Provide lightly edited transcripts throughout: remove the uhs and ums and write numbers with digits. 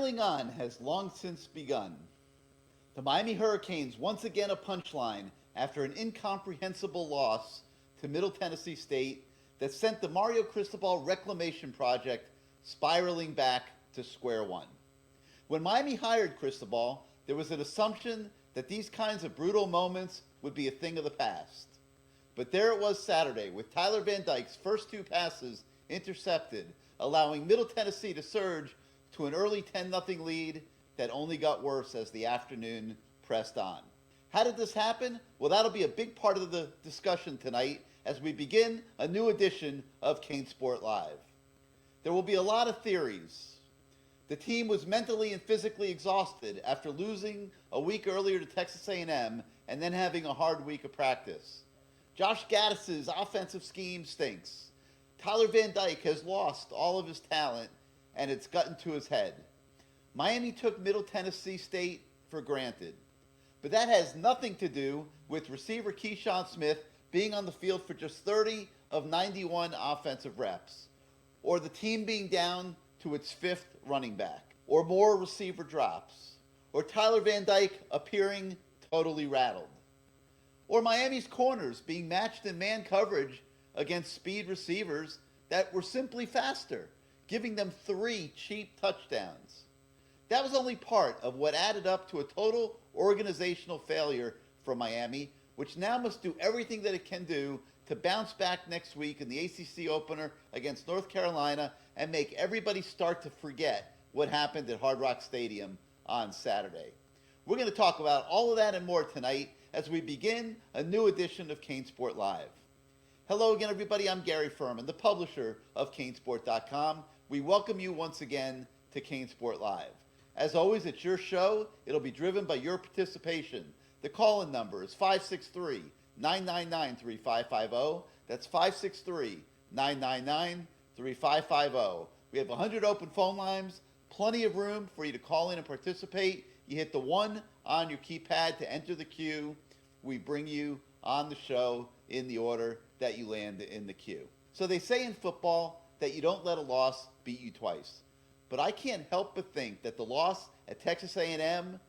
piling on has long since begun. The Miami Hurricanes once again a punchline after an incomprehensible loss to Middle Tennessee State that sent the Mario Cristobal reclamation project spiraling back to square one. When Miami hired Cristobal, there was an assumption that these kinds of brutal moments would be a thing of the past. But there it was Saturday with Tyler Van Dyke's first two passes intercepted, allowing Middle Tennessee to surge to an early 10-0 lead that only got worse as the afternoon pressed on. How did this happen? Well, that'll be a big part of the discussion tonight as we begin a new edition of CaneSport Live. There will be a lot of theories. The team was mentally and physically exhausted after losing a week earlier to Texas A&M and then having a hard week of practice. Josh Gaddis's offensive scheme stinks. Tyler Van Dyke has lost all of his talent and it's gotten to his head. Miami took Middle Tennessee State for granted. But that has nothing to do with receiver Keyshawn Smith being on the field for just 30 of 91 offensive reps, or the team being down to its fifth running back, or more receiver drops, or Tyler Van Dyke appearing totally rattled, or Miami's corners being matched in man coverage against speed receivers that were simply faster, giving them 3 cheap touchdowns. That was only part of what added up to a total organizational failure for Miami, which now must do everything that it can do to bounce back next week in the ACC opener against North Carolina and make everybody start to forget what happened at Hard Rock Stadium on Saturday. We're going to talk about all of that and more tonight as we begin a new edition of CaneSport Live. Hello again, everybody. I'm Gary Ferman, the publisher of CaneSport.com. We welcome you once again to CaneSport Live. As always, it's your show. It'll be driven by your participation. The call-in number is 563-999-3550. That's 563-999-3550. We have 100 open phone lines, plenty of room for you to call in and participate. You hit the 1 on your keypad to enter the queue. We bring you on the show in the order that you land in the queue. So they say in football that you don't let a loss beat you twice. But I can't help but think that the loss at Texas A&M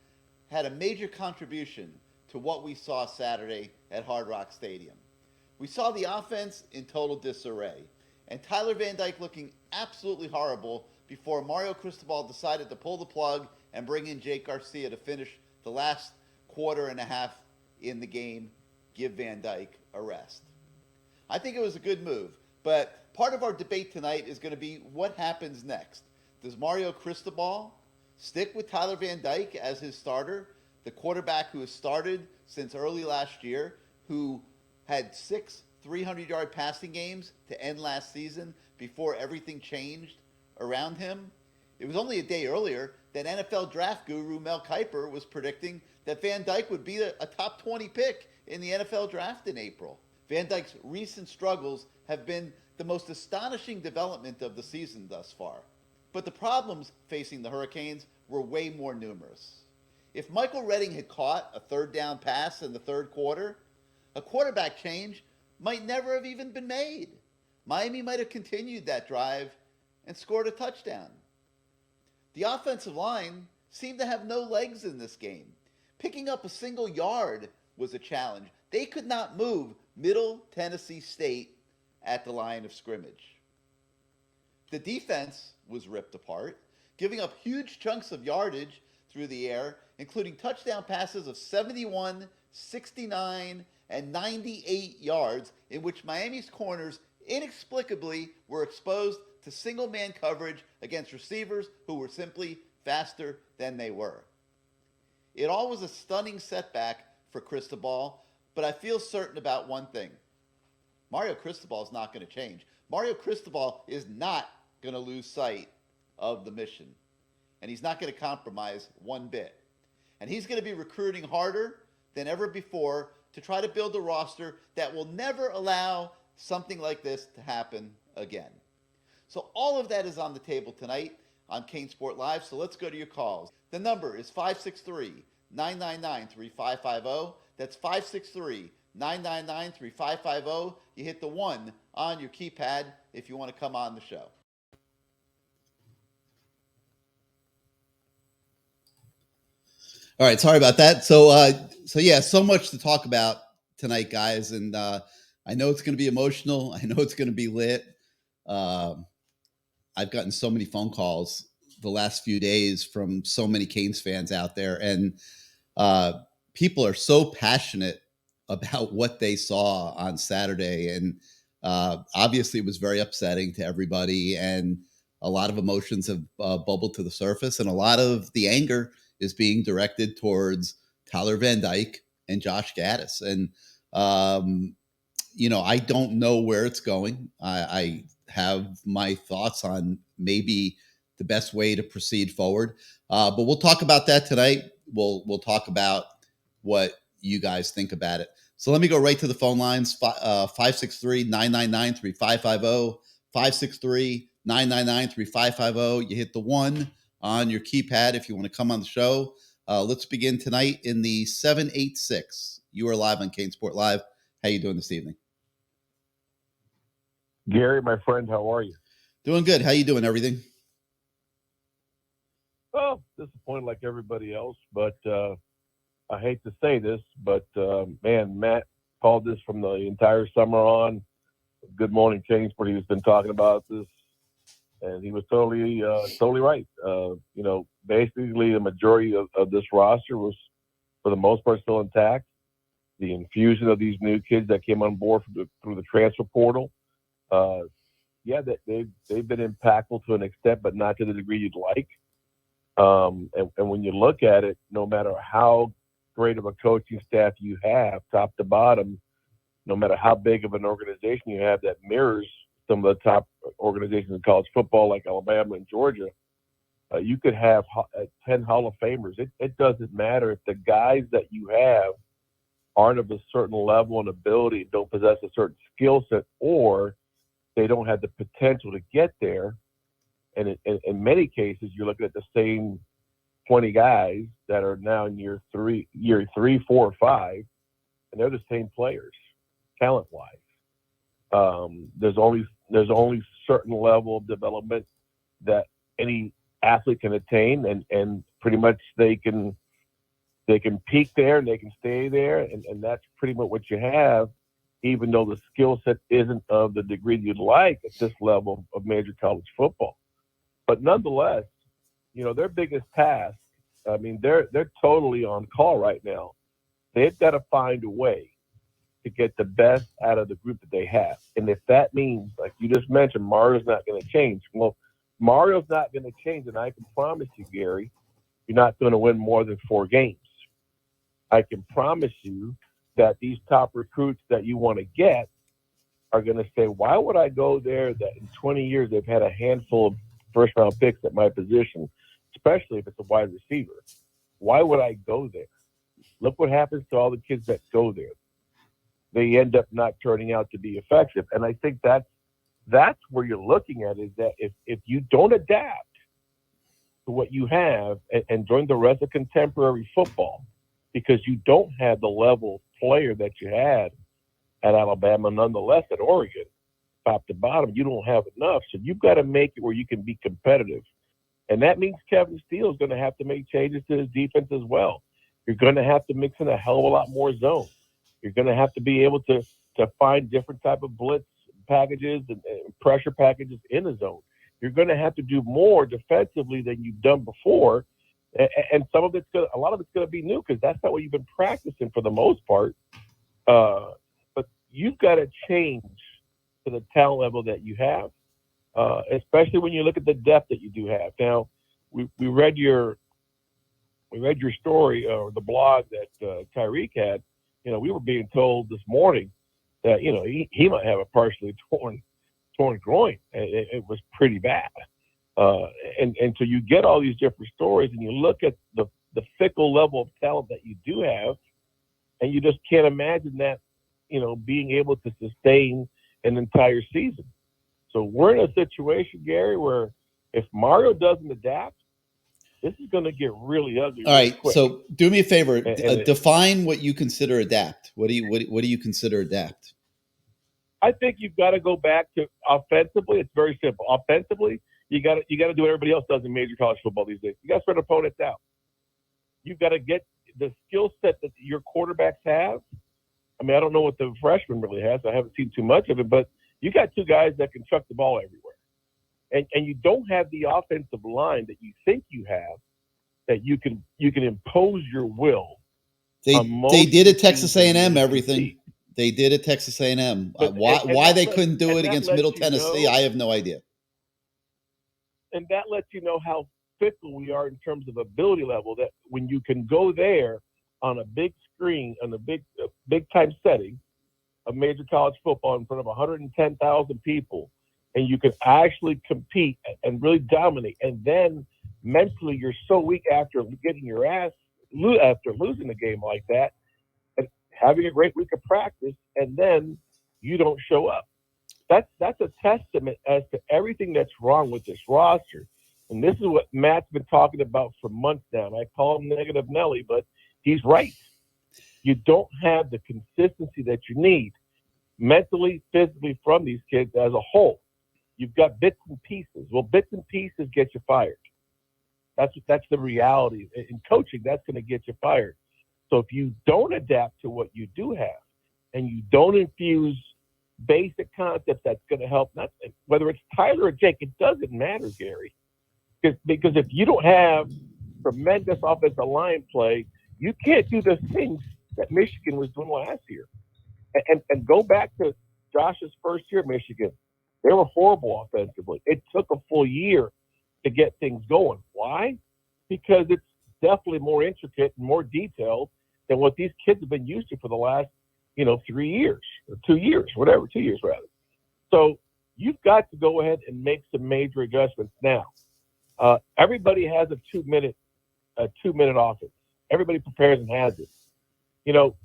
had a major contribution to what we saw Saturday at Hard Rock Stadium. We saw the offense in total disarray, and Tyler Van Dyke looking absolutely horrible before Mario Cristobal decided to pull the plug and bring in Jake Garcia to finish the last quarter and a half in the game, give Van Dyke a rest. I think it was a good move, but part of our debate tonight is going to be what happens next. Does Mario Cristobal stick with Tyler Van Dyke as his starter, the quarterback who has started since early last year, who had 6 300-yard passing games to end last season before everything changed around him? It was only a day earlier that NFL draft guru Mel Kiper was predicting that Van Dyke would be a top 20 pick in the NFL draft in April. Van Dyke's recent struggles have been the most astonishing development of the season thus far. But the problems facing the Hurricanes were way more numerous. If Michael Redding had caught a third down pass in the third quarter, a quarterback change might never have even been made. Miami might have continued that drive and scored a touchdown. The offensive line seemed to have no legs in this game. Picking up a single yard was a challenge. They could not move Middle Tennessee State at the line of scrimmage. The defense was ripped apart, giving up huge chunks of yardage through the air, including touchdown passes of 71, 69, and 98 yards, in which Miami's corners inexplicably were exposed to single-man coverage against receivers who were simply faster than they were. It all was a stunning setback for Cristobal, but I feel certain about one thing. Mario Cristobal is not going to change. Mario Cristobal is not going to lose sight of the mission. And he's not going to compromise one bit. And he's going to be recruiting harder than ever before to try to build a roster that will never allow something like this to happen again. So all of that is on the table tonight on CaneSport Live, so let's go to your calls. The number is 563-999-3550. That's 563-999-3550. You hit the 1 on your keypad if you want to come on the show. All right, sorry about that. So yeah, so much to talk about tonight, guys, and I know it's going to be emotional. I know it's going to be lit. Um, I've gotten so many phone calls the last few days from so many Canes fans out there, and uh, people are so passionate about what they saw on Saturday, and obviously it was very upsetting to everybody, and a lot of emotions have bubbled to the surface, and a lot of the anger is being directed towards Tyler Van Dyke and Josh Gaddis, and um, I don't know where it's going. I have my thoughts on maybe the best way to proceed forward, but we'll talk about that tonight. We'll talk about what you guys think about it. So let me go right to the phone lines: 563-999-3550, 563-999-3550. You hit the 1 on your keypad if you want to come on the show. Let's begin tonight in the 786. You are live on CaneSport Live. How you doing this evening? Gary, my friend, how are you? Doing good. How you doing? Everything? Oh, disappointed like everybody else, but I hate to say this, but man, Matt called this from the entire summer on. Good Morning CaneSport. He's been talking about this, and he was totally right. Basically, the majority of this roster was, for the most part, still intact. The infusion of these new kids that came on board through the transfer portal. They've been impactful to an extent, but not to the degree you'd like. And when you look at it, no matter how great of a coaching staff you have, top to bottom, no matter how big of an organization you have that mirrors some of the top organizations in college football like Alabama and Georgia, you could have 10 Hall of Famers. It doesn't matter if the guys that you have aren't of a certain level and ability, don't possess a certain skill set, or they don't have the potential to get there. And in many cases, you're looking at the same 20 guys that are now in year three, 4, or 5, and they're the same players, talent-wise. There's only certain level of development that any athlete can attain, and pretty much they can peak there and they can stay there, and that's pretty much what you have, even though the skill set isn't of the degree you'd like at this level of major college football. But nonetheless, their biggest task, I mean, they're totally on call right now. They've got to find a way to get the best out of the group that they have. And if that means, like you just mentioned, Mario's not going to change. Well, Mario's not going to change, and I can promise you, Gary, you're not going to win more than 4 games. I can promise you that these top recruits that you want to get are going to say, why would I go there that in 20 years they've had a handful of first-round picks at my position, especially if it's a wide receiver? Why would I go there? Look what happens to all the kids that go there. They end up not turning out to be effective. And I think that's where you're looking at, is that if you don't adapt to what you have and join the rest of contemporary football, because you don't have the level of player that you had at Alabama, nonetheless at Oregon, top to bottom, you don't have enough. So you've got to make it where you can be competitive. And that means Kevin Steele is going to have to make changes to his defense as well. You're going to have to mix in a hell of a lot more zone. You're going to have to be able to find different type of blitz packages and pressure packages in the zone. You're going to have to do more defensively than you've done before. And a lot of it's going to be new, because that's not what you've been practicing for the most part. But you've got to change to the talent level that you have, especially when you look at the depth that you do have. Now, we read your story, or the blog that Tyreek had. We were being told this morning that he might have a partially torn groin. It was pretty bad. And so you get all these different stories, and you look at the fickle level of talent that you do have, and you just can't imagine that, being able to sustain an entire season. So we're in a situation, Gary, where if Mario doesn't adapt, this is going to get really ugly. All right. Quick. So do me a favor. Define what you consider adapt. What do you consider adapt? I think you've got to go back to offensively. It's very simple. Offensively, you got to do what everybody else does in major college football these days. You got to spread opponents out. You've got to get the skill set that your quarterbacks have. I mean, I don't know what the freshman really has. I haven't seen too much of it, but you got two guys that can chuck the ball everywhere. And you don't have the offensive line that you think you have, that you can impose your will. They did at Texas A&M everything. They did at Texas A&M. Why they couldn't do it against Middle Tennessee, I have no idea. And that lets you know how fickle we are in terms of ability level, that when you can go there on a big screen, on a big time setting of major college football in front of 110,000 people, and you can actually compete and really dominate, and then mentally you're so weak after getting your ass, after losing a game like that, and having a great week of practice, and then you don't show up. That's a testament as to everything that's wrong with this roster. And this is what Matt's been talking about for months now. And I call him Negative Nelly, but he's right. You don't have the consistency that you need mentally, physically from these kids as a whole. You've got bits and pieces. Well, bits and pieces get you fired. That's the reality. In coaching, that's going to get you fired. So if you don't adapt to what you do have, and you don't infuse basic concepts that's going to help, not whether it's Tyler or Jake, it doesn't matter, Gary. Because if you don't have tremendous offensive line play, you can't do the things that Michigan was doing last year. And go back to Josh's first year at Michigan. They were horrible offensively. It took a full year to get things going. Why? Because it's definitely more intricate and more detailed than what these kids have been used to for the last 3 years or 2 years, whatever, 2 years rather. So you've got to go ahead and make some major adjustments now. Everybody has a 2-minute offense. Everybody prepares and has it.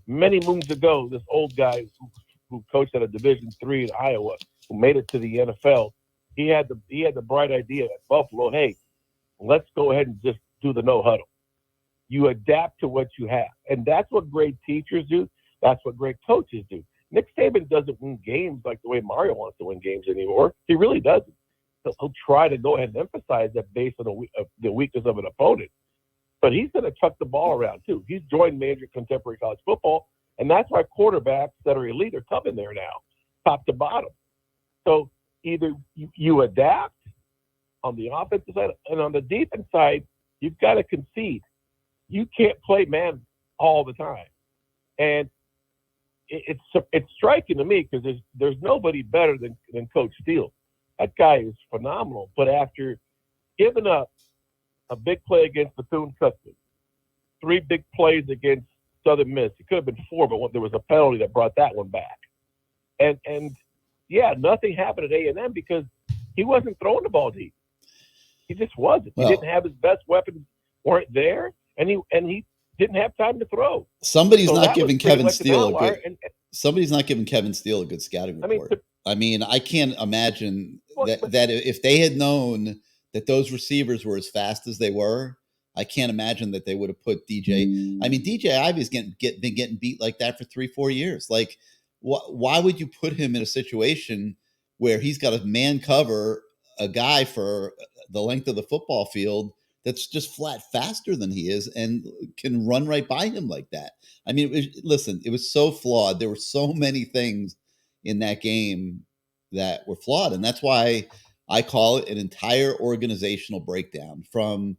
Many moons ago, this old guy who coached at a Division III in Iowa, who made it to the NFL, he had the bright idea at Buffalo, hey, let's go ahead and just do the no huddle. You adapt to what you have. And that's what great teachers do. That's what great coaches do. Nick Saban doesn't win games like the way Mario wants to win games anymore. He really doesn't. He'll try to go ahead and emphasize that based on the weakness of an opponent. But he's going to chuck the ball around, too. He's joined major contemporary college football, and that's why quarterbacks that are elite are coming there now, top to bottom. So either you adapt on the offensive side, and on the defense side, you've got to concede. You can't play man all the time. And it's striking to me because there's nobody better than Coach Steele. That guy is phenomenal. But after giving up a big play against Bethune-Cookman, 3 big plays against Southern Miss, it could have been 4, but there was a penalty that brought that one back. And yeah, nothing happened at A&M because he wasn't throwing the ball deep. He just wasn't. He didn't have his best weapons weren't there, and he didn't have time to throw. Somebody's not giving Kevin Steele a good scouting report. I mean, I can't imagine that if they had known that those receivers were as fast as they were, I can't imagine that they would have put DJ. I mean, DJ Ivy's been getting beat like that for 3-4 years. Like, why would you put him in a situation where he's got to man cover a guy for the length of the football field that's just flat faster than he is and can run right by him like that? I mean, it was so flawed. There were so many things in that game that were flawed. And that's why I call it an entire organizational breakdown from,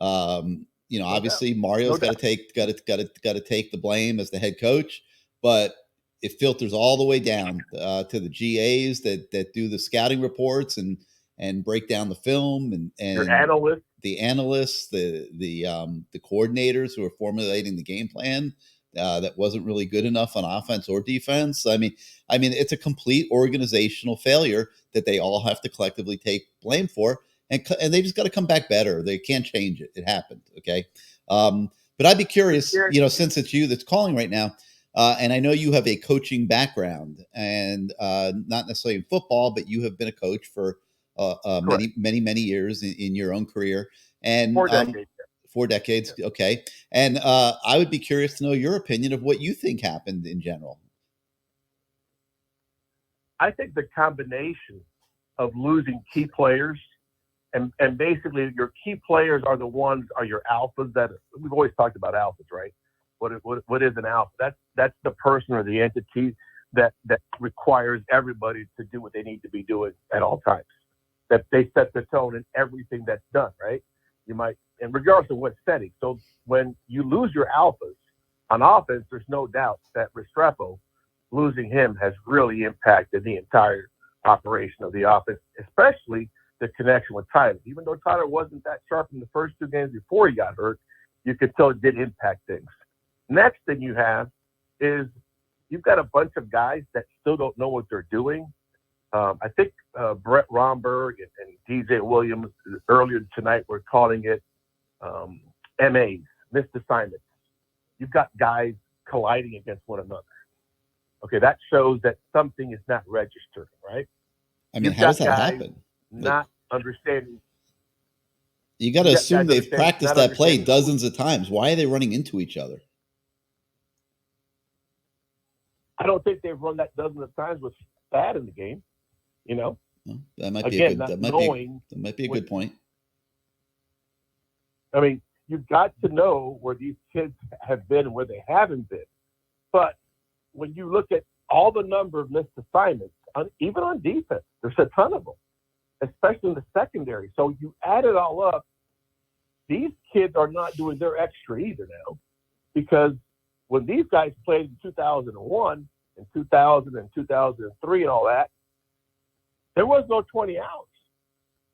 obviously Mario's got to take the blame as the head coach, but it filters all the way down to the GAs that do the scouting reports and break down the film and the analysts, the coordinators who are formulating the game plan that wasn't really good enough on offense or defense. I mean, it's a complete organizational failure that they all have to collectively take blame for, and they just got to come back better. They can't change it. It happened. Okay. But I'd be curious, since it's you that's calling right now, and I know you have a coaching background and not necessarily in football, but you have been a coach for many years in your own career, and 4 decades. 4 decades. Yeah. Okay. And I would be curious to know your opinion of what you think happened in general. I think the combination of losing key players and basically your key players are your alphas that we've always talked about alphas, right? What is an alpha? That's the person or the entity that requires everybody to do what they need to be doing at all times. That they set the tone in everything that's done, right? You might, and regardless of what setting. So when you lose your alphas on offense, there's no doubt that Restrepo, losing him has really impacted the entire operation of the offense, especially the connection with Tyler. Even though Tyler wasn't that sharp in the first 2 games before he got hurt, you could tell it did impact things. Next thing you have is you've got a bunch of guys that still don't know what they're doing. I think Brett Romberg and DJ Williams earlier tonight were calling it MAs, missed assignments. You've got guys colliding against one another. Okay, that shows that something is not registering, right? I mean, how does that happen? Not understanding. You got to assume they've practiced that play dozens of times. Why are they running into each other? I don't think they've run that dozens of times with Thad in the game. You know, well, that might be a good point. I mean, you've got to know where these kids have been and where they haven't been. But when you look at all the number of missed assignments, even on defense, there's a ton of them, especially in the secondary. So you add it all up, these kids are not doing their extra either now, because when these guys played in 2001 and 2000 and 2003 and all that, there was no 20 hours.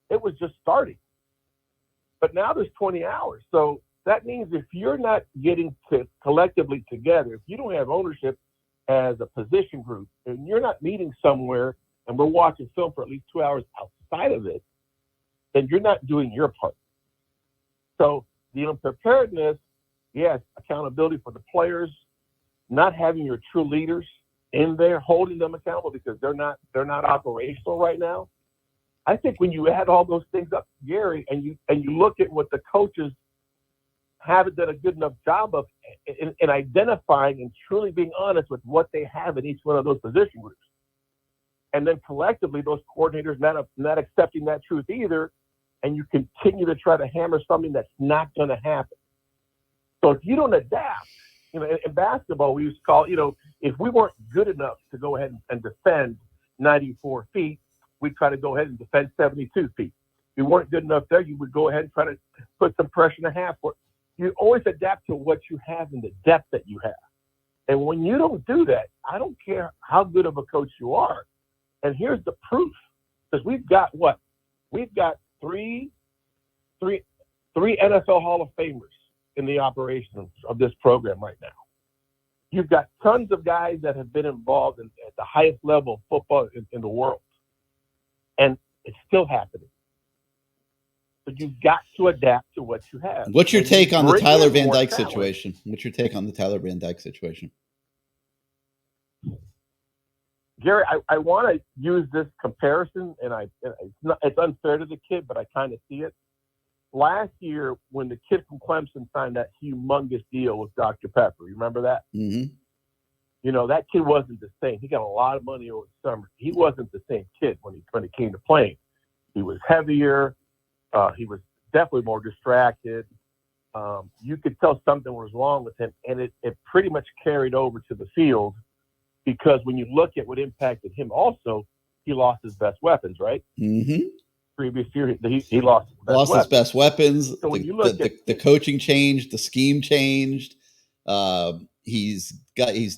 It was just starting. But now there's 20 hours. So that means if you're not getting collectively together, if you don't have ownership as a position group, and you're not meeting somewhere and we're watching film for at least 2 hours outside of it, then you're not doing your part. So the unpreparedness, yes, accountability for the players, not having your true leaders in there, holding them accountable because they're not operational right now. I think when you add all those things up, Gary, and you look at what the coaches haven't done a good enough job of in identifying and truly being honest with what they have in each one of those position groups, and then collectively those coordinators not accepting that truth either, and you continue to try to hammer something that's not going to happen. So if you don't adapt, in basketball, we used to call, if we weren't good enough to go ahead and defend 94 feet, we'd try to go ahead and defend 72 feet. If you weren't good enough there, you would go ahead and try to put some pressure in the half court. You always adapt to what you have and the depth that you have. And when you don't do that, I don't care how good of a coach you are. And here's the proof, because we've got what? We've got three NFL Hall of Famers in the operation of this program right now. You've got tons of guys that have been involved at the highest level of football in the world. And it's still happening. So you've got to adapt to what you have. What's your take on the Tyler Van Dyke situation? What's your take on the Tyler Van Dyke situation? Gary, I want to use this comparison, and it's unfair to the kid, but I kind of see it. Last year, when the kid from Clemson signed that humongous deal with Dr. Pepper, you remember that? Mm-hmm. That kid wasn't the same. He got a lot of money over the summer. He wasn't the same kid when he came to playing. He was heavier. He was definitely more distracted. You could tell something was wrong with him, and it pretty much carried over to the field, because when you look at what impacted him also, he lost his best weapons, right? Mm-hmm. Previous year, he lost his best weapons. So when you look at the coaching changed, the scheme changed. He's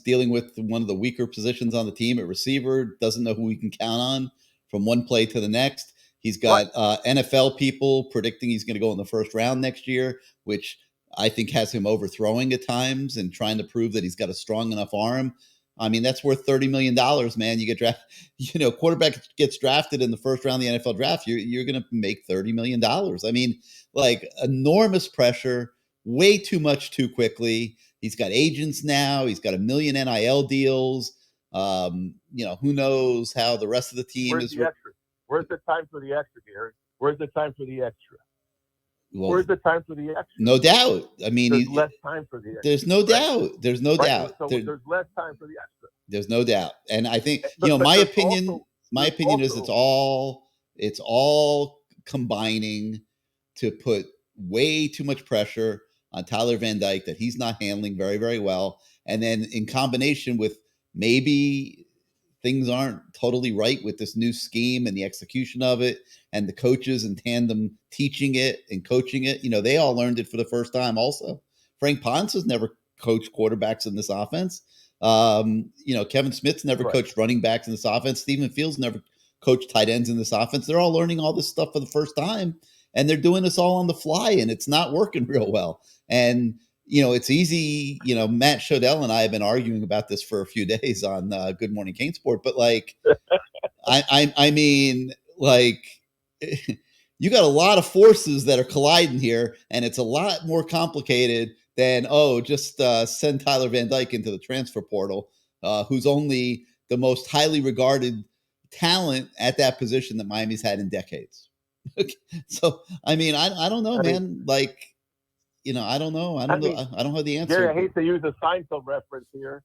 dealing with one of the weaker positions on the team at receiver. Doesn't know who he can count on from one play to the next. He's got NFL people predicting he's going to go in the first round next year, which I think has him overthrowing at times and trying to prove that he's got a strong enough arm. I mean, that's worth $30 million, man. You get drafted, quarterback gets drafted in the first round of the NFL draft. You're going to make $30 million. I mean, like, enormous pressure, way too much too quickly. He's got agents now. He's got 1 million NIL deals. Who knows how the rest of the team Where's the extra? Where's the time for the extra, Gary? Where's the time for the extra? Well, where's the time for the extra? No doubt. I mean, there's less time for the extra. There's no doubt. There's no doubt. So there's less time for the extra. There's no doubt. And I think, my opinion is it's all combining to put way too much pressure on Tyler Van Dyke that he's not handling very, very well. And then in combination with maybe things aren't totally right with this new scheme and the execution of it, and the coaches in tandem teaching it and coaching it. They all learned it for the first time also. Frank Ponce has never coached quarterbacks in this offense. Kevin Smith's never coached running backs in this offense. Stephen Fields never coached tight ends in this offense. They're all learning all this stuff for the first time, and they're doing this all on the fly, and it's not working real well. And it's easy. Matt Shodell and I have been arguing about this for a few days on Good Morning CaneSport, but I mean, you got a lot of forces that are colliding here, and it's a lot more complicated than, just send Tyler Van Dyke into the transfer portal, who's only the most highly regarded talent at that position that Miami's had in decades. So, I mean, I don't know, man. I don't know. I don't have the answer. Gary, I hate to use a Seinfeld reference here,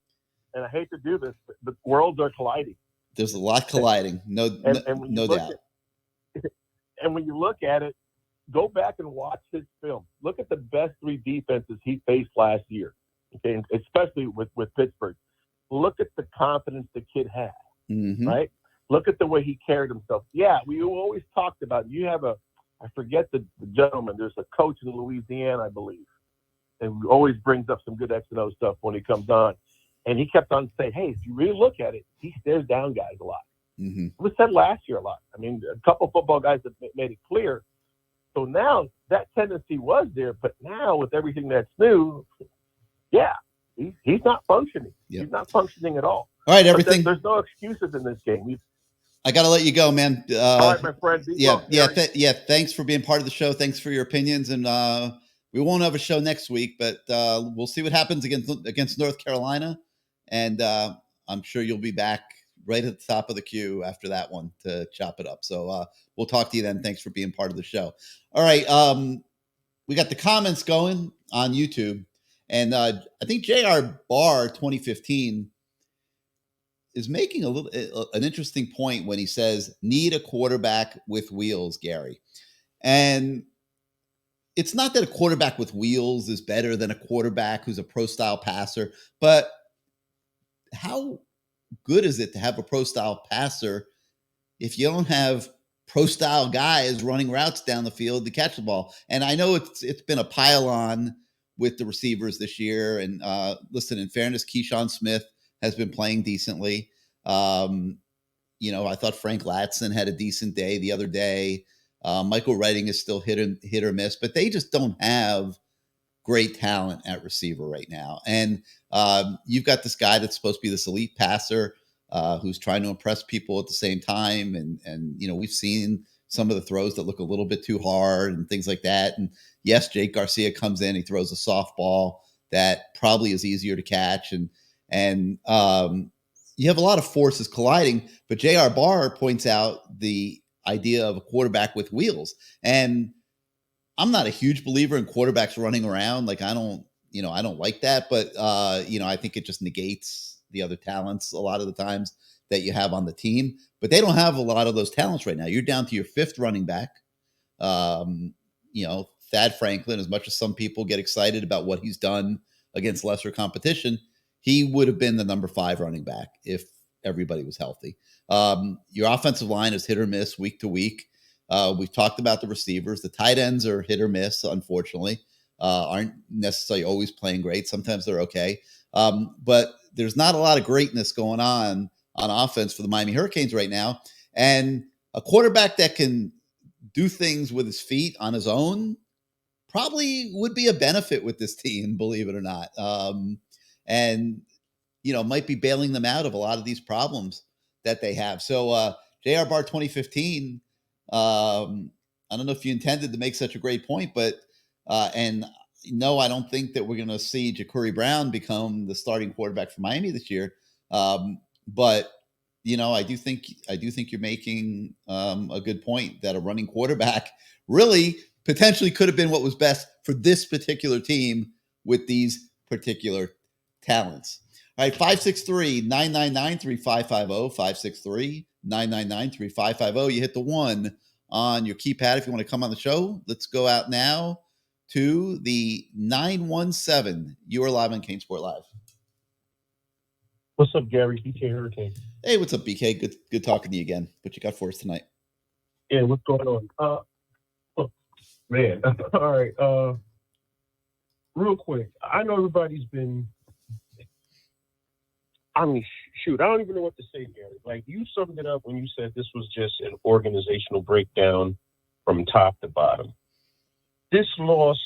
and I hate to do this, but the worlds are colliding. There's a lot colliding, no doubt. And when you look at it, go back and watch his film. Look at the best three defenses he faced last year, okay, and especially with Pittsburgh. Look at the confidence the kid had, right? Look at the way he carried himself. Yeah, we always talked about, you have I forget the gentleman, there's a coach in Louisiana, I believe, and always brings up some good X and O stuff when he comes on. And he kept on saying, hey, if you really look at it, he stares down guys a lot. It was said last year a lot. I mean, a couple football guys have made it clear. So now that tendency was there, but now with everything that's new, yeah, he's not functioning. Yep. He's not functioning at all. All right, everything. There's no excuses in this game. I got to let you go, man. All right, my friend. Thanks for being part of the show. Thanks for your opinions. And we won't have a show next week, but we'll see what happens against North Carolina. And I'm sure you'll be back right at the top of the queue after that one to chop it up. So we'll talk to you then. Thanks for being part of the show. All right. We got the comments going on YouTube. And I think JR Barr 2015 is making an interesting point when he says, need a quarterback with wheels, Gary. And it's not that a quarterback with wheels is better than a quarterback who's a pro-style passer, but how good is it to have a pro-style passer if you don't have pro-style guys running routes down the field to catch the ball? And I know it's been a pile-on with the receivers this year. And listen, in fairness, Keyshawn Smith has been playing decently. I thought Frank Latson had a decent day the other day. Michael Redding is still hit or miss, but they just don't have great talent at receiver right now. And you've got this guy that's supposed to be this elite passer who's trying to impress people at the same time. And we've seen some of the throws that look a little bit too hard and things like that. And yes, Jake Garcia comes in, he throws a softball that probably is easier to catch. And you have a lot of forces colliding, but JR Barr points out the idea of a quarterback with wheels. And I'm not a huge believer in quarterbacks running around. I don't like that, but I think it just negates the other talents a lot of the times that you have on the team. But they don't have a lot of those talents right now. You're down to your fifth running back. Thad Franklin, as much as some people get excited about what he's done against lesser competition, he would have been the number 5 running back if everybody was healthy. Your offensive line is hit or miss week to week. We've talked about the receivers. The tight ends are hit or miss, unfortunately, aren't necessarily always playing great. Sometimes they're okay. But there's not a lot of greatness going on offense for the Miami Hurricanes right now. And a quarterback that can do things with his feet on his own probably would be a benefit with this team, believe it or not. Might be bailing them out of a lot of these problems that they have. So JR Barr 2015, I don't know if you intended to make such a great point, but no, I don't think that we're going to see Ja'Cory Brown become the starting quarterback for Miami this year. But I do think you're making a good point that a running quarterback really potentially could have been what was best for this particular team with these particular talents. All right, 563-999-3550, 563-999-3550. You hit the 1 on your keypad if you want to come on the show. Let's go out now to the 917. You are live on CaneSport Live. What's up, Gary? BK Hurricane. Hey, what's up, BK? Good talking to you again. What you got for us tonight? Yeah, what's going on? Man. All right. Real quick. I know everybody's been. I mean, shoot, I don't even know what to say, Gary. Like, you summed it up when you said this was just an organizational breakdown from top to bottom. This loss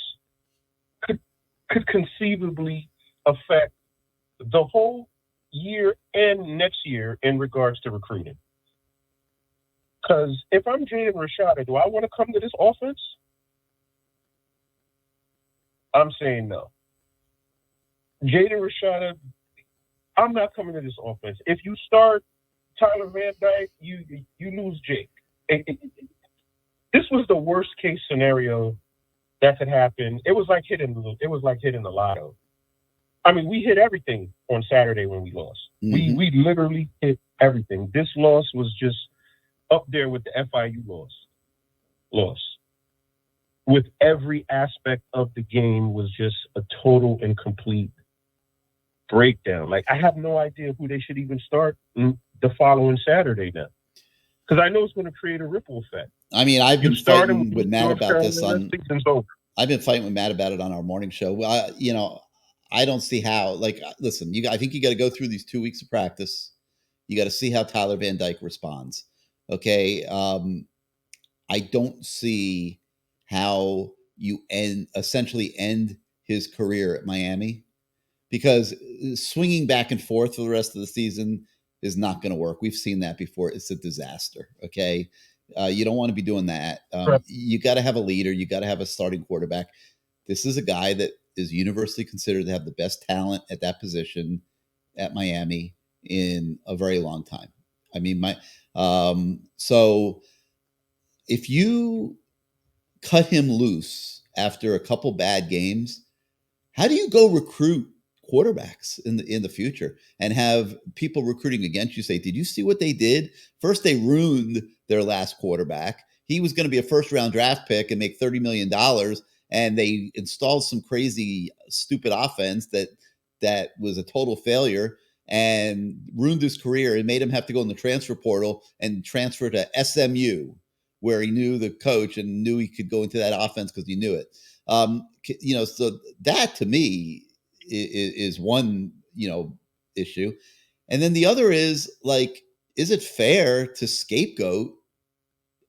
could conceivably affect the whole year and next year in regards to recruiting. Because if I'm Jaden Rashada, do I want to come to this offense? I'm saying no. Jaden Rashada, I'm not coming to this offense. If you start Tyler Van Dyke, you lose Jake. This was the worst case scenario that could happen. It was like hitting the lotto. I mean, we hit everything on Saturday when we lost. Mm-hmm. We literally hit everything. This loss was just up there with the FIU loss. With every aspect of the game was just a total and complete breakdown. Like, I have no idea who they should even start the following Saturday now. Because I know it's going to create a ripple effect. I mean, I've been fighting with Matt about this I've been fighting with Matt about it on our morning show. Well, I don't see how. Like, listen, I think you got to go through these 2 weeks of practice. You got to see how Tyler Van Dyke responds. Okay, I don't see how you essentially end his career at Miami, because swinging back and forth for the rest of the season is not going to work. We've seen that before. It's a disaster. Okay. You don't want to be doing that. You got to have a leader. You got to have a starting quarterback. This is a guy that is universally considered to have the best talent at that position at Miami in a very long time. I mean, so if you cut him loose after a couple bad games, how do you go recruit quarterbacks in the future and have people recruiting against you say, did you see what they did? First, they ruined their last quarterback. He was going to be a first-round draft pick and make $30 million, and they installed some crazy, stupid offense that was a total failure and ruined his career and made him have to go in the transfer portal and transfer to SMU, where he knew the coach and knew he could go into that offense because he knew it. So that to me is one, issue. And then the other is, like, is it fair to scapegoat,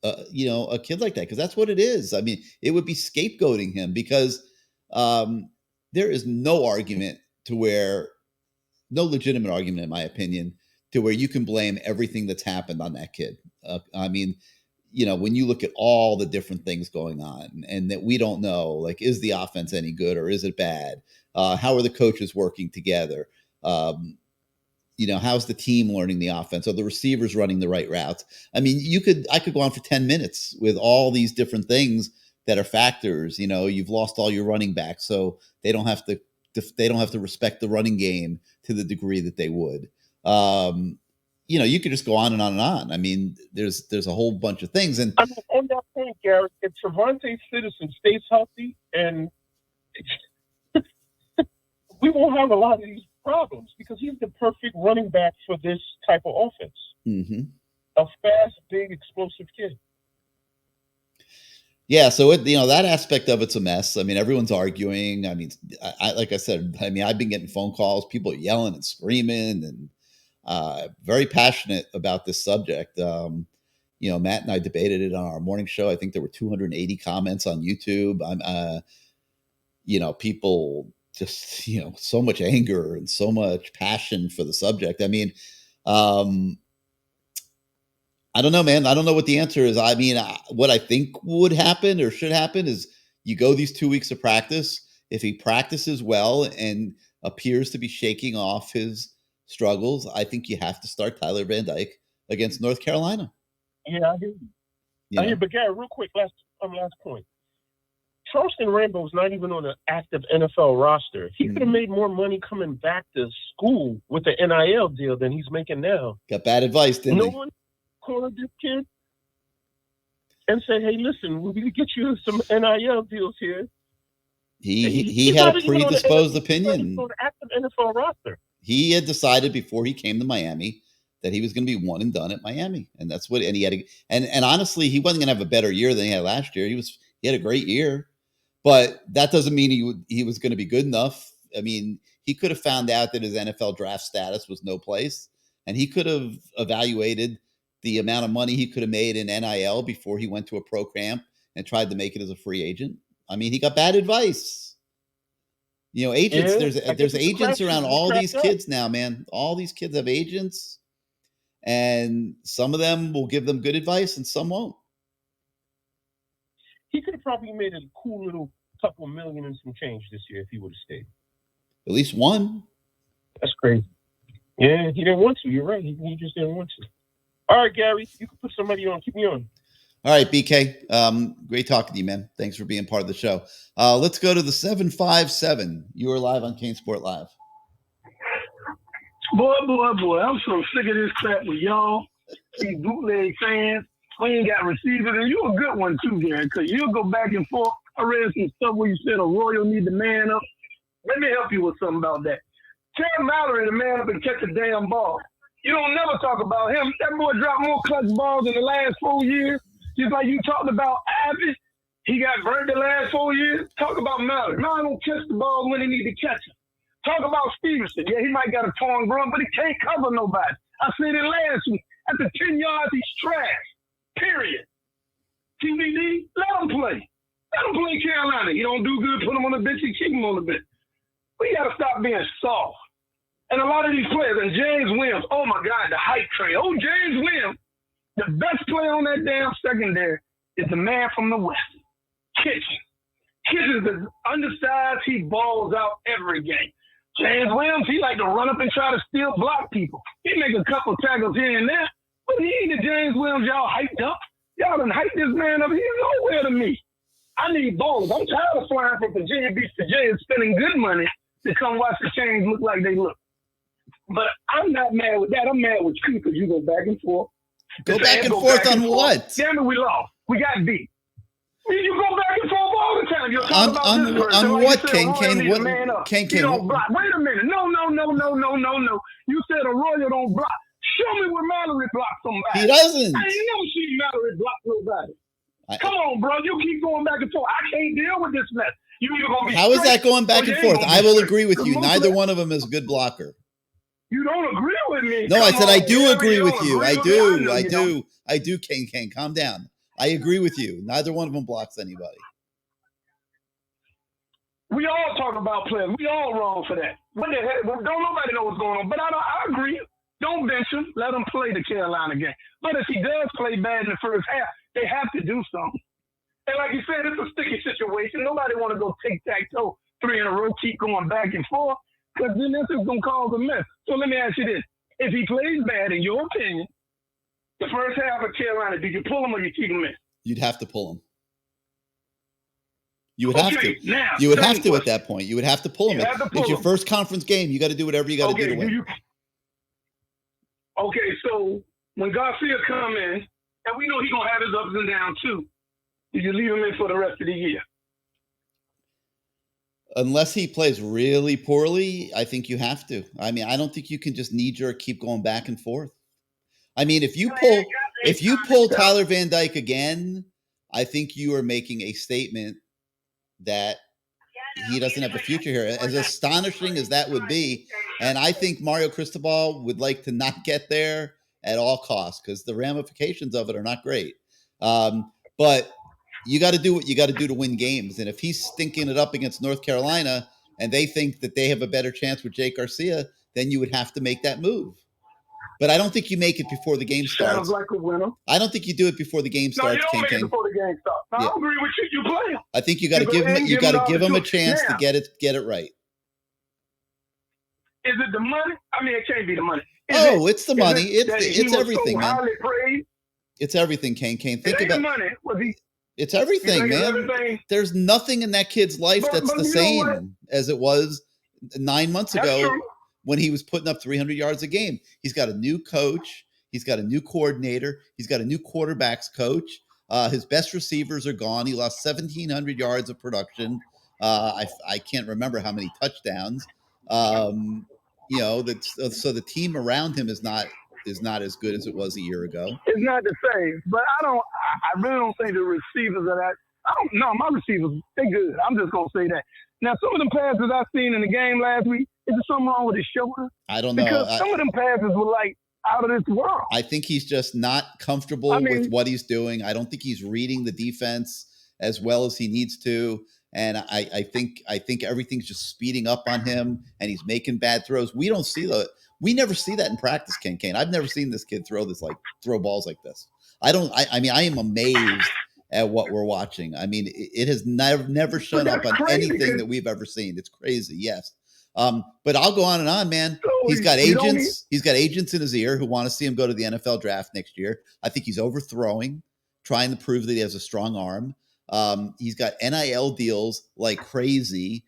a kid like that? Because that's what it is. I mean, it would be scapegoating him, because there is no legitimate argument, in my opinion, to where you can blame everything that's happened on that kid. I mean, when you look at all the different things going on and that we don't know, like, is the offense any good or is it bad? How are the coaches working together? How's the team learning the offense? Are the receivers running the right routes? I mean, I could go on for 10 minutes with all these different things that are factors. You've lost all your running backs, so they don't have to respect the running game to the degree that they would. You could just go on and on and on. I mean, there's a whole bunch of things. And I mean, on that point, Garrett, if Trevante Citizen stays healthy, and we won't have a lot of these problems, because he's the perfect running back for this type of offense. Mm-hmm. A fast, big, explosive kid. Yeah, so that aspect of it's a mess. I mean, everyone's arguing. I mean, like I said, I've been getting phone calls, people yelling and screaming, and very passionate about this subject. Matt and I debated it on our morning show. I think there were 280 comments on YouTube. People just, so much anger and so much passion for the subject. I mean, I don't know, man. I don't know what the answer is. I mean, what I think would happen or should happen is you go these 2 weeks of practice. If he practices well and appears to be shaking off his struggles, I think you have to start Tyler Van Dyke against North Carolina. Yeah, I hear you. But Gary, real quick, last point. Charleston Rambo's not even on an active NFL roster. He could have made more money coming back to school with the NIL deal than he's making now. Got bad advice, didn't he? No one called this kid and said, hey, listen, we can get you some NIL deals here. He had a predisposed opinion. On the active NFL roster. He had decided before he came to Miami that he was going to be one and done at Miami, and that's what. And he had and honestly, he wasn't going to have a better year than he had last year. He had a great year, but that doesn't mean he was going to be good enough. I mean, he could have found out that his NFL draft status was no place, and he could have evaluated the amount of money he could have made in NIL before he went to a pro camp and tried to make it as a free agent. I mean, he got bad advice. You know, agents, there's agents around all these kids now, man. All these kids have agents, and some of them will give them good advice and some won't. He could have probably made a cool little couple million and some change this year if he would have stayed. At least one. That's crazy. Yeah, he didn't want to. You're right. He just didn't want to. All right, Gary, you can put somebody on. Keep me on. All right, BK. Great talking to you, man. Thanks for being part of the show. Let's go to the 757. You are live on CaneSport Live. Boy, I'm so sick of this crap with y'all. These bootleg fans. We ain't got receivers. And you're a good one, too, Gary, because you'll go back and forth. I read some stuff where you said a Royal need to man up. Let me help you with something about that. Terry Mallory, the man up and catch a damn ball. You don't never talk about him. That boy dropped more clutch balls in the last 4 years. Just like you talked about Abbott. He got burnt the last 4 years. Talk about Mallory. Mallory don't catch the ball when he need to catch it. Talk about Stevenson. Yeah, he might got a torn groin, but he can't cover nobody. I said it last week. After 10 yards, he's trash. Period. TVD, let him play. Let him play Carolina. He don't do good, put him on the bench, he keep him on the bench. We got to stop being soft. And a lot of these players, and James Williams, oh my God, the hype train. Oh, James Williams, the best player on that damn secondary is the man from the West, Kitchen. Kitchen's the undersized, he balls out every game. James Williams, he like to run up and try to steal block people. He make a couple tackles here and there, but he ain't the James Williams y'all hyped up. Y'all done hyped this man up. He's nowhere to me. I need ballers. I'm tired of flying from Virginia Beach to Jay and spending good money to come watch the Canes look like they look. But I'm not mad with that. I'm mad with you because you go back and forth. Go back and forth on what? Damn it, we lost. We got beat. You go back and forth all the time. You're talking about this person. On like what, said, Kane? Royal Kane, needs what? to man up. Kane, He don't block. Wait a minute. No. You said a Royal don't block. Show me where Mallory blocked somebody. He doesn't. I ain't never seen Mallory block nobody. Come on, bro. You keep going back and forth. I can't deal with this mess. How is that going back and forth? I will agree with you. Neither one of them is a good blocker. You don't agree with me. No, I said I do agree with you. I do, Kane. Calm down. I agree with you. Neither one of them blocks anybody. We all talk about players. We all wrong for that. What the heck? Don't nobody know what's going on. But I agree. Don't bench him. Let him play the Carolina game. But if he does play bad in the first half, they have to do something. And like you said, it's a sticky situation. Nobody want to go tic-tac-toe 3 in a row, keep going back and forth, because then this is going to cause a mess. So let me ask you this. If he plays bad, in your opinion, the first half of Carolina, do you pull him or you keep him in? You'd have to pull him. You would have to. Now, you would have to at that point. You would have to pull him. It's your him. first conference game. You got to do whatever you got to do to win. Okay, so when Garcia come in, and we know he's going to have his ups and downs too, do you leave him in for the rest of the year? Unless he plays really poorly, I think you have to. I mean, I don't think you can just knee-jerk keep going back and forth. I mean, if you pull Tyler Van Dyke again, I think you are making a statement that he doesn't have a future here. As astonishing as that would be, and I think Mario Cristobal would like to not get there at all costs because the ramifications of it are not great. But you got to do what you got to do to win games. And if he's stinking it up against North Carolina and they think that they have a better chance with Jake Garcia, then you would have to make that move. But I don't think you make it before the game starts. Sounds like a winner. I don't think you do it before the game starts. No, you don't make it before the game starts. No, yeah. I agree with you. You play him. I think you got to give him. You got to give him a chance to get it right. Is it the money? I mean, it can't be the money. It's the money. It's everything, man. Praised? It's everything, Kane. Think about money. It's everything, man. Everything? There's nothing in that kid's life that's the same as it was 9 months ago when he was putting up 300 yards a game. He's got a new coach. He's got a new coordinator. He's got a new quarterbacks coach. His best receivers are gone. He lost 1,700 yards of production. I can't remember how many touchdowns. So the team around him is not as good as it was a year ago. It's not the same, but I really don't think the receivers are that. I don't know. My receivers, they good. I'm just gonna say that. Now, some of them passes I seen in the game last week, is there something wrong with his shoulder? I don't know. Because some of them passes were like out of this world. I think he's just not comfortable with what he's doing. I don't think he's reading the defense as well as he needs to. And I think everything's just speeding up on him, and he's making bad throws. We never see that in practice, Kane. I've never seen this kid throw balls like this. I am amazed at what we're watching. I mean, it has never shown up on anything that we've ever seen. It's crazy, yes. But I'll go on and on, man. He's got agents. He's got agents in his ear who want to see him go to the NFL draft next year. I think he's overthrowing, trying to prove that he has a strong arm. He's got NIL deals like crazy.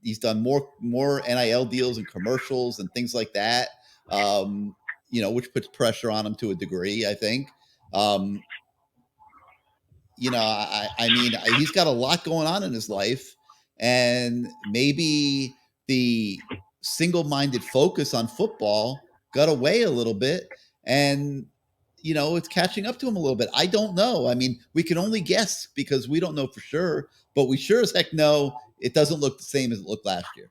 He's done more NIL deals and commercials and things like that, which puts pressure on him to a degree, I think. He's got a lot going on in his life, and maybe the single-minded focus on football got away a little bit, and it's catching up to him a little bit. I don't know. I mean, we can only guess because we don't know for sure, but we sure as heck know it doesn't look the same as it looked last year.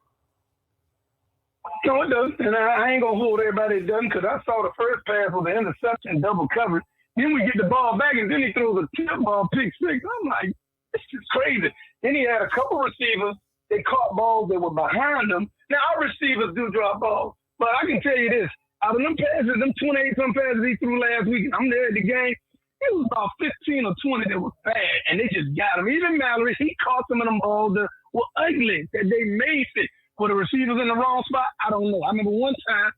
No, it doesn't. And I ain't going to hold everybody it doesn't, because I saw the first pass was an interception, double covered. Then we get the ball back, and then he throws a tip ball, pick six. I'm like, this is crazy. Then he had a couple receivers. They caught balls that were behind them. Now, our receivers do drop balls, but I can tell you this. Out of them passes, them 28-some passes he threw last week, I'm there at the game, it was about 15 or 20 that was bad, and they just got him. Even Mallory, he caught some of them balls that were ugly, that they made it. Were the receivers in the wrong spot? I don't know. I remember one time,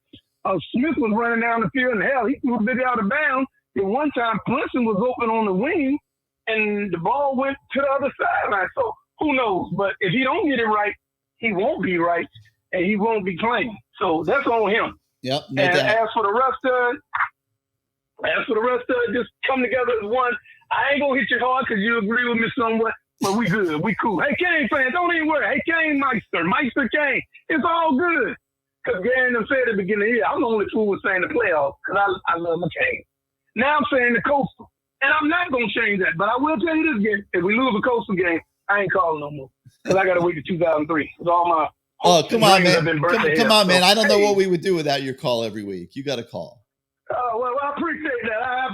Smith was running down the field, and hell, he threw a bit out of bounds. And one time, Clemson was open on the wing, and the ball went to the other sideline. So who knows? But if he don't get it right, he won't be right, and he won't be playing. So that's on him. Yep. No and doubt. as for the rest of it, just come together as one. I ain't gonna hit you hard because you agree with me somewhat, but we good, we cool. Hey, Kane fans, don't even worry. Hey, Kane Meister Kane, it's all good. Because Gary done said at the beginning of the year, I'm the only fool who's saying the playoffs because I love my Kane. Now I'm saying the Coastal, and I'm not gonna change that. But I will tell you this game: if we lose a Coastal game, I ain't calling no more because I got to wait to 2003. With all my come on, man. Come on, man. So, I don't know what we would do without your call every week. You got to call. Well, I appreciate that.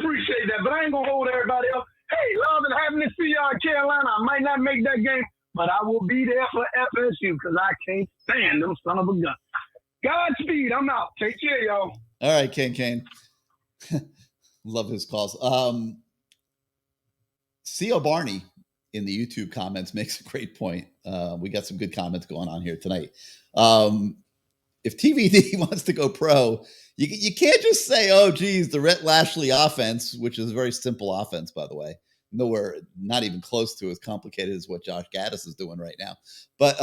But I ain't going to hold everybody up. Hey, love and having to see y'all in Carolina. I might not make that game, but I will be there for FSU because I can't stand them son of a gun. Godspeed. I'm out. Take care, y'all. All right, Kane. Love his calls. C.O. Barney in the YouTube comments makes a great point. We got some good comments going on here tonight. If TVD wants to go pro, you can't just say, oh, geez, the Rhett Lashley offense, which is a very simple offense, by the way. Nowhere, not even close to as complicated as what Josh Gaddis is doing right now. But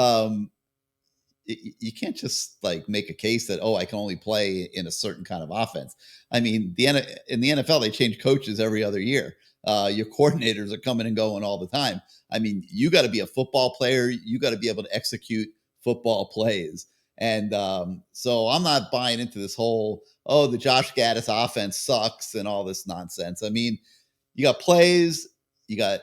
you can't just like make a case that, I can only play in a certain kind of offense. I mean, in the NFL, they change coaches every other year. Your coordinators are coming and going all the time. I mean, you got to be a football player. You got to be able to execute football plays. And so I'm not buying into this whole, the Josh Gaddis offense sucks and all this nonsense. I mean, you got plays, you got,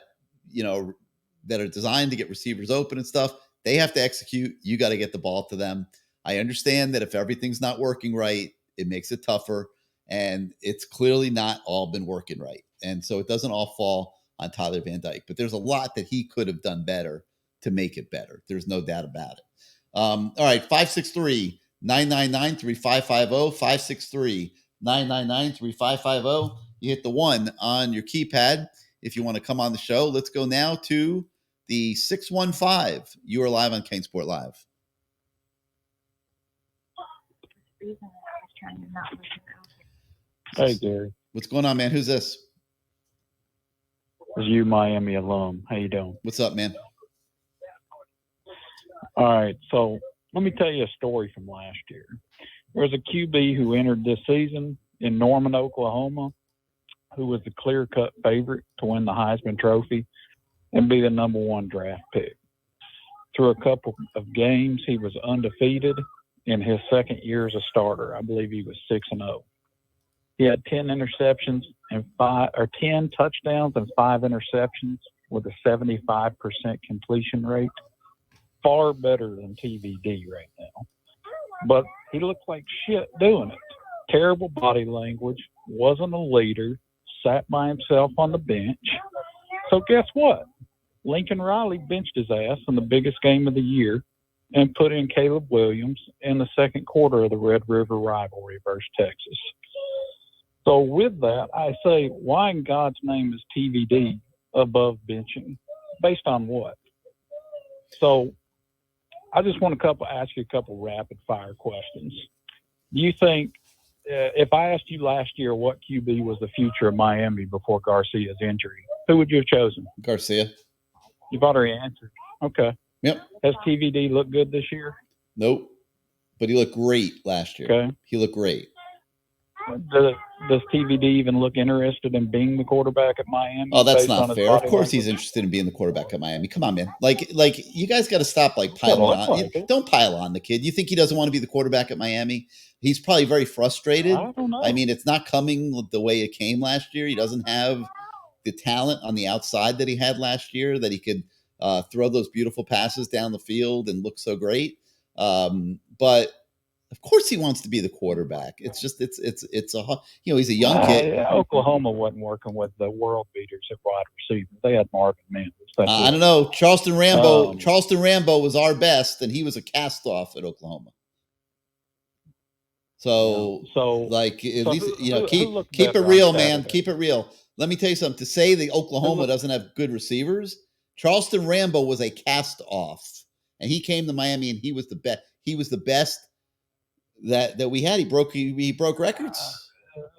that are designed to get receivers open and stuff. They have to execute. You got to get the ball to them. I understand that if everything's not working right, it makes it tougher. And it's clearly not all been working right. And so it doesn't all fall on Tyler Van Dyke. But there's a lot that he could have done better to make it better. There's no doubt about it. All right, 563-999-3550, 563-999-3550. You hit the 1 on your keypad if you want to come on the show. Let's go now to the 615. You are live on CaneSport Live. Hey, Gary. What's going on, man? Who's this? It's you, Miami alum. How you doing? What's up, man? All right, so let me tell you a story from last year. There was a QB who entered this season in Norman, Oklahoma, who was the clear-cut favorite to win the Heisman Trophy and be the number 1 draft pick. through a couple of games, he was undefeated in his second year as a starter. I believe he was 6-0. He had 10 interceptions and 10 touchdowns and 5 interceptions with a 75% completion rate. Far better than TVD right now. But he looked like shit doing it. Terrible body language, wasn't a leader, sat by himself on the bench. So guess what? Lincoln Riley benched his ass in the biggest game of the year and put in Caleb Williams in the second quarter of the Red River rivalry versus Texas. So with that, I say, why in God's name is TVD above benching? Based on what? So I just want to ask you a couple rapid fire questions. Do you think, if I asked you last year what QB was the future of Miami before Garcia's injury, who would you have chosen? Garcia. You've already answered. Okay. Yep. Has TVD looked good this year? Nope. But he looked great last year. Okay. He looked great. Does TVD even look interested in being the quarterback at Miami? Oh, that's not fair. Of course he's interested in being the quarterback at Miami. Come on, man. Like you guys got to stop piling on. Don't pile on the kid. You think he doesn't want to be the quarterback at Miami? He's probably very frustrated. I don't know. I mean, it's not coming the way it came last year. He doesn't have the talent on the outside that he had last year, that he could throw those beautiful passes down the field and look so great. But of course he wants to be the quarterback. It's just, it's he's a young kid. Oklahoma wasn't working with the world beaters at wide receiver. They had Marvin Mims. I don't know. Charleston Rambo was our best, and he was a cast off at Oklahoma. So at least, keep it real, man. Keep it real. Let me tell you something. To say that Oklahoma doesn't have good receivers, Charleston Rambo was a cast off, and he came to Miami, and he was the best. He was the best that we had. He broke records.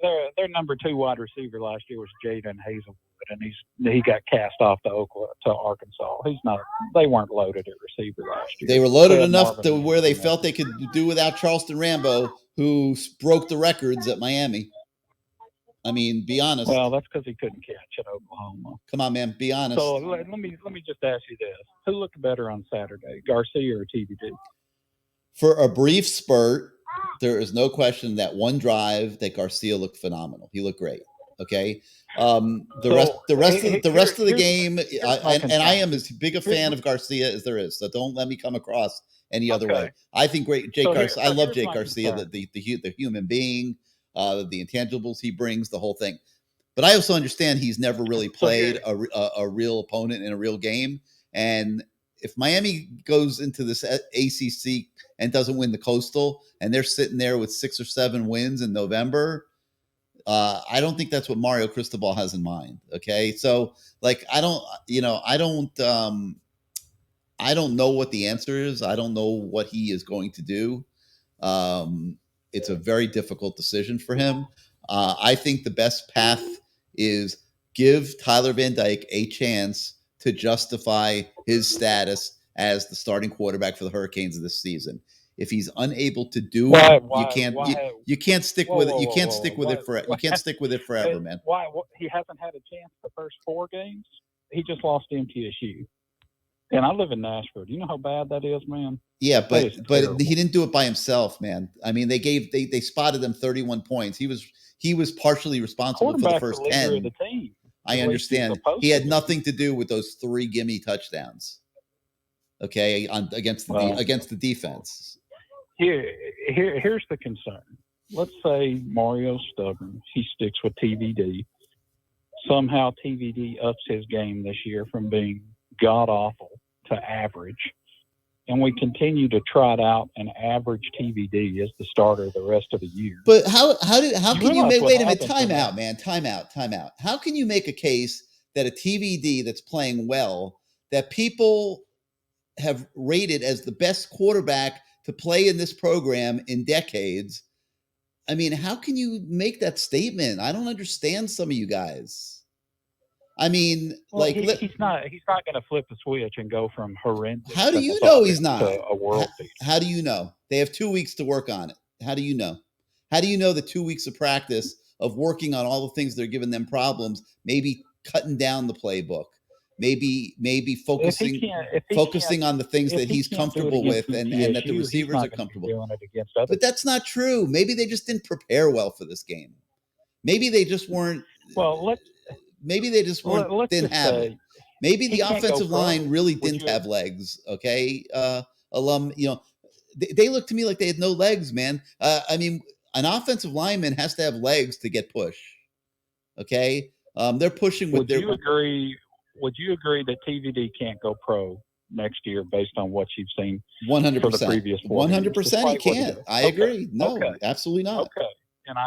Their number 2 wide receiver last year was Jaden Hazelwood, and he got cast off to Arkansas. They weren't loaded at receiver last year. They were loaded enough to where they felt they could do without Charleston Rambo, who broke the records at Miami. I mean, be honest. Well, that's because he couldn't catch at Oklahoma. Come on, man, be honest. So let me just ask you this: who looked better on Saturday, Garcia or TVD? For a brief spurt, there is no question that one drive that Garcia looked phenomenal. He looked great. Okay. The rest of the game, I am as big a fan of Garcia as there is. So don't let me come across any other way. I think Garcia. I love Jake Garcia, the human being, the intangibles he brings, the whole thing. But I also understand he's never really played a real opponent in a real game. And if Miami goes into this ACC and doesn't win the Coastal, and they're sitting there with 6 or 7 wins in November, I don't think that's what Mario Cristobal has in mind. Okay. So I don't know what the answer is. I don't know what he is going to do. It's a very difficult decision for him. I think the best path is give Tyler Van Dyke a chance to justify his status as the starting quarterback for the Hurricanes this season. If he's unable to do it, you can't stick with it. You can't stick with it forever. You can't stick with it forever, man. Why? He hasn't had a chance the first 4 games. He just lost to MTSU, and I live in Nashville. Do you know how bad that is, man? Yeah, but he didn't do it by himself, man. I mean, they spotted him 31 points. He was partially responsible for the first 10. Of the team. I understand. He had nothing to do with those 3 gimme touchdowns. Okay, against the defense. Here's the concern. Let's say Mario's stubborn. He sticks with TVD. Somehow TVD ups his game this year from being god-awful to average. And we continue to trot out an average TVD as the starter the rest of the year. But how can you make – wait a minute, time out, man, time out. How can you make a case that a TVD that's playing well, that people have rated as the best quarterback to play in this program in decades? I mean, how can you make that statement? I don't understand some of you guys. I mean, he's not going to flip the switch and go from horrendous. How do you know he's not? To a world beat. How do you know? They have 2 weeks to work on it. How do you know? How do you know the 2 weeks of practice of working on all the things that are giving them problems, maybe cutting down the playbook, maybe If he focusing can't, on the things if that he he's can't do it comfortable with, against and that the ETSU, he's receivers not are gonna be comfortable. doing it against other But that's not true. Maybe they just didn't prepare well for this game. Maybe they just weren't. Well, Maybe they just weren't. let's Didn't just have it. say Maybe he the can't go offensive pro. line really Would didn't you? have legs. Okay, they looked to me like they had no legs, man. I mean, an offensive lineman has to have legs to get push. Okay, they're pushing with Would their. you agree? Would you agree that TVD can't go pro next year based on what you've seen for the 100%. previous 4 years? 100%. He despite what he can't. does? I agree. No, Okay. absolutely not. Okay. And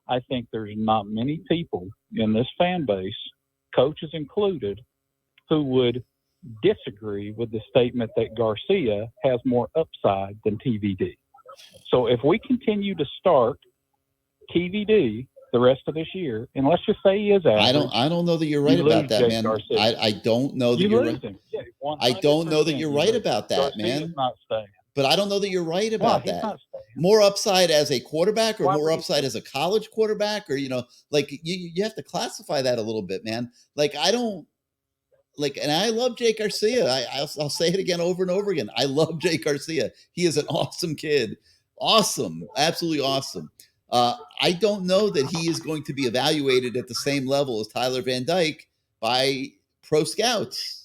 I think there's not many people in this fan base, coaches included, who would disagree with the statement that Garcia has more upside than TVD. So if we continue to start TVD the rest of this year, and let's just say he is average, I don't know that you're right you about lose that, Jake man. Garcia. I don't know that You you're lose right. him. Yeah, I don't know that 100% you're you right lose about him. that, Garcia's man. not staying. But I don't know that you're right Why? about He's that. not staying. More upside as a quarterback, or Why more would he upside stay? as a college quarterback, or like you have to classify that a little bit, man. Like I don't like, and I love Jake Garcia. I'll say it again over and over again. I love Jake Garcia. He is an awesome kid, awesome, absolutely awesome. I don't know that he is going to be evaluated at the same level as Tyler Van Dyke by pro scouts.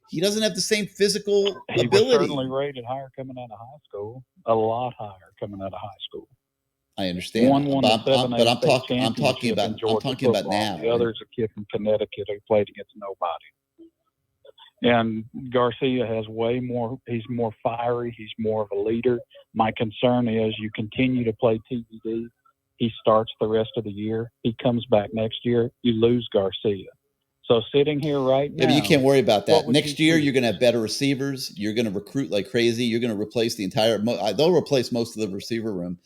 He doesn't have the same physical He was ability. certainly rated higher coming out of high school, a lot higher coming out of high school. I understand, Won but the 7A I'm talking championship in Georgia about football. now. The other's a kid from Connecticut who played against nobody. And Garcia has way more. He's more fiery. He's more of a leader. My concern is you continue to play TVD. He starts the rest of the year. He comes back next year. You lose Garcia. So sitting here right now, yeah, but you can't worry about that. Next year, do? you're going to have better receivers. You're going to recruit like crazy. You're going to replace the entire. They'll replace most of the receiver room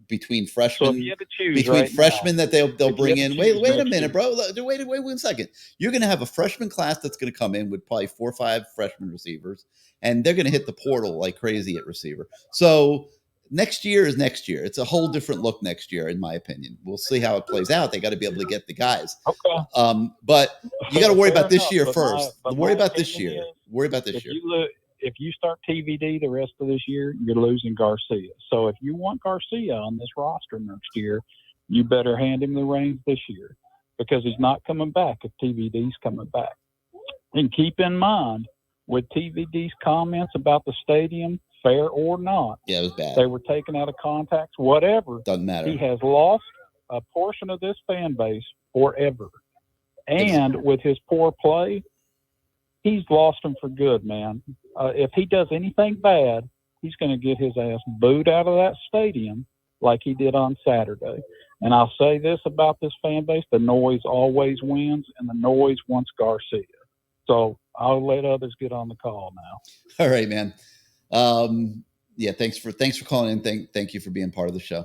between freshmen. So if you had to choose between right freshmen now, that they'll bring in. Wait a minute, year. bro. Wait 1 second. You're going to have a freshman class that's going to come in with probably 4 or 5 freshman receivers, and they're going to hit the portal like crazy at receiver. So next year is next year. It's a whole different look next year, in my opinion. We'll see how it plays out. They got to be able to get the guys. Okay. But you got to worry about this year but first. Worry about this year. Worry about this year. If you start TVD the rest of this year, you're losing Garcia. So if you want Garcia on this roster next year, you better hand him the reins this year because he's not coming back if TVD's coming back. And keep in mind, with TVD's comments about the stadium, fair or not, yeah, it was bad. They were taken out of context, whatever. Doesn't matter. He has lost a portion of this fan base forever. And with his poor play, he's lost him for good, man. If he does anything bad, he's going to get his ass booed out of that stadium like he did on Saturday. And I'll say this about this fan base, the noise always wins, and the noise wants Garcia. So I'll let others get on the call now. All right, man. Yeah, thanks for calling in. Thank you for being part of the show.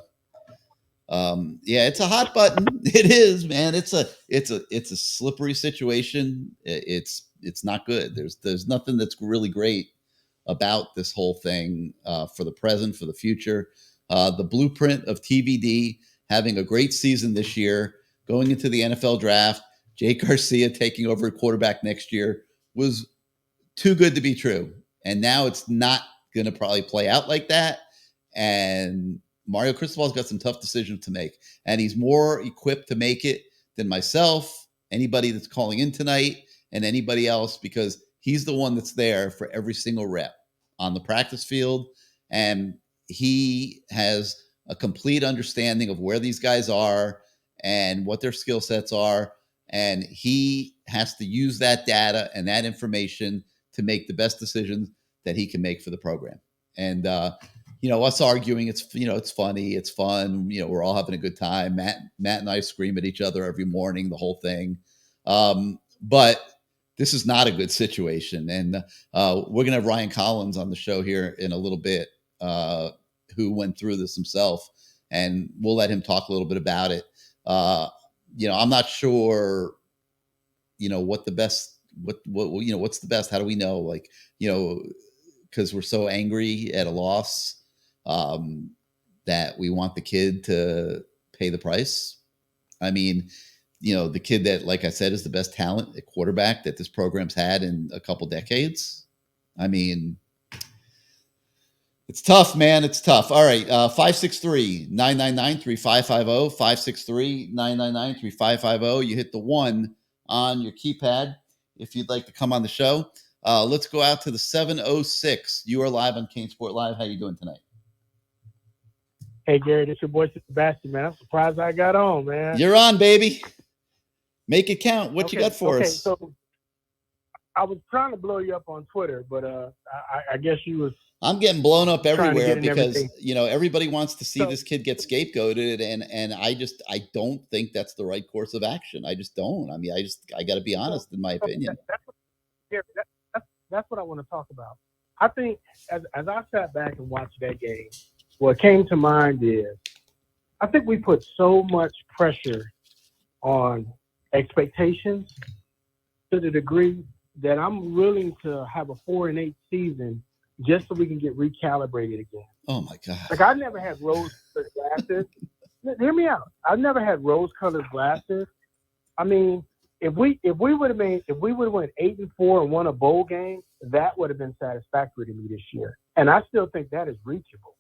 Yeah, it's a hot button. It is, man. It's a slippery situation. It's not good. There's nothing that's really great about this whole thing for the present, for the future. The blueprint of TVD having a great season this year, going into the NFL draft, Jake Garcia taking over at quarterback next year was too good to be true. And now it's not going to probably play out like that. And Mario Cristobal's got some tough decisions to make. And he's more equipped to make it than myself, anybody that's calling in tonight, and anybody else, because he's the one that's there for every single rep on the practice field. And he has a complete understanding of where these guys are and what their skill sets are. And he has to use that data and that information to make the best decisions that he can make for the program. And, us arguing, it's funny, it's fun. We're all having a good time. Matt and I scream at each other every morning, the whole thing. But this is not a good situation. And we're going to have Ryan Collins on the show here in a little bit, who went through this himself, and we'll let him talk a little bit about it. I'm not sure, what's the best, how do we know? Because we're so angry at a loss, that we want the kid to pay the price. I mean, the kid that, like I said, is the best talent at quarterback that this program's had in a couple decades. I mean, it's tough, man. It's tough. All right. 563-999-3550, 563-999-3550. You hit the 1 on your keypad if you'd like to come on the show. Let's go out to the 706. You are live on CaneSport Live. How you doing tonight? Hey, Gary, this your boy Sebastian, man. I'm surprised I got on, man. You're on, baby. Make it count. What you got for us? So I was trying to blow you up on Twitter, but I guess you was. I'm getting blown up everywhere because everything. Everybody wants to see this kid get scapegoated, and I don't think that's the right course of action. I just don't. I mean, I got to be honest in my opinion. That's what I want to talk about. I think as I sat back and watched that game, what came to mind is I think we put so much pressure on expectations to the degree that I'm willing to have a 4-8 season just so we can get recalibrated again. Oh my God! Like I never had rose-colored glasses. Hear me out. I've never had rose-colored glasses. I mean, if we would have went 8-4 and won a bowl game, that would have been satisfactory to me this year. And I still think that is reachable.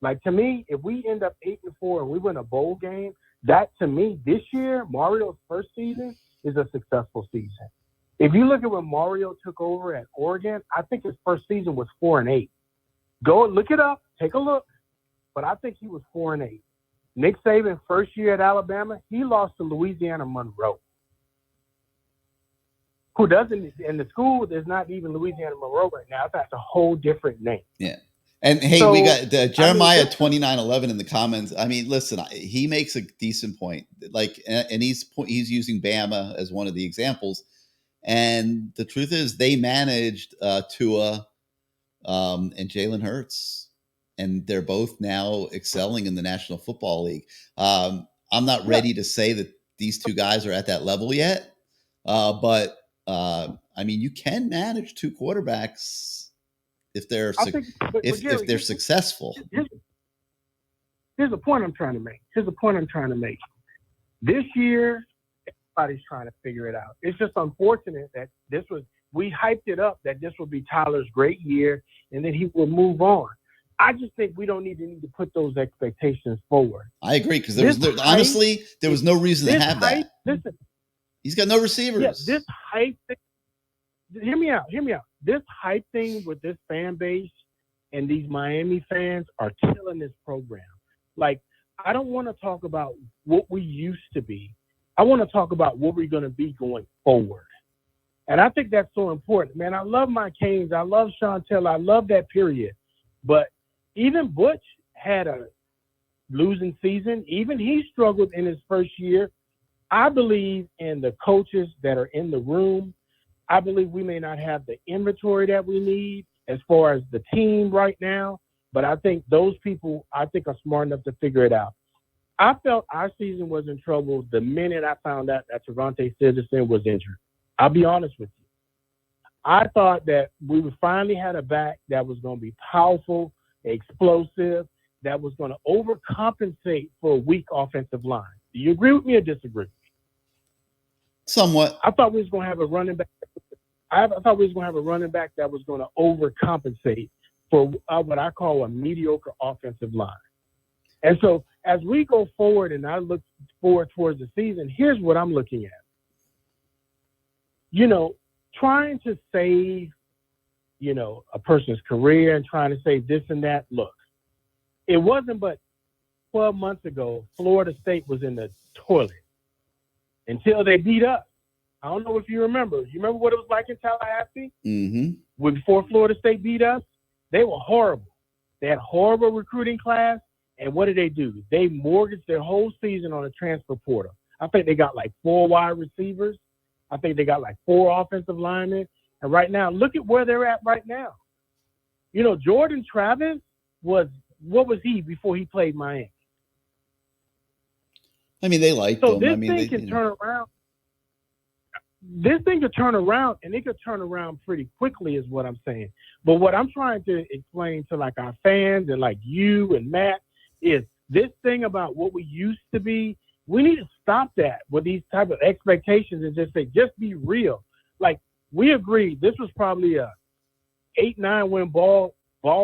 Like to me, if we end up 8-4 and we win a bowl game, that to me this year, Mario's first season is a successful season. If you look at when Mario took over at Oregon, I think his first season was 4-8. Go look it up, take a look. But I think he was 4-8. Nick Saban, first year at Alabama, he lost to Louisiana Monroe, who doesn't in the school. There's not even Louisiana Monroe right now. That's a whole different name. Yeah. And hey, we got Jeremiah 2911 in the comments. I mean, listen, he makes a decent point. Like, and he's using Bama as one of the examples. And the truth is, they managed Tua and Jalen Hurts, and they're both now excelling in the National Football League. I'm not ready to say that these two guys are at that level yet, but I mean, you can manage two quarterbacks if they're if they're successful. Here's the point I'm trying to make. This year, everybody's trying to figure it out. It's just unfortunate that we hyped it up that this would be Tyler's great year and then he will move on. I just think we don't need to put those expectations forward. I agree, because there was no reason to have that. Listen, he's got no receivers. Yeah, this hype thing, hear me out. This hype thing with this fan base and these Miami fans are killing this program. Like, I don't want to talk about what we used to be. I want to talk about what we're going to be going forward. And I think that's so important. Man, I love my Canes. I love Chantel. I love that period. But even Butch had a losing season. Even he struggled in his first year. I believe in the coaches that are in the room. I believe we may not have the inventory that we need as far as the team right now, but I think those people, are smart enough to figure it out. I felt our season was in trouble the minute I found out that Trevante Citizen was injured. I'll be honest with you. I thought that we would finally had a back that was going to be powerful, explosive, that was going to overcompensate for a weak offensive line. Do you agree with me or disagree? Somewhat. I thought we was going to have a running back. I thought we was going to have a running back that was going to overcompensate for what I call a mediocre offensive line. And so as we go forward and I look forward towards the season, here's what I'm looking at. Trying to save, a person's career and trying to save this and that. Look, it wasn't but 12 months ago, Florida State was in the toilet until they beat us. I don't know if you remember. You remember what it was like in Tallahassee? Mm-hmm. Before Florida State beat us? They were horrible. They had horrible recruiting class. And what did they do? They mortgaged their whole season on a transfer portal. I think they got like 4 wide receivers. I think they got like 4 offensive linemen. And right now, look at where they're at right now. Jordan Travis what was he before he played Miami? I mean, they liked him. This thing can turn around. This thing could turn around, and it could turn around pretty quickly is what I'm saying. But what I'm trying to explain to like our fans and like you and Matt is this thing about what we used to be We need to stop that with these type of expectations and just say, just be real. Like, we agreed this was probably a 8-9 win ball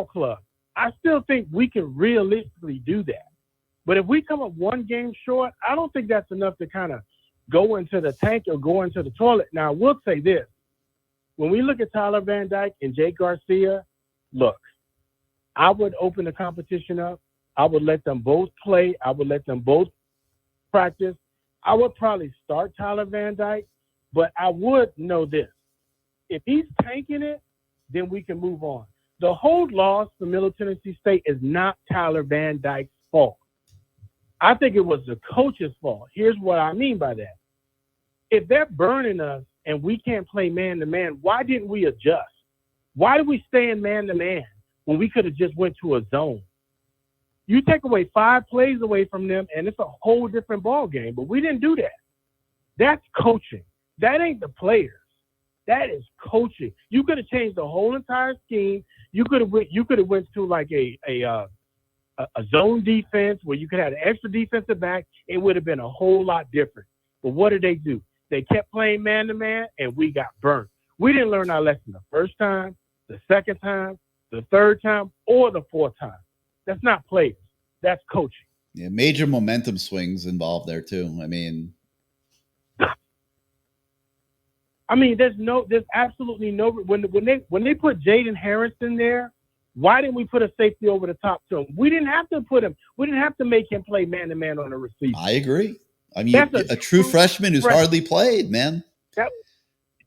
club. I still think we can realistically do that. But if we come up one game short, I don't think that's enough to kind of go into the tank or go into the toilet. Now, I will say this. When we look at Tyler Van Dyke and Jake Garcia, look, I would open the competition up. I would let them both play. I would let them both practice. I would probably start Tyler Van Dyke, but I would know this. If he's tanking it, then we can move on. The whole loss for Middle Tennessee State is not Tyler Van Dyke's fault. I think it was the coach's fault. Here's what I mean by that. If they're burning us and we can't play man-to-man, why didn't we adjust? Why did we stay in man-to-man when we could have just went to a zone? You take away 5 plays away from them, and it's a whole different ball game. But we didn't do that. That's coaching. That ain't the players. That is coaching. You could have changed the whole entire scheme. You could have went to like a zone defense where you could have an extra defensive back. It would have been a whole lot different. But what did they do? They kept playing man-to-man, and we got burnt. We didn't learn our lesson the first time, the second time, the third time, or the fourth time. That's not players. That's coaching. Yeah, major momentum swings involved there too. There's absolutely no when they put Jaden Harris in there. Why didn't we put a safety over the top to him? We didn't have to put him. We didn't have to make him play man to man on the receiver. I agree. A true freshman who's hardly played, man. Do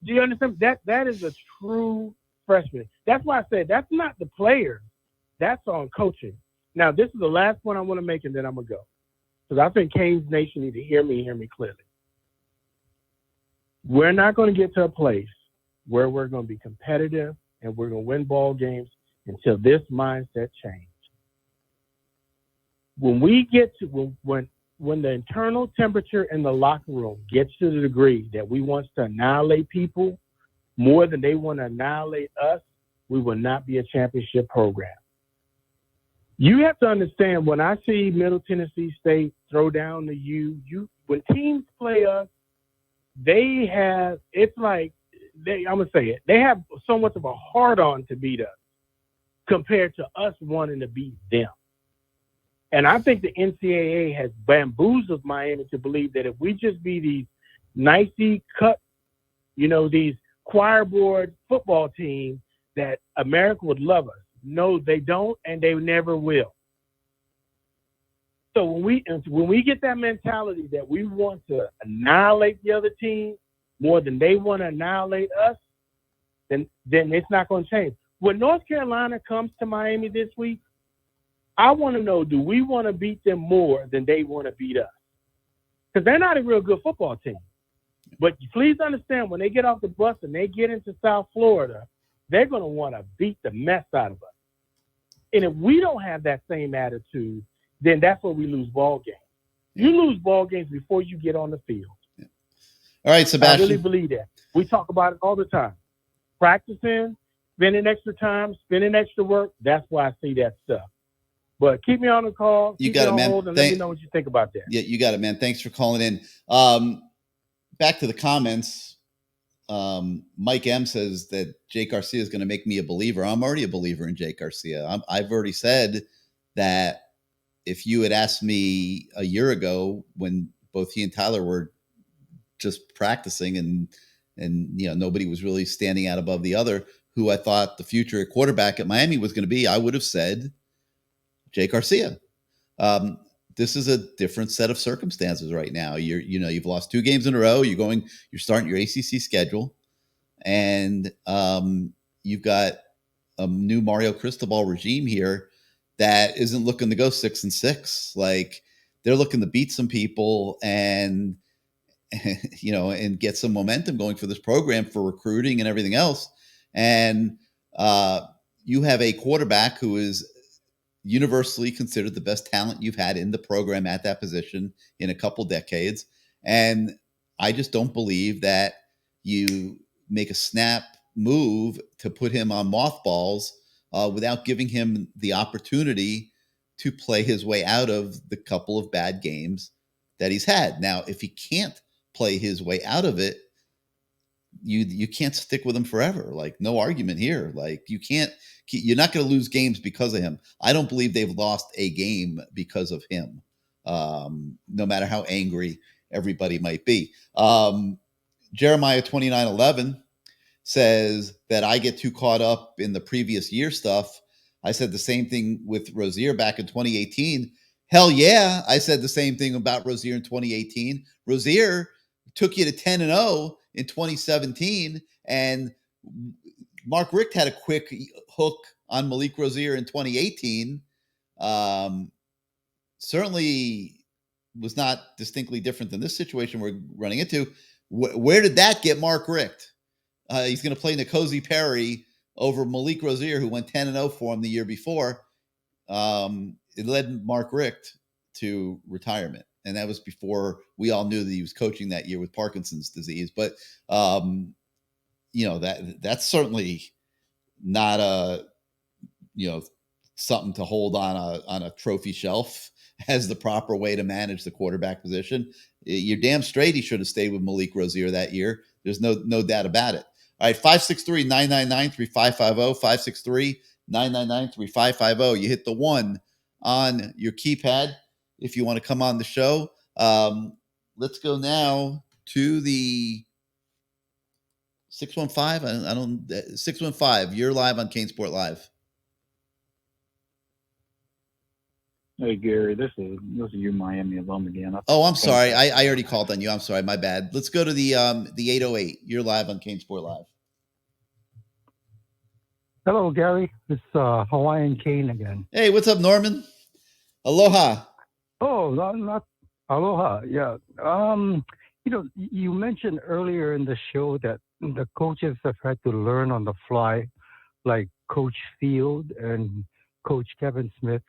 you understand? That is a true freshman. That's why I said that's not the players. That's on coaching. Now, this is the last point I want to make, and then I'm going to go. Because I think Canes Nation need to hear me clearly. We're not going to get to a place where we're going to be competitive and we're going to win ball games until this mindset changes. When we get to when the internal temperature in the locker room gets to the degree that we want to annihilate people more than they want to annihilate us, we will not be a championship program. You have to understand, when I see Middle Tennessee State throw down to when teams play us, they have so much of a hard-on to beat us compared to us wanting to beat them. And I think the NCAA has bamboozled Miami to believe that if we just be these nicey cut, these choir board football teams, that America would love us. No, they don't, and they never will. So when we get that mentality that we want to annihilate the other team more than they want to annihilate us, then it's not going to change. When North Carolina comes to Miami this week, I want to know, do we want to beat them more than they want to beat us? Because they're not a real good football team. But please understand, when they get off the bus and they get into South Florida, they're going to want to beat the mess out of us. And if we don't have that same attitude, then that's where we lose ball games. You lose ball games before you get on the field. Yeah. All right, Sebastian. I really believe that. We talk about it all the time. Practicing, spending extra time, spending extra work, that's why I see that stuff. But keep me on the call. You got it, man. And let me know what you think about that. Yeah, you got it, man. Thanks for calling in. Back to the comments. Mike M says that Jake Garcia is going to make me a believer. I'm already a believer in Jake Garcia. I've already said that if you had asked me a year ago when both he and Tyler were just practicing and nobody was really standing out above the other, who I thought the future quarterback at Miami was going to be, I would have said Jake Garcia. This is a different set of circumstances right now. You've lost 2 games in a row. You're starting your ACC schedule, and you've got a new Mario Cristobal regime here that isn't looking to go 6-6. Like, they're looking to beat some people and get some momentum going for this program for recruiting and everything else. And you have a quarterback who is universally considered the best talent you've had in the program at that position in a couple decades. And I just don't believe that you make a snap move to put him on mothballs without giving him the opportunity to play his way out of the couple of bad games that he's had. Now, if he can't play his way out of it, you can't stick with him forever. Like, no argument here. Like, you're not going to lose games because of him. I don't believe they've lost a game because of him, no matter how angry everybody might be. Jeremiah 29:11 says that I get too caught up in the previous year stuff. I said the same thing with Rozier back in 2018. Hell yeah, I said the same thing about Rozier in 2018. Rozier took you to 10-0 in 2017, and Mark Richt had a quick hook on Malik Rozier in 2018. Certainly was not distinctly different than this situation we're running into. Where did that get Mark Richt? He's going to play N'Kosi Perry over Malik Rozier, who went 10-0 for him the year before. It led Mark Richt to retirement. And that was before we all knew that he was coaching that year with Parkinson's disease. But, that's certainly not something to hold on a trophy shelf as the proper way to manage the quarterback position. You're damn straight he should have stayed with Malik Rozier that year. There's no doubt about it. All right, 563-999-3550, 563-999-3550. You hit the 1 on your keypad if you want to come on the show. Let's go now to the 615. 615. You're live on CaneSport Live. Hey Gary, this is you, Miami alum again. Oh, I'm sorry. I already called on you. I'm sorry. My bad. Let's go to the 808. You're live on CaneSport Live. Hello, Gary. It's Hawaiian Kane again. Hey, what's up, Norman? Aloha. Oh, not aloha. Yeah. You mentioned earlier in the show that the coaches have had to learn on the fly, like Coach Field and Coach Kevin Smith.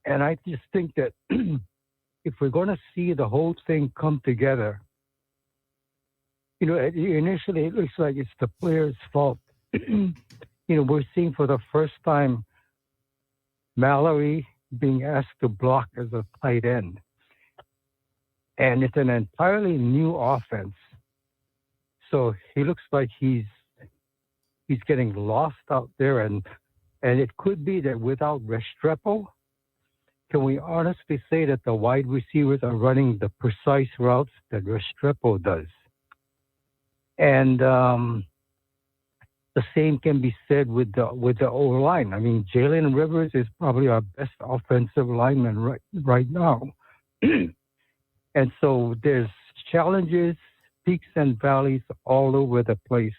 And I just think that if we're going to see the whole thing come together, initially it looks like it's the players' fault. We're seeing for the first time Mallory being asked to block as a tight end. And it's an entirely new offense. So he looks like he's getting lost out there. And it could be that without Restrepo, can we honestly say that the wide receivers are running the precise routes that Restrepo does? And the same can be said with the O-line. I mean, Jalen Rivers is probably our best offensive lineman right now. And so there's challenges, peaks and valleys all over the place.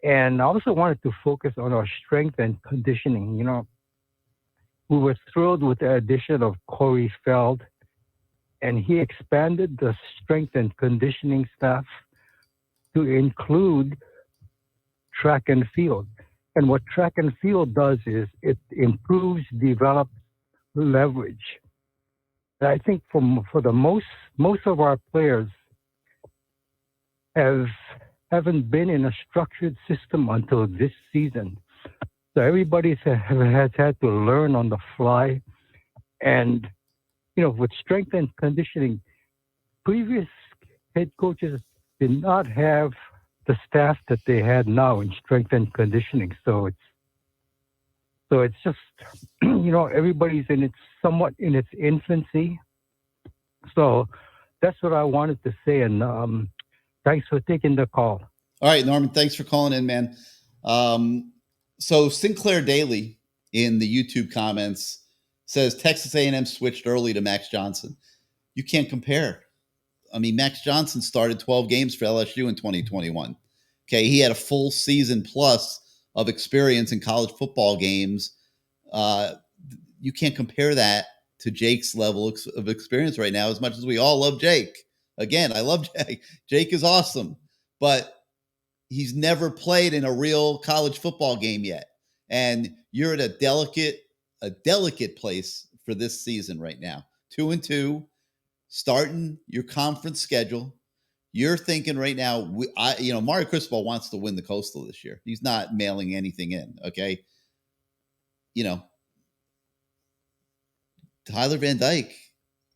And I also wanted to focus on our strength and conditioning. We were thrilled with the addition of Corey Feld, and he expanded the strength and conditioning staff to include track and field. And what track and field does is it improves, develops leverage. And I think for the most of our players haven't been in a structured system until this season. So everybody has had to learn on the fly. And, with strength and conditioning, previous head coaches did not have the staff that they had now in strength and conditioning. So it's just, everybody's somewhat in its infancy. So that's what I wanted to say. And thanks for taking the call. All right, Norman, thanks for calling in, man. So Sinclair Daly in the YouTube comments says Texas A&M switched early to Max Johnson. You can't compare. I mean, Max Johnson started 12 games for LSU in 2021. Okay, he had a full season plus of experience in college football games. You can't compare that to Jake's level of experience right now, as much as we all love Jake. Again, I love Jake. Jake is awesome, but he's never played in a real college football game yet. And you're at a delicate place for this season right now. 2-2, starting your conference schedule. You're thinking right now, Mario Cristobal wants to win the Coastal this year. He's not mailing anything in, okay? Tyler Van Dyke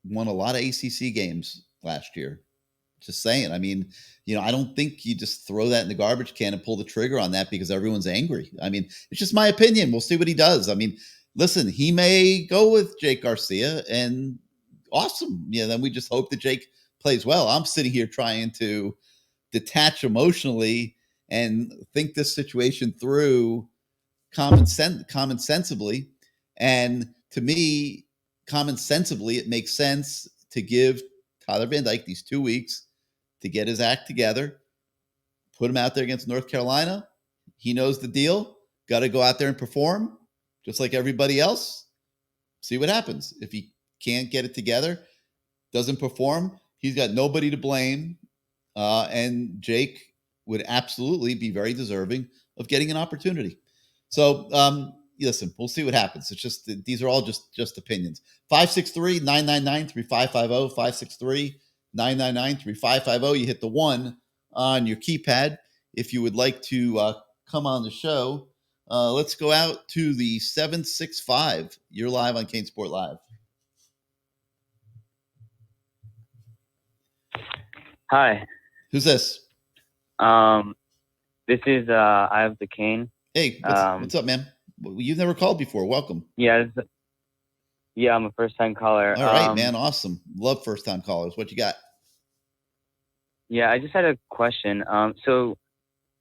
won a lot of ACC games last year. Just saying. I mean, I don't think you just throw that in the garbage can and pull the trigger on that because everyone's angry. I mean, it's just my opinion. We'll see what he does. I mean, listen, he may go with Jake Garcia, and awesome. Then we just hope that Jake plays well. I'm sitting here trying to detach emotionally and think this situation through common sensibly. And to me, common sensibly, it makes sense to give Tyler Van Dyke these 2 weeks to get his act together, put him out there against North Carolina. He knows the deal. Got to go out there and perform just like everybody else. See what happens. If he can't get it together, doesn't perform, he's got nobody to blame. And Jake would absolutely be very deserving of getting an opportunity. So, listen, we'll see what happens. It's just, these are all just opinions. 563-999-3550, 563-999-3550. You hit the 1 on your keypad if you would like to come on the show. Let's go out to the 765. You're live on CaneSport Live. Hi. Who's this? This is I have the Cane. Hey, what's up, man? You've never called before. Welcome. Yeah, I'm a first-time caller. All right, man. Awesome. Love first-time callers. What you got? Yeah, I just had a question. So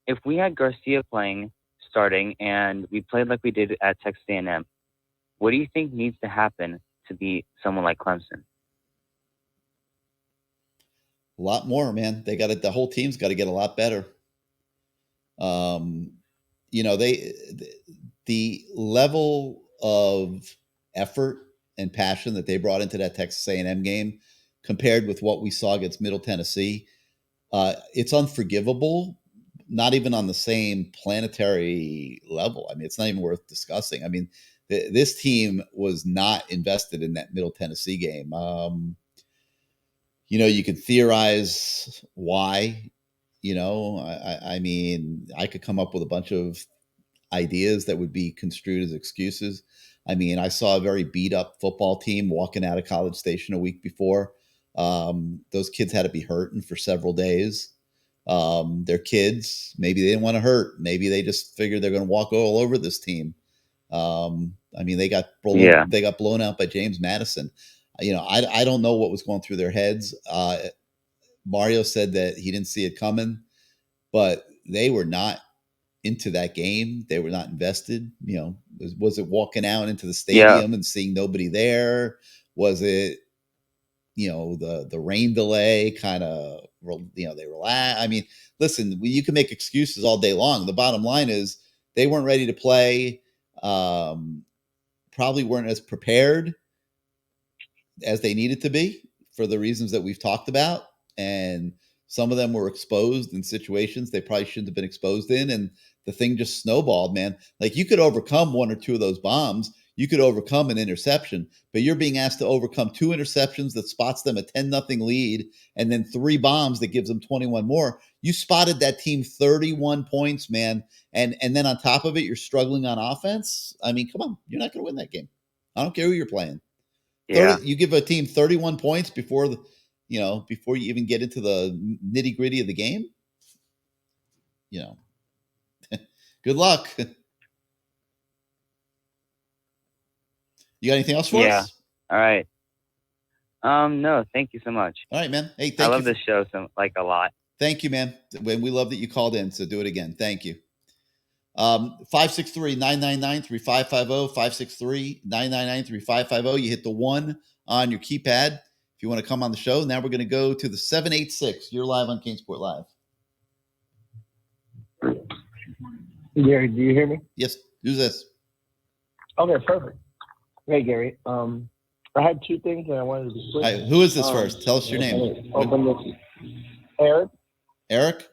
if we had Garcia starting, and we played like we did at Texas A&M, what do you think needs to happen to beat someone like Clemson? A lot more, man. They got it. The whole team's got to get a lot better. The level of effort and passion that they brought into that Texas A&M game compared with what we saw against Middle Tennessee, it's unforgivable, not even on the same planetary level. I mean, it's not even worth discussing. I mean, this team was not invested in that Middle Tennessee game. You could theorize why. I mean, I could come up with a bunch of ideas that would be construed as excuses. I mean, I saw a very beat up football team walking out of College Station a week before. Those kids had to be hurting for several days. They're kids. Maybe they didn't want to hurt. Maybe they just figured they're going to walk all over this team. I mean, they got blown out by James Madison. I don't know what was going through their heads. Mario said that he didn't see it coming, but they were not into that game. They were not invested. Was it walking out into the stadium and seeing nobody there? Was it, the rain delay kind of, they relax? I mean, listen, you can make excuses all day long. The bottom line is they weren't ready to play. Probably weren't as prepared as they needed to be for the reasons that we've talked about. And some of them were exposed in situations they probably shouldn't have been exposed in. And the thing just snowballed, man. Like, you could overcome 1 or 2 of those bombs. You could overcome an interception, but you're being asked to overcome 2 interceptions that spots them a 10-0 lead, and then 3 bombs that gives them 21 more. You spotted that team 31 points, man. And then on top of it, you're struggling on offense. I mean, come on, you're not going to win that game. I don't care who you're playing. Yeah. You give a team 31 points before you even get into the nitty gritty of the game. Good luck. You got anything else for us? All right. No, thank you so much. All right, man. Hey, I love this show a lot. Thank you, man. We love that you called in, so do it again. Thank you. 563-999-3550, 563-999-3550. You hit the 1 on your keypad if you want to come on the show. Now we're going to go to the 786. You're live on CaneSport Live. Gary, do you hear me? Yes. Who's this? Okay, perfect. Hey, Gary. I had 2 things that I wanted to switch. Right, who is this first? Tell us your name. Open this. Eric. Eric?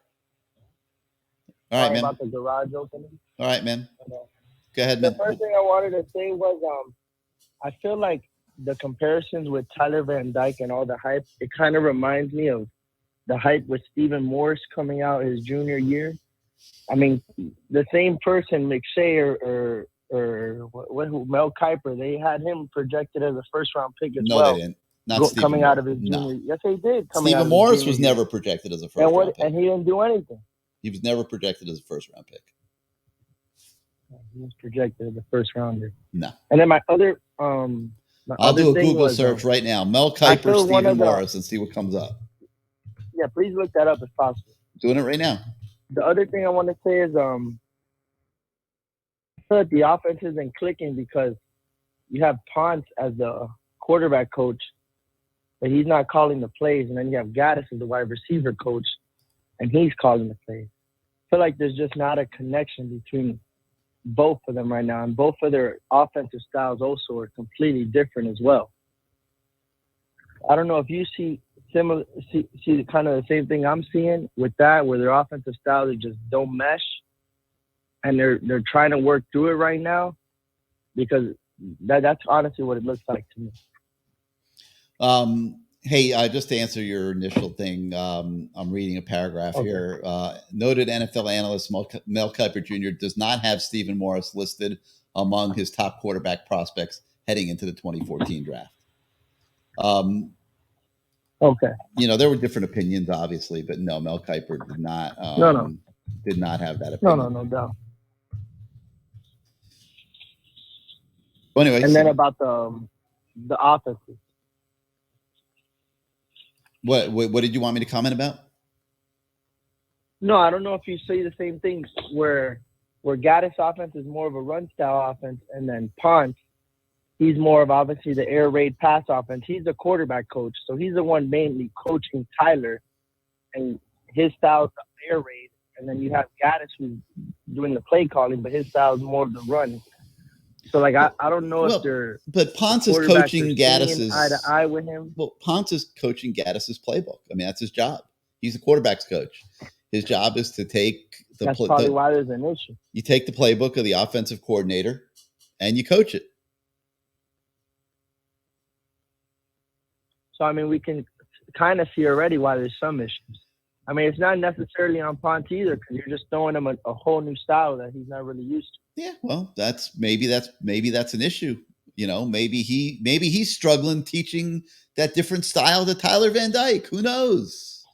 All right, man. About the garage opening. All right, man. Go ahead, man. The first thing I wanted to say was I feel like the comparisons with Tyler Van Dyke and all the hype, it kind of reminds me of the hype with Stephen Morris coming out his junior year. I mean, the same person, McShay or Mel Kiper, they had him projected as a first-round pick as well. No, they didn't. Not Stephen coming out of his No. junior. Yes, he did. Coming out Stephen of his Morris junior was year. never projected as a first round pick. And he didn't do anything. He was never projected as a first round pick. He was projected as a first rounder. No. And then my other I'll do a Google search right now. Mel Kiper, Stephen Morris, and see what comes up. Yeah, please look that up if possible. Doing it right now. The other thing I want to say is I feel like the offense isn't clicking because you have Ponce as the quarterback coach, but he's not calling the plays. And then you have Gaddis as the wide receiver coach, and he's calling the plays. I feel like there's just not a connection between both of them right now, and both of their offensive styles also are completely different as well. I don't know if you see kind of the same thing I'm seeing with that, where their offensive styles just don't mesh, and they're trying to work through it right now, because that's honestly what it looks like to me. Hey, just to answer your initial thing, I'm reading a paragraph here. Noted NFL analyst Mel Kiper Jr. does not have Stephen Morris listed among his top quarterback prospects heading into the 2014 draft. Okay. There were different opinions, obviously, but no, Mel Kiper did not. Did not have that opinion. No doubt. Well, anyway, and then about the offenses. What did you want me to comment about? No, I don't know if you say the same thing where Gaddis' offense is more of a run style offense, and then Ponce, he's more of obviously the air raid pass offense. He's the quarterback coach, so he's the one mainly coaching Tyler, and his style is the air raid. And then you have Gaddis who's doing the play calling, but his style is more of the run. So like I don't know if they're. But Ponce is coaching Gaddis's eye to eye with him. Well, Ponce is coaching Gaddis's playbook. I mean, that's his job. He's a quarterback's coach. His job is to take the. That's probably why there's an issue. You take the playbook of the offensive coordinator, and you coach it. So I mean, we can kind of see already why there's some issues. I mean, it's not necessarily on Ponce either, because you're just throwing him a whole new style that he's not really used to. Yeah, well, maybe that's an issue. Maybe he's struggling teaching that different style to Tyler Van Dyke. Who knows?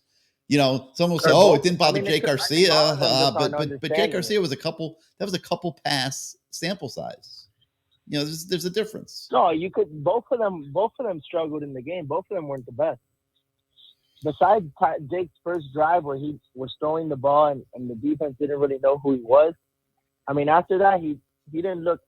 Someone will say, "Oh, it didn't bother Jake Garcia," but Jake Garcia was a couple pass sample size. There's a difference. No, you could. Both of them struggled in the game. Both of them weren't the best. Besides Jake's first drive where he was throwing the ball and the defense didn't really know who he was. I mean, after that, he didn't look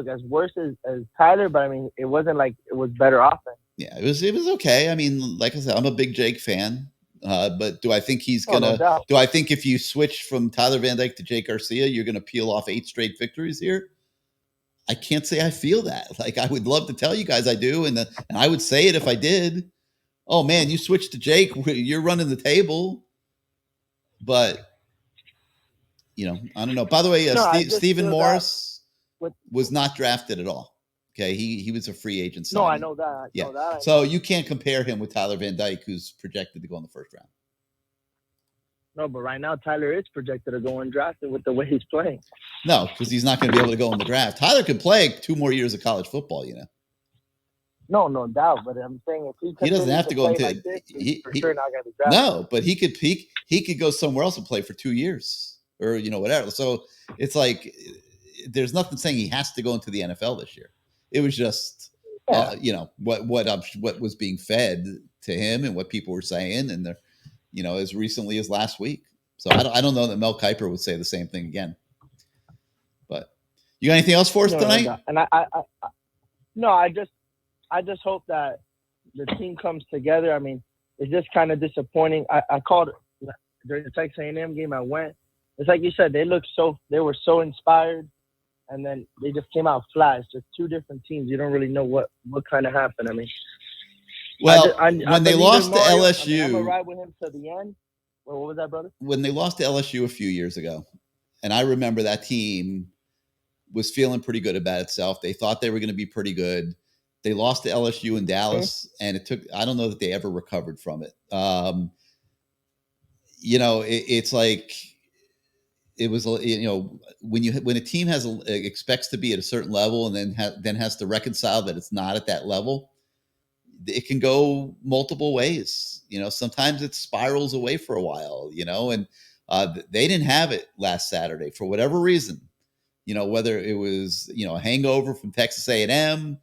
as worse as Tyler, but I mean, it wasn't like it was better offense. Yeah, it was okay. I mean, like I said, I'm a big Jake fan, but do I think he's gonna? No do I think if you switch from Tyler Van Dyke to Jake Garcia, you're gonna peel off 8 straight victories here? I can't say I feel that. Like, I would love to tell you guys I do, and I would say it if I did. Oh man, you switched to Jake, you're running the table. But I don't know. By the way, Stephen Morris was not drafted at all. Okay, he was a free agent signing. No, I know that. Yeah. So you can't compare him with Tyler Van Dyke, who's projected to go in the first round. No, but right now Tyler is projected to go undrafted with the way he's playing. No, because he's not going to be able to go in the draft. Tyler can play 2 more years of college football. No doubt. But I'm saying if he doesn't have to go into like this, he's for sure not going to be drafted. No, but he could go somewhere else and play for 2 years or whatever. So it's like there's nothing saying he has to go into the NFL this year. It was just what was being fed to him and what people were saying, and as recently as last week. So I don't know that Mel Kiper would say the same thing again. But you got anything else for us tonight? No. And I just hope that the team comes together. I mean, it's just kind of disappointing. I called during the Texas A&M game. I went. It's like you said, they were so inspired, and then they just came out flat. It's just 2 different teams. You don't really know what kind of happened. I mean, well, when they lost to LSU, I'm gonna ride with him to the end. What was that, brother? When they lost to LSU a few years ago, and I remember that team was feeling pretty good about itself. They thought they were going to be pretty good. They lost to LSU in Dallas, and I don't know that they ever recovered from it. It's like it was, when a team expects to be at a certain level and then has to reconcile that it's not at that level, it can go multiple ways. Sometimes it spirals away for a while, and they didn't have it last Saturday for whatever reason, whether it was, a hangover from Texas A&M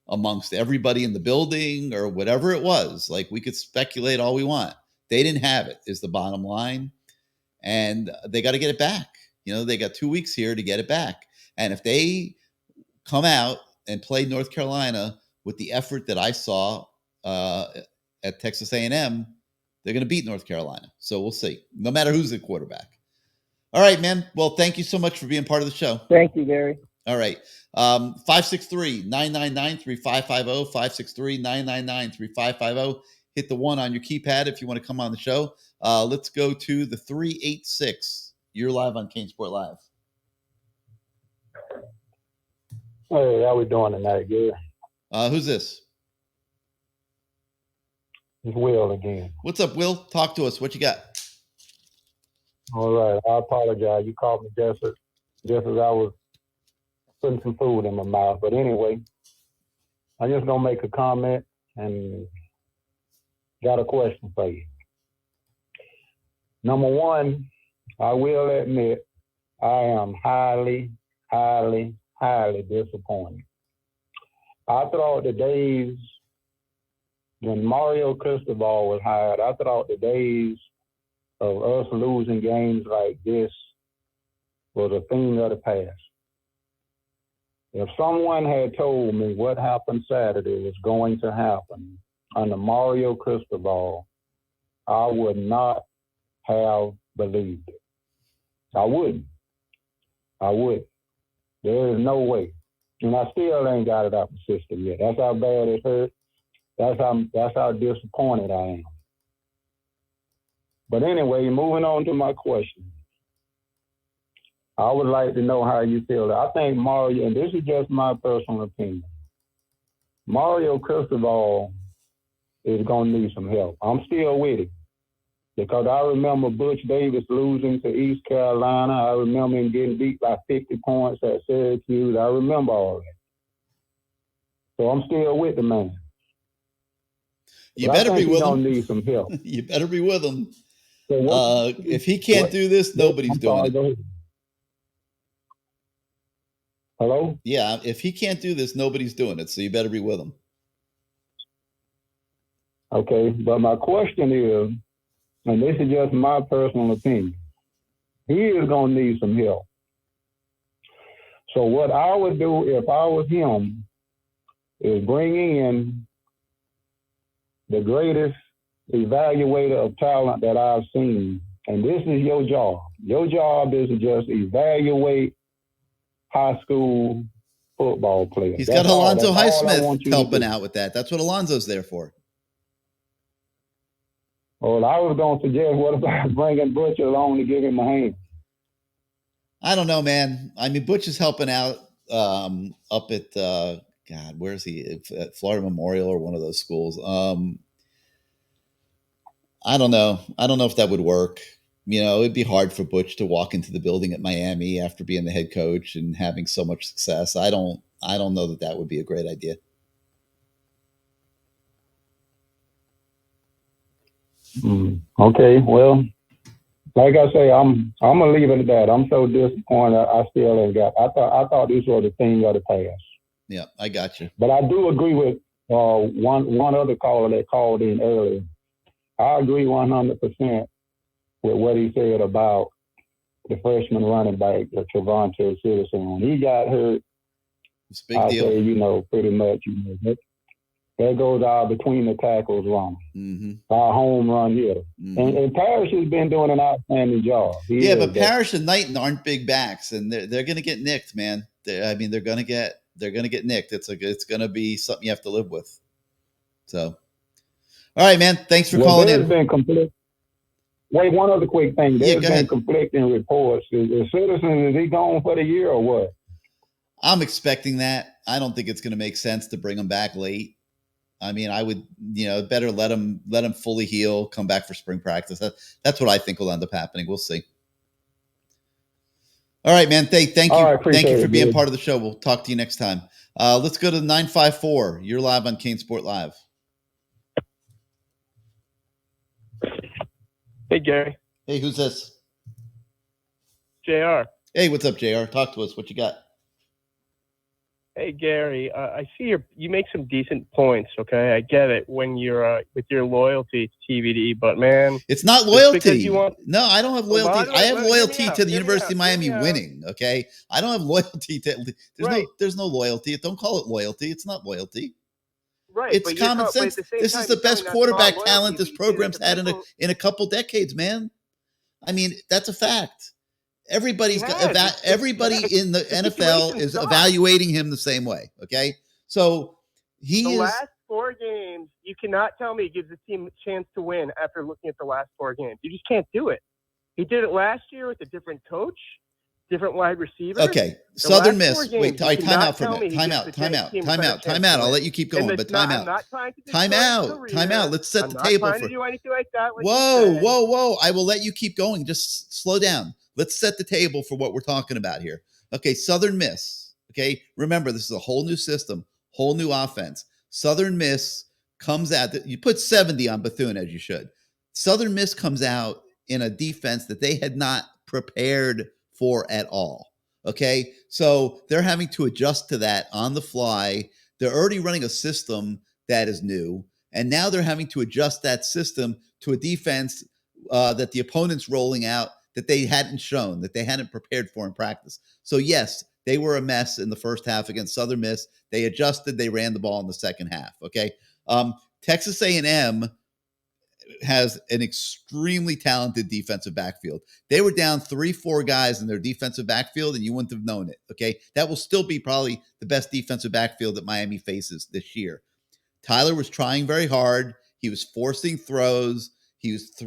amongst everybody in the building or whatever it was. Like, we could speculate all we want. They didn't have it is the bottom line. And they got to get it back. They got 2 weeks here to get it back. And if they come out and play North Carolina with the effort that I saw at Texas A&M, they're going to beat North Carolina. So we'll see, no matter who's the quarterback. All right, man. Well, thank you so much for being part of the show. Thank you, Gary. All right. 563-999-3550, 563-999-3550. Hit the 1 on your keypad if you want to come on the show. Let's go to the 386. You're live on CaneSport Live. Hey, how we doing tonight, Gary? Who's this? It's Will again. What's up, Will? Talk to us. What you got? All right. I apologize. You called me just as I was putting some food in my mouth. But anyway, I just gonna make a comment and got a question for you. Number one, I will admit I am highly, highly, highly disappointed. I thought the days when Mario Cristobal was hired, I thought the days of us losing games like this was a thing of the past. If someone had told me what happened Saturday was going to happen under Mario Cristobal, I would not have believed it. I wouldn't. There is no way. And I still ain't got it out the system yet. That's how bad it hurt. That's how disappointed I am. But anyway, moving on to my question. I would like to know how you feel. I think Mario, and this is just my personal opinion, Mario Cristobal is going to need some help. I'm still with it because I remember Butch Davis losing to East Carolina. I remember him getting beat by 50 points at Syracuse. I remember all that. So I'm still with the man. You better be with him. He's going to need some help. You better be with him. So if he can't do this, nobody's doing it. Hello? Yeah, if he can't do this, nobody's doing it. So you better be with him. Okay, but my question is, and this is just my personal opinion, he is going to need some help. So what I would do if I was him is bringing in the greatest evaluator of talent that I've seen. And this is your job. Your job is to just evaluate high school football players. He's got Alonzo Highsmith helping out with that. That's what Alonzo's there for. Well, I was going to suggest, what about bringing Butch along to give him a hand? I don't know, man. I mean, Butch is helping out up at, God, where is he? At Florida Memorial or one of those schools. I don't know. I don't know if that would work. It'd be hard for Butch to walk into the building at Miami after being the head coach and having so much success. I don't know that would be a great idea. Okay, well, like I say, I'm gonna leave it at that. I'm so disappointed. I still ain't got. I thought this was a thing of the past. Yeah, I got you. But I do agree with one other caller that called in earlier. I agree 100% with what he said about the freshman running back, Trevonte Citizen. When he got hurt, it's a big deal. Say, pretty much, there goes our between the tackles run, our home run hitter. Mm-hmm. And Parrish has been doing an outstanding job. But Parrish and Knighton aren't big backs, and they're going to get nicked, man. They're going to get nicked. It's going to be something you have to live with. So, all right, man. Thanks for calling in. Wait, one other quick thing. There's been conflicting reports. Is Citizen, is he gone for the year or what? I'm expecting that. I don't think it's going to make sense to bring him back late. I mean, I would, better let him fully heal, come back for spring practice. That's what I think will end up happening. We'll see. All right, man. Thank you. Thank you for being part of the show. We'll talk to you next time. Let's go to 954. You're live on CaneSport Live. Hey, Gary. Hey, who's this? JR. Hey, what's up, JR? Talk to us. What you got? Hey, Gary. I see you make some decent points. Okay, I get it when you're with your loyalty to TVD, but man, it's not loyalty. No, I don't have loyalty. I have loyalty to the University of Miami winning. Okay, I don't have loyalty to. There's no loyalty. Don't call it loyalty. It's not loyalty. Right, it's common sense. This is the best quarterback talent this program's had in a couple decades, man. I mean, that's a fact. Everybody in the NFL is evaluating him the same way. Okay, so the last 4 games, you cannot tell me he gives the team a chance to win after looking at the last 4 games. You just can't do it. He did it last year with a different coach, different wide receiver. Okay, Southern Miss. Wait, all right, time out for a minute. Time out. I'll let you keep going, but time out. Time out. Let's set the table for. I'm not trying to do anything like that. Whoa. I will let you keep going. Just slow down. Let's set the table for what we're talking about here. Okay, Southern Miss. Okay, remember, this is a whole new system, whole new offense. Southern Miss comes out. You put 70 on Bethune, as you should. Southern Miss comes out in a defense that they had not prepared for at all. Okay, so they're having to adjust to that on the fly. They're already running a system that is new, and now they're having to adjust that system to a defense that the opponent's rolling out that they hadn't shown, that they hadn't prepared for in practice. So yes, they were a mess in the first half against Southern Miss. They adjusted, they ran the ball in the second half, okay? Texas A&M has an extremely talented defensive backfield. They were down 3-4 guys in their defensive backfield, and you wouldn't have known it, okay? That will still be probably the best defensive backfield that Miami faces this year. Tyler was trying very hard. He was forcing throws. He was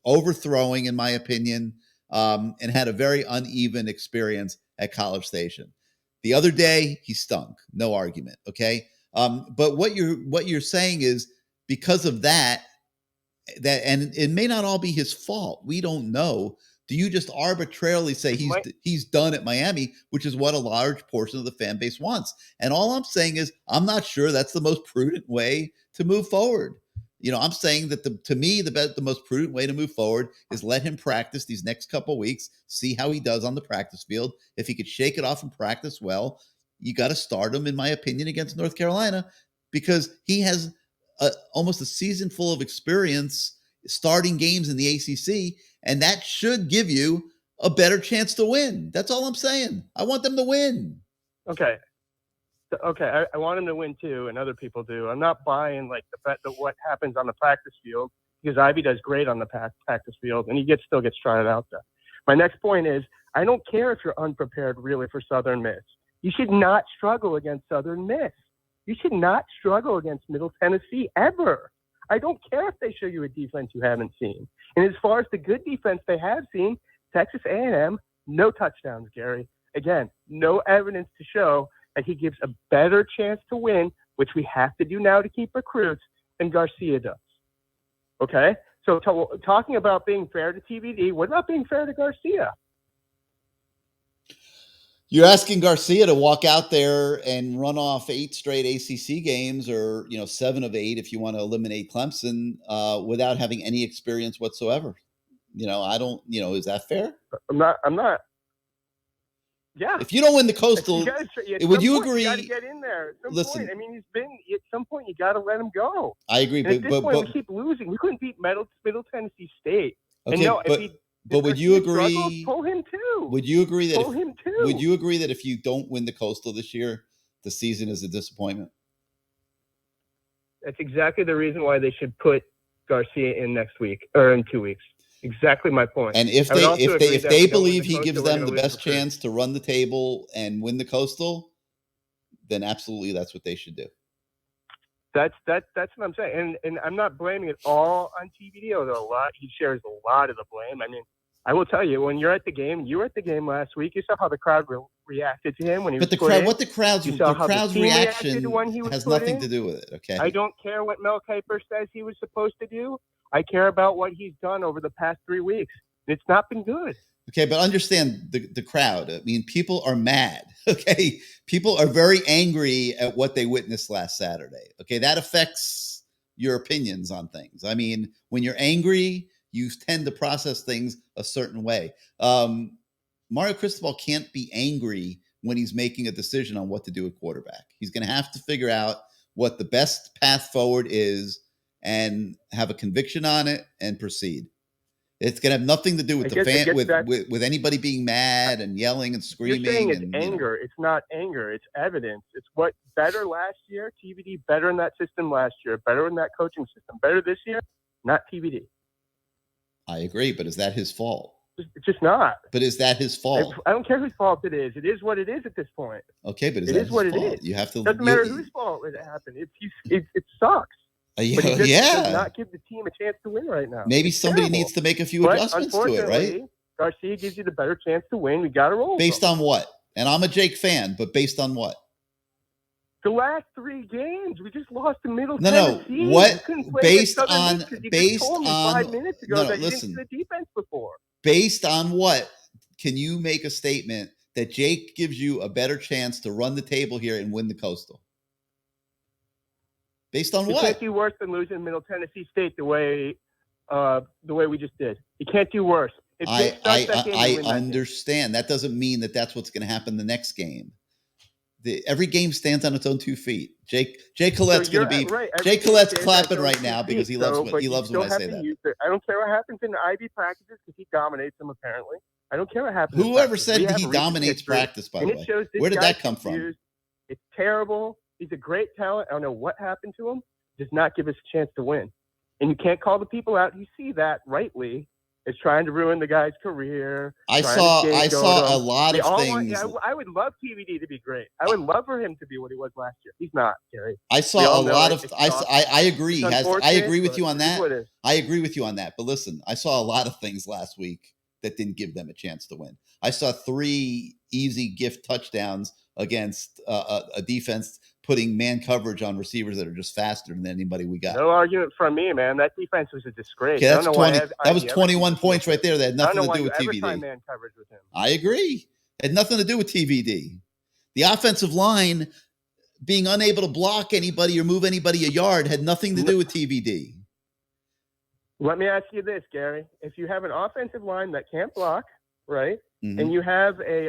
overthrowing, in my opinion, and had a very uneven experience at College Station. The other day, he stunk. No argument, okay? But what you're saying is because of that, and it may not all be his fault. We don't know. Do you just arbitrarily say he's done at Miami, which is what a large portion of the fan base wants? And all I'm saying is I'm not sure that's the most prudent way to move forward. You know, I'm saying that to me, the most prudent way to move forward is let him practice these next couple weeks, see how he does on the practice field. If he could shake it off and practice well, you got to start him, in my opinion, against North Carolina, because he has almost a season full of experience starting games in the ACC, and that should give you a better chance to win. That's all I'm saying. I want them to win. Okay. I want him to win too, and other people do. I'm not buying like the bet that what happens on the practice field, because Ivy does great on the practice field, and he still gets trotted out there. My next point is I don't care if you're unprepared really for Southern Miss. You should not struggle against Southern Miss. You should not struggle against Middle Tennessee ever. I don't care if they show you a defense you haven't seen. And as far as the good defense they have seen, Texas A&M, no touchdowns, Gary. Again, no evidence to show that he gives a better chance to win, which we have to do now to keep recruits, than Garcia does. Okay? So talking about being fair to TVD, what about being fair to Garcia? You're asking Garcia to walk out there and run off 8 straight ACC games, or 7 of 8 if you want to eliminate Clemson, without having any experience whatsoever. I don't. Is that fair? I'm not. Yeah. If you don't win the Coastal, would you agree? You got to get in there. At some point. I mean, at some point you got to let him go. I agree, and at this point we keep losing. We couldn't beat Middle Tennessee State. Okay, but would you agree? Pull him too. Would you agree that? Would you agree that if you don't win the Coastal this year, the season is a disappointment? That's exactly the reason why they should put Garcia in next week or in 2 weeks. Exactly my point. And if they believe he gives them the best chance to run the table and win the Coastal, then absolutely that's what they should do. That's what I'm saying. And I'm not blaming it all on TVD, although he shares a lot of the blame. I mean, I will tell you, when you're at the game, you were at the game last week, you saw how the crowd reacted to him when he was put in. But the crowd's reaction has nothing to do with it, okay? I don't care what Mel Kiper says he was supposed to do. I care about what he's done over the past 3 weeks. It's not been good. Okay, but understand the crowd. I mean, people are mad, okay? People are very angry at what they witnessed last Saturday, okay? That affects your opinions on things. I mean, when you're angry, you tend to process things a certain way. Mario Cristobal can't be angry when he's making a decision on what to do at quarterback. He's going to have to figure out what the best path forward is and have a conviction on it and proceed. It's going to have nothing to do with the fan, with anybody being mad and yelling and screaming. You're saying it's and, anger. It's not anger. It's evidence. It's what better last year. TBD better in that system last year. Better in that coaching system. Better this year. Not TBD. I agree, but is that his fault? It's just not. But is that his fault? I don't care whose fault it is. It is what it is at this point. Okay, but it is what it is. You have to. Doesn't matter whose fault it happened. It sucks. But he does not give the team a chance to win right now. Maybe somebody needs to make a few adjustments to it, right? Garcia gives you the better chance to win. We got to roll. Based on what? And I'm a Jake fan, but based on what? The last 3 games, we just lost to Middle Tennessee. No. What? Based on 5 minutes ago that you listen. didn't see the defense before. Based on what can you make a statement that Jake gives you a better chance to run the table here and win the Coastal? Based on what? You can't do worse than losing Middle Tennessee State the way we just did. You can't do worse. I understand. That doesn't mean that that's what's going to happen the next game. Every game stands on its own 2 feet. Jake Collette's going to be right. Jake Collette's clapping right now because he loves when I say that. I don't care what happens in the IB practices because he dominates them apparently. I don't care what happens. Whoever said he dominates practice, by the way? Where did that come from? It's terrible. He's a great talent. I don't know what happened to him. Does not give us a chance to win. And you can't call the people out who see that rightly as trying to ruin the guy's career. I saw a lot of things. I would love TBD to be great. I would love for him to be what he was last year. He's not, Gary. I saw a lot of. I agree. I agree with you on that. I agree with you on that. But listen, I saw a lot of things last week that didn't give them a chance to win. I saw 3 easy gift touchdowns against a defense putting man coverage on receivers that are just faster than anybody we got. No argument from me, man. That defense was a disgrace. Okay, that's 20. That was 21 points right there. That had nothing to do with TVD. Man coverage with him. I agree. It had nothing to do with TVD. The offensive line being unable to block anybody or move anybody a yard had nothing to do with TVD. Let me ask you this, Gary. If you have an offensive line that can't block, right, and you have a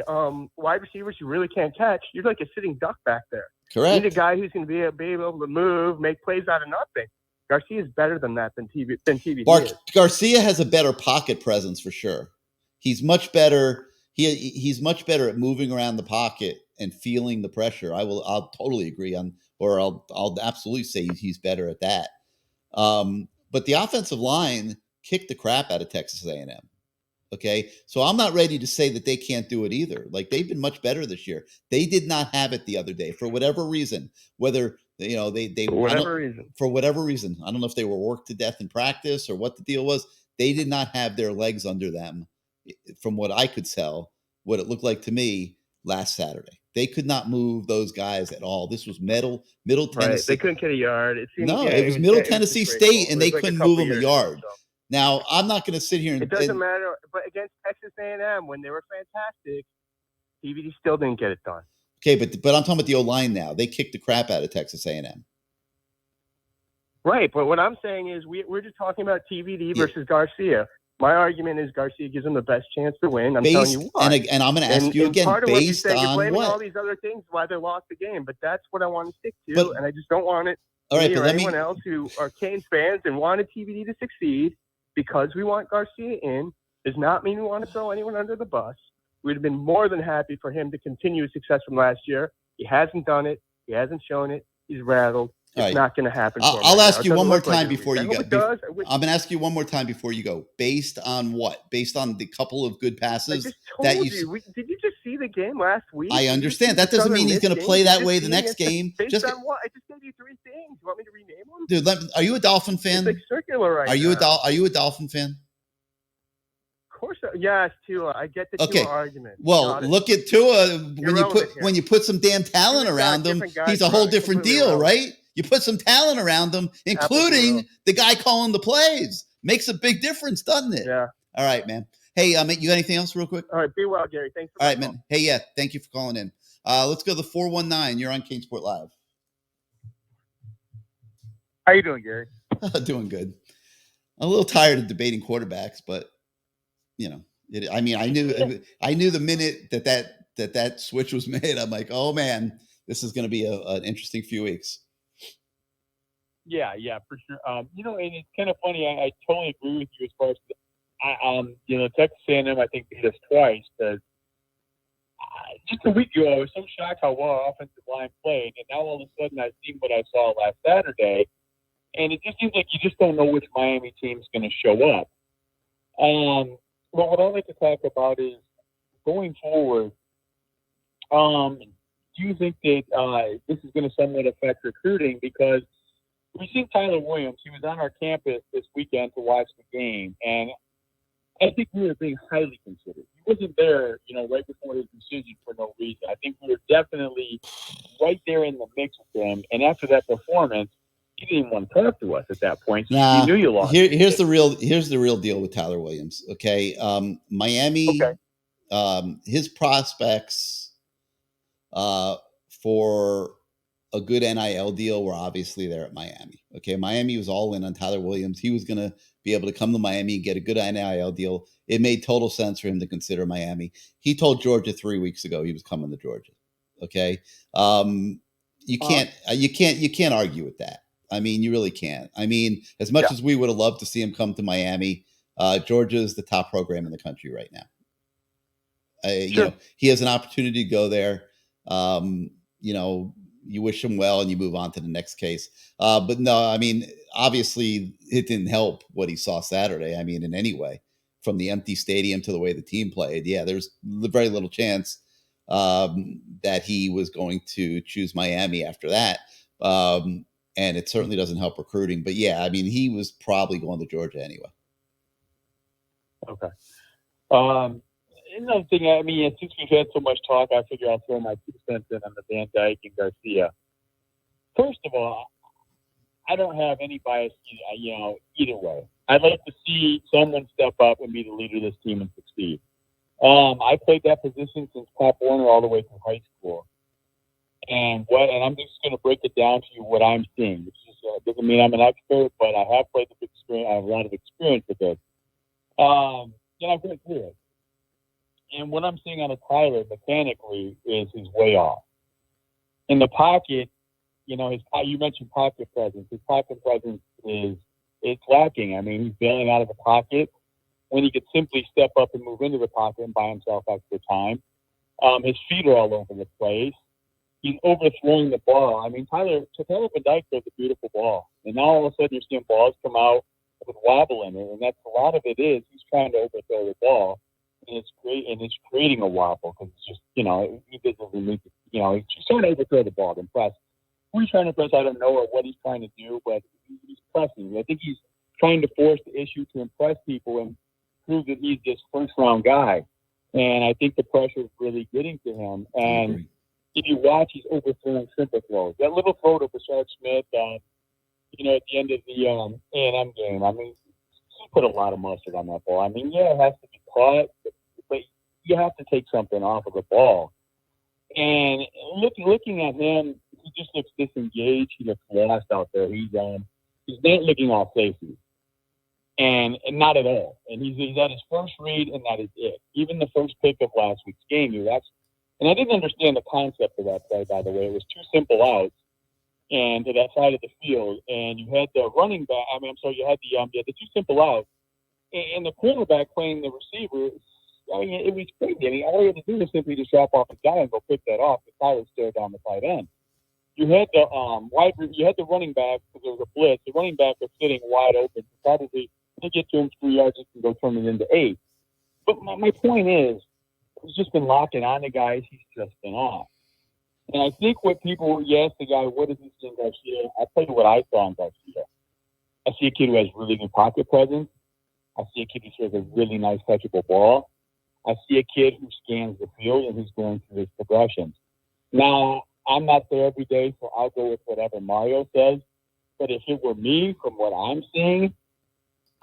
wide receivers you really can't catch, you're like a sitting duck back there. Correct. You need a guy who's going to be able to move, make plays out of nothing. Garcia is better than that than TVD. Garcia has a better pocket presence for sure. He's much better. He's much better at moving around the pocket and feeling the pressure. I'll totally agree on, or I'll absolutely say he's better at that. But the offensive line kicked the crap out of Texas A&M. Okay, so I'm not ready to say that they can't do it either. Like, they've been much better this year. They did not have it the other day for whatever reason. Whether for whatever reason, I don't know if they were worked to death in practice or what the deal was. They did not have their legs under them, from what I could tell. What it looked like to me last Saturday, they could not move those guys at all. This was Middle Tennessee. Right. They couldn't get a yard. It was Middle Tennessee State, and they couldn't move them a yard. Now, I'm not going to sit here and... It doesn't matter, but against Texas A&M, when they were fantastic, TVD still didn't get it done. Okay, but I'm talking about the O-line now. They kicked the crap out of Texas A&M. Right, but what I'm saying is we're just talking about TVD versus Garcia. My argument is Garcia gives them the best chance to win. I'm telling you why. And I'm going to ask you again, part of based what you're on blaming what? all these other things why they lost the game, but that's what I want to stick to, and I just don't want it all right, me or anyone else who are Canes fans and wanted TVD to succeed. Because we want Garcia in does not mean we want to throw anyone under the bus. We'd have been more than happy for him to continue his success from last year. He hasn't done it. He hasn't shown it. He's rattled. It's not going to happen. I'll ask you one more time before you go. I'm going to ask you one more time before you go. Based on what? Based on the couple of good passes did you just see the game last week? I understand. That doesn't mean he's going to play that way the next game. Based on what? I just gave you 3 things. You want me to rename them? Dude, are you a Dolphin fan? It's like circular right now. Are you a Dolphin fan? Of course. Yes, Tua. I get the Tua argument. Well, look at Tua. When you put some damn talent around him, he's a whole different deal, right? You put some talent around them, including the guy calling the plays. Makes a big difference, doesn't it? Yeah. All right, man. Hey, you got anything else real quick? All right, be well, Gary. Thanks for All right, man. Hey, yeah, thank you for calling in. Let's go to the 419. You're on CaneSport Live. How you doing, Gary? Doing good. I'm a little tired of debating quarterbacks, but I mean, I knew the minute that switch was made, I'm like, oh man, this is going to be an interesting few weeks. Yeah, for sure. And it's kind of funny. I totally agree with you as far as Texas A&M. I think beat us twice. Just a week ago, I was so shocked how well our offensive line played, and now all of a sudden I've seen what I saw last Saturday, and it just seems like you just don't know which Miami team's going to show up. But what I'd like to talk about is going forward. Do you think that this is going to somewhat affect recruiting? Because we've seen Tyler Williams. He was on our campus this weekend to watch the game, and I think we were being highly considered. He wasn't there, right before his decision for no reason. I think we were definitely right there in the mix with him. And after that performance, he didn't even want to talk to us at that point. So Nah, you knew you lost. Here's the real deal with Tyler Williams. Okay, Miami. Okay. His prospects for a good NIL deal were obviously there at Miami. Okay, Miami was all in on Tyler Williams. He was going to be able to come to Miami and get a good NIL deal. It made total sense for him to consider Miami. He told Georgia 3 weeks ago he was coming to Georgia. Okay, you can't argue with that. I mean, you really can't. I mean, as much as we would have loved to see him come to Miami, Georgia is the top program in the country right now. Sure. He has an opportunity to go there. You wish him well and you move on to the next case. But no, I mean, obviously it didn't help what he saw Saturday. I mean, in any way, from the empty stadium to the way the team played. Yeah, there's very little chance that he was going to choose Miami after that. And it certainly doesn't help recruiting. But yeah, I mean, he was probably going to Georgia anyway. Okay. Another thing, I mean, since we've had so much talk, I figure I'll throw my 2 cents in on the Van Dyke and Garcia. First of all, I don't have any bias, either way. I'd like to see someone step up and be the leader of this team and succeed. I played that position since Pop Warner all the way through high school. And I'm just going to break it down to you what I'm seeing. Which is, doesn't mean I'm an expert, but I have played the experience. I have a lot of experience with this. I've been through it. And what I'm seeing out of Tyler mechanically is he's way off. In the pocket, you mentioned pocket presence. His pocket presence it's lacking. I mean, he's bailing out of the pocket when he could simply step up and move into the pocket and buy himself extra time. His feet are all over the place. He's overthrowing the ball. I mean, Tyler Van Dyke throws a beautiful ball. And now all of a sudden you're seeing balls come out with wobble in it. And that's a lot of it is he's trying to overthrow the ball. And it's great, and it's creating a wobble because it's just, he doesn't need to, he's just trying to overthrow the ball to impress. Who he's trying to impress, I don't know, or what he's trying to do, but he's pressing. I think he's trying to force the issue to impress people and prove that he's this first-round guy. And I think the pressure is really getting to him. And if you watch, he's overthrowing simple throws. That little throw to Bashard Smith, at the end of the A&M game, I mean, he put a lot of mustard on that ball. I mean, yeah, it has to be caught, but you have to take something off of the ball. And looking at him, he just looks disengaged. He looks lost out there. He's not looking off safety, and not at all. And he's at his first read, and that is it. Even the first pick of last week's game, and I didn't understand the concept of that play, by the way. It was 2 simple outs and to that side of the field, and you had the running back. You had the 2 simple outs, and the quarterback playing the receiver. I mean, it was crazy. I mean, all you had to do was simply just drop off the guy and go pick that off. The guy was still down the tight end. You had the running back because there was a blitz. The running back was sitting wide open. Probably to get to him 3 yards, he can go turn it into 8. But my point is, he's just been locking on the guys. He's just been off. And I think what people, ask the guy, what does he see in Garcia? I'll tell you what I saw in Garcia. I see a kid who has really good pocket presence. I see a kid who throws a really nice touchable ball. I see a kid who scans the field and who's going through his progressions. Now, I'm not there every day, so I'll go with whatever Mario says. But if it were me, from what I'm seeing,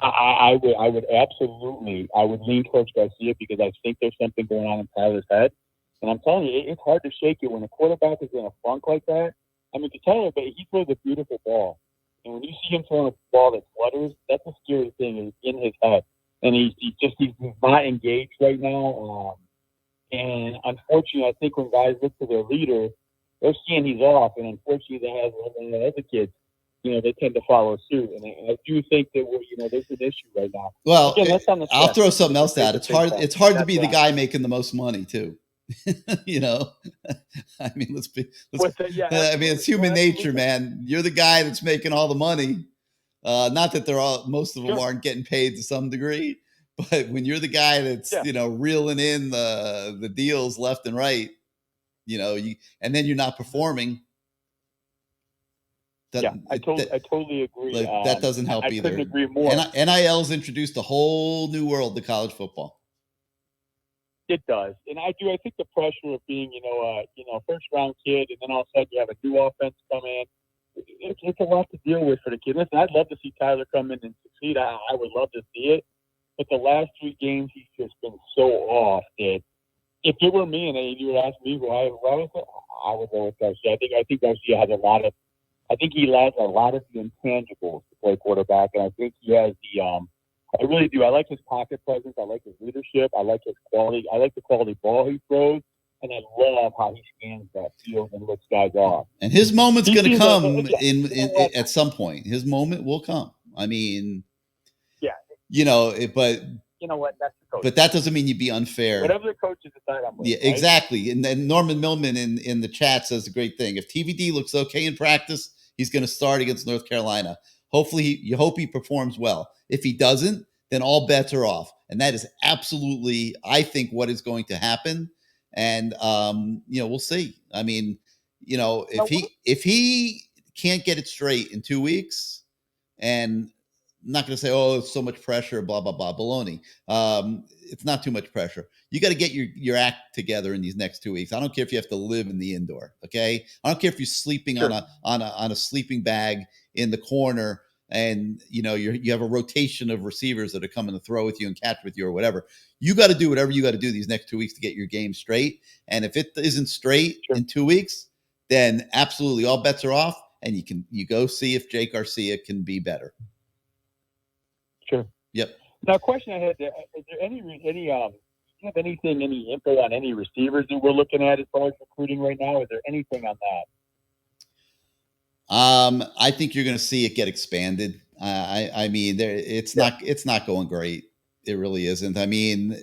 I would absolutely lean towards Garcia because I think there's something going on in Tyler's head. And I'm telling you, it's hard to shake it when a quarterback is in a funk like that. I mean, to tell you, but he throws a beautiful ball. And when you see him throwing a ball that flutters, that's a scary thing in his head. And he's not engaged right now. And unfortunately, I think when guys look to their leader, they're seeing he's off. And unfortunately, they have the other kids, they tend to follow suit. And I do think that there's an issue right now. Well, Again, that's on the I'll staff. throw something else out. It's hard to be the right. guy making the most money too. I mean, it's human nature, man. You're the guy that's making all the money. Not that most of them aren't getting paid to some degree, but when you're the guy that's reeling in the deals left and right, and then you're not performing. I totally agree. That doesn't help either. I couldn't agree more. NIL's introduced a whole new world to college football. It does, and I think the pressure of being, first round kid, and then all of a sudden you have a new offense come in. It's a lot to deal with for the kid. Listen, I'd love to see Tyler come in and succeed. I would love to see it, but the last 3 games he's just been so off that if it were me and you would ask me who I would go, I would go with Garcia. I think Garcia has a lot of. I think he has a lot of the intangibles to play quarterback, and I think he has the. I really do. I like his pocket presence. I like his leadership. I like his quality. I like the quality ball he throws, and I love how he scans that field and looks guys off. And his moment's going to come at some point. His moment will come. I mean, but you know what? That's the coach. But that doesn't mean you be unfair. Whatever the coaches decide on. Yeah, right? Exactly. And then Norman Millman in the chat says a great thing. If TVD looks okay in practice, he's going to start against North Carolina. Hopefully, you hope he performs well. If he doesn't, then all bets are off. And that is absolutely, I think, what is going to happen. And we'll see. I mean, if he can't get it straight in 2 weeks, and I'm not going to say, oh, it's so much pressure, blah, blah, blah, baloney. It's not too much pressure. You got to get your act together in these next 2 weeks. I don't care if you have to live in the indoor. Okay. I don't care if you're sleeping on a sleeping bag in the corner, and you have a rotation of receivers that are coming to throw with you and catch with you or whatever. You got to do whatever you got to do these next 2 weeks to get your game straight. And if it isn't straight in 2 weeks, then absolutely all bets are off, and you go see if Jake Garcia can be better. Sure. Yep. Now, a question I had: is there any do you have any info on any receivers that we're looking at as far as recruiting right now? Is there anything on that? I think you're going to see it get expanded. I mean, it's not going great. It really isn't. I mean,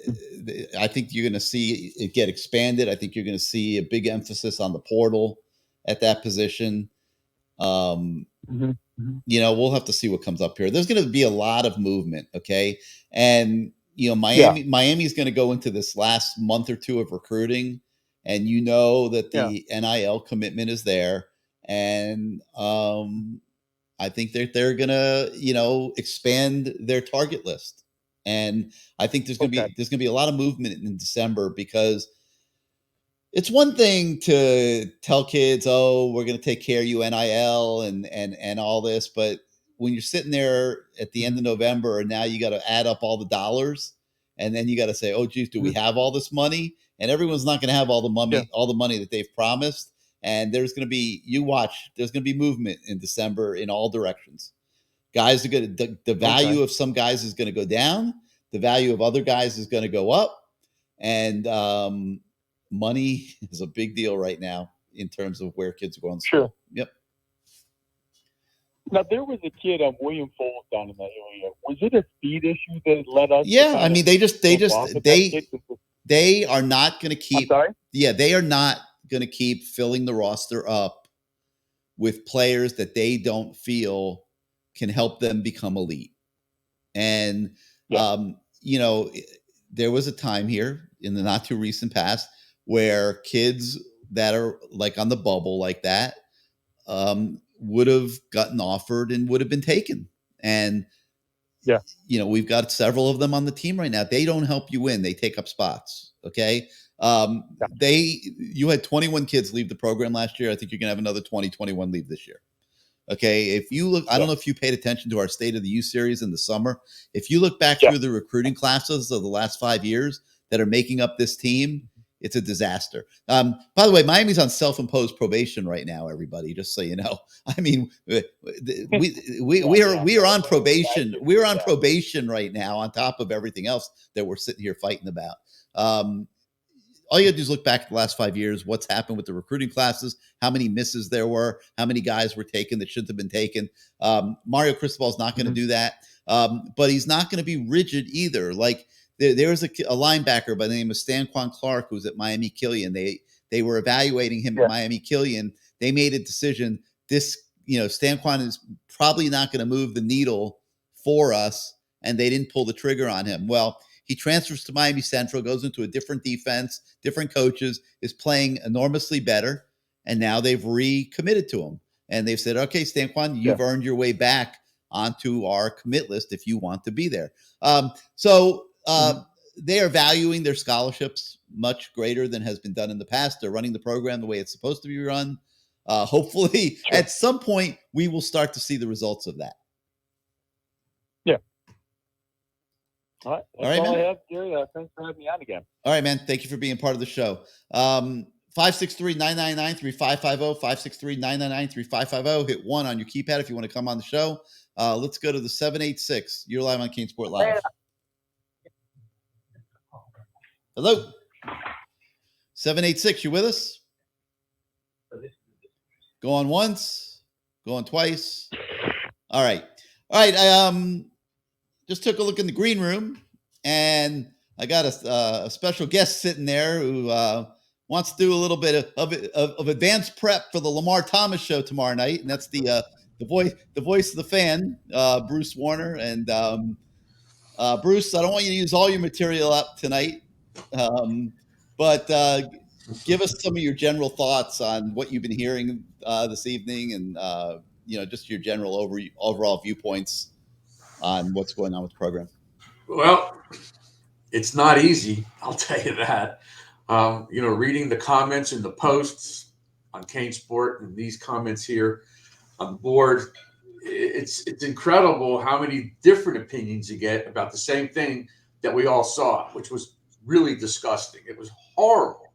I think you're going to see it get expanded. I think you're going to see a big emphasis on the portal at that position. We'll have to see what comes up here. There's going to be a lot of movement. Okay. And, Miami's going to go into this last month or two of recruiting, and that the NIL commitment is there. And I think they're gonna, expand their target list. And I think there's gonna be a lot of movement in December, because it's one thing to tell kids, oh, we're gonna take care of you, NIL and all this, but when you're sitting there at the end of November and now you got to add up all the dollars, and then you got to say, oh, geez, do we have all this money? And everyone's not going to have all the money that they've promised. And there's going to be, there's going to be movement in December in all directions. Guys are going to, the value of some guys is going to go down. The value of other guys is going to go up. And money is a big deal right now in terms of where kids are going to school. Sure. Yep. Now, there was a kid on William Foles down in that area. Was it a speed issue that led us? Yeah. I mean, they are not going to keep, they are not going to keep filling the roster up with players that they don't feel can help them become elite. And, there was a time here in the not too recent past where kids that are like on the bubble like that would have gotten offered and would have been taken. And, we've got several of them on the team right now. They don't help you win. They take up spots. Okay. You had 21 kids leave the program last year. I think you're going to have another 21 leave this year. Okay. If you look, I don't know if you paid attention to our State of the U series in the summer. If you look back through the recruiting classes of the last 5 years that are making up this team, it's a disaster. By the way, Miami's on self-imposed probation right now, everybody, just so you know. I mean, we are on probation. We're on probation right now on top of everything else that we're sitting here fighting about. All you gotta do is look back at the last 5 years, what's happened with the recruiting classes, how many misses there were, how many guys were taken that shouldn't have been taken. Mario Cristobal is not going to do that, but he's not going to be rigid either. Like there was a linebacker by the name of Stanquan Clark who was at Miami Killian. They were evaluating him at Miami Killian. They made a decision. Stanquan is probably not going to move the needle for us, and they didn't pull the trigger on him. Well, he transfers to Miami Central, goes into a different defense, different coaches, is playing enormously better, and now they've recommitted to him. And they've said, okay, Stanquan, you've earned your way back onto our commit list if you want to be there. They are valuing their scholarships much greater than has been done in the past. They're running the program the way it's supposed to be run. Hopefully, at some point, we will start to see the results of that. Yeah. All right. That's all I have, Gary. Thanks for having me on again. All right, man. Thank you for being part of the show. 563-999-3550, 563-999-3550. Hit 1 on your keypad if you want to come on the show. Let's go to the 786. You're live on CaneSport Live. Hello. 786, you with us? Going once, going twice. All right. I just took a look in the green room, and I got a special guest sitting there who wants to do a little bit of advanced prep for the Lamar Thomas show tomorrow night, and that's the voice of the fan, Bruce Warner. And Bruce, I don't want you to use all your material up tonight, but give us some of your general thoughts on what you've been hearing this evening, and just your general overall viewpoints on what's going on with the program. Well, it's not easy, I'll tell you that. Reading the comments and the posts on CaneSport and these comments here on the board, it's incredible how many different opinions you get about the same thing that we all saw, which was really disgusting. It was horrible.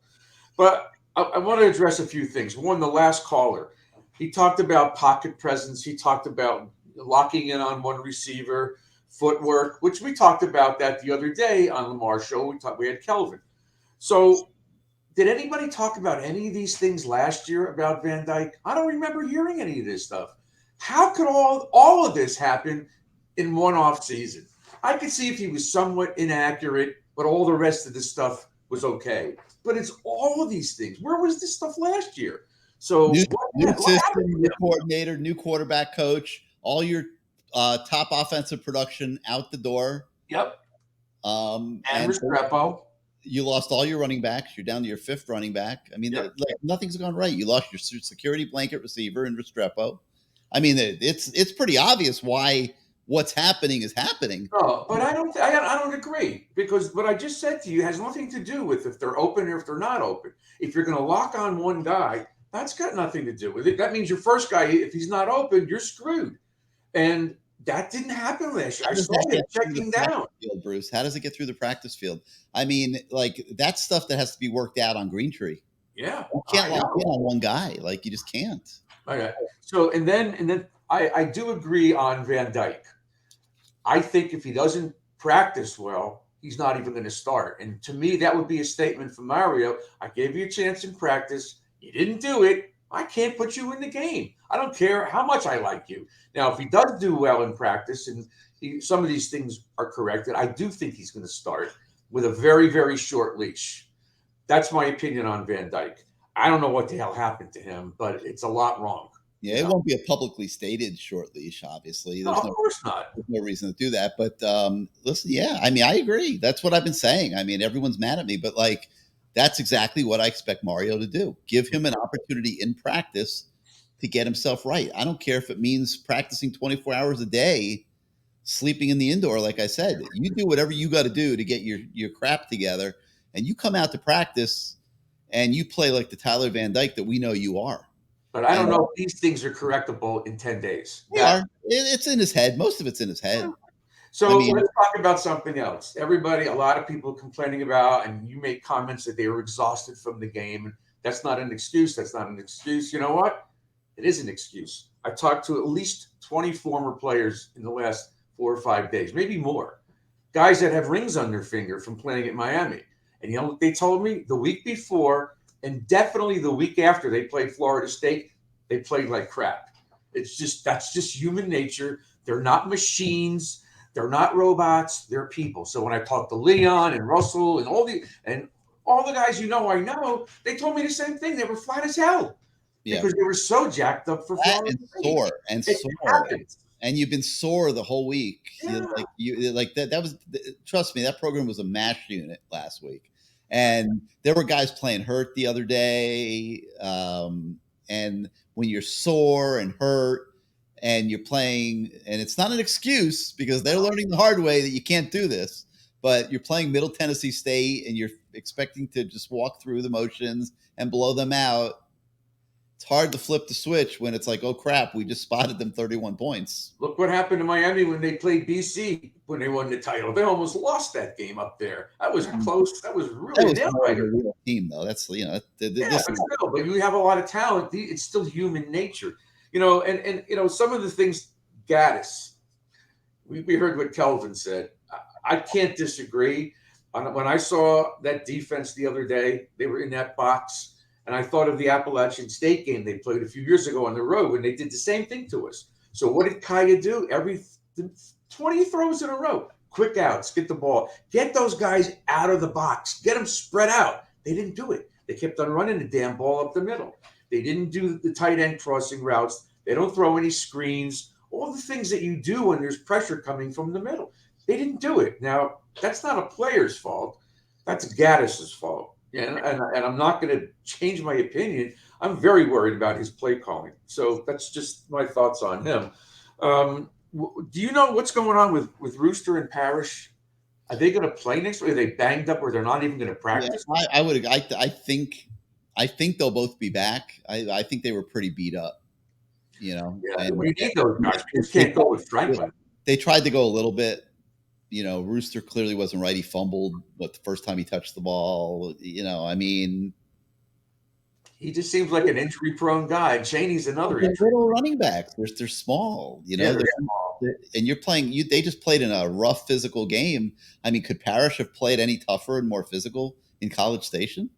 But I want to address a few things. One, the last caller, he talked about pocket presence. He talked about locking in on one receiver, footwork, which we talked about that the other day on Lamar's show. We had Kelvin. So did anybody talk about any of these things last year about Van Dyke? I don't remember hearing any of this stuff. How could all of this happen in one off season? I could see if he was somewhat inaccurate, but all the rest of this stuff was okay. But it's all of these things. Where was this stuff last year? So new system, new coordinator, new quarterback coach, all your top offensive production out the door. Yep. And Restrepo. You lost all your running backs. You're down to your 5th running back. I mean, nothing's gone right. You lost your security blanket receiver in Restrepo. I mean, it's pretty obvious why what's happening is happening. No, but I don't agree, because what I just said to you has nothing to do with if they're open or if they're not open. If you're going to lock on one guy, that's got nothing to do with it. That means your first guy, if he's not open, you're screwed. And that didn't happen last year. I saw him checking down. Field, Bruce, how does it get through the practice field? I mean, like, that's stuff that has to be worked out on Green Tree. Yeah, you can't lock in on one guy. Like, you just can't. Okay. So and then I do agree on Van Dyke. I think if he doesn't practice well, he's not even going to start. And to me, that would be a statement from Mario. I gave you a chance in practice. You didn't do it. I can't put you in the game. I don't care how much I like you. Now, if he does do well in practice and some of these things are corrected, I do think he's going to start with a very, very short leash. That's my opinion on Van Dyke. I don't know what the hell happened to him, but it's a lot wrong. Yeah, it won't be a publicly stated short leash, obviously. No, of course not. There's no reason to do that. But listen, yeah, I mean, I agree. That's what I've been saying. I mean, everyone's mad at me, but like, that's exactly what I expect Mario to do. Give him an opportunity in practice to get himself right. I don't care if it means practicing 24 hours a day, sleeping in the indoor. Like I said, you do whatever you got to do to get your crap together, and you come out to practice and you play like the Tyler Van Dyke that we know you are. But I don't know if these things are correctable in 10 days. They are. It's in his head. Most of it's in his head. So let's talk about something else. Everybody, a lot of people complaining about, and you made comments that they were exhausted from the game. That's not an excuse. That's not an excuse. You know what? It is an excuse. I talked to at least 20 former players in the last 4 or 5 days, maybe more. Guys that have rings on their finger from playing at Miami. And you know what they told me? The week before and definitely the week after they played Florida State, they played like crap. That's just human nature. They're not machines. They're not robots. They're people. So when I talked to Leon and Russell and all the guys I know, they told me the same thing. They were flat as hell because they were so jacked up for Florida State. Sore. And you've been sore the whole week. That was, trust me, that program was a mash unit last week. And there were guys playing hurt the other day. And when you're sore and hurt and you're playing, and it's not an excuse because they're learning the hard way that you can't do this, but you're playing Middle Tennessee State and you're expecting to just walk through the motions and blow them out. It's hard to flip the switch when it's like, oh crap, we just spotted them 31 points. Look what happened to Miami when they played BC when they won the title. They almost lost that game up there. That was close. That was really a real team, though. That's but you have a lot of talent. It's still human nature, and some of the things. Gaddis, we heard what Kelvin said. I can't disagree. When I saw that defense the other day, they were in that box. And I thought of the Appalachian State game they played a few years ago on the road when they did the same thing to us. So what did Kaya do? Every 20 throws in a row, quick outs, get the ball, get those guys out of the box, get them spread out. They didn't do it. They kept on running the damn ball up the middle. They didn't do the tight end crossing routes. They don't throw any screens, all the things that you do when there's pressure coming from the middle. They didn't do it. Now, that's not a player's fault. That's Gaddis's fault. And I'm not going to change my opinion. I'm very worried about his play calling. So that's just my thoughts on him. Do you know what's going on with Rooster and Parrish? Are they going to play next week? Are they banged up or they're not even going to practice? Yeah, I think they'll both be back. I think they were pretty beat up, Yeah, we need those guys. You can't go with Franklin. They tried to go a little bit. Rooster clearly wasn't right. He fumbled, the first time he touched the ball, he just seems like an injury-prone guy. Cheney's another little running backs. They're small, they're small. And you're playing. They just played in a rough physical game. I mean, could Parrish have played any tougher and more physical in College Station?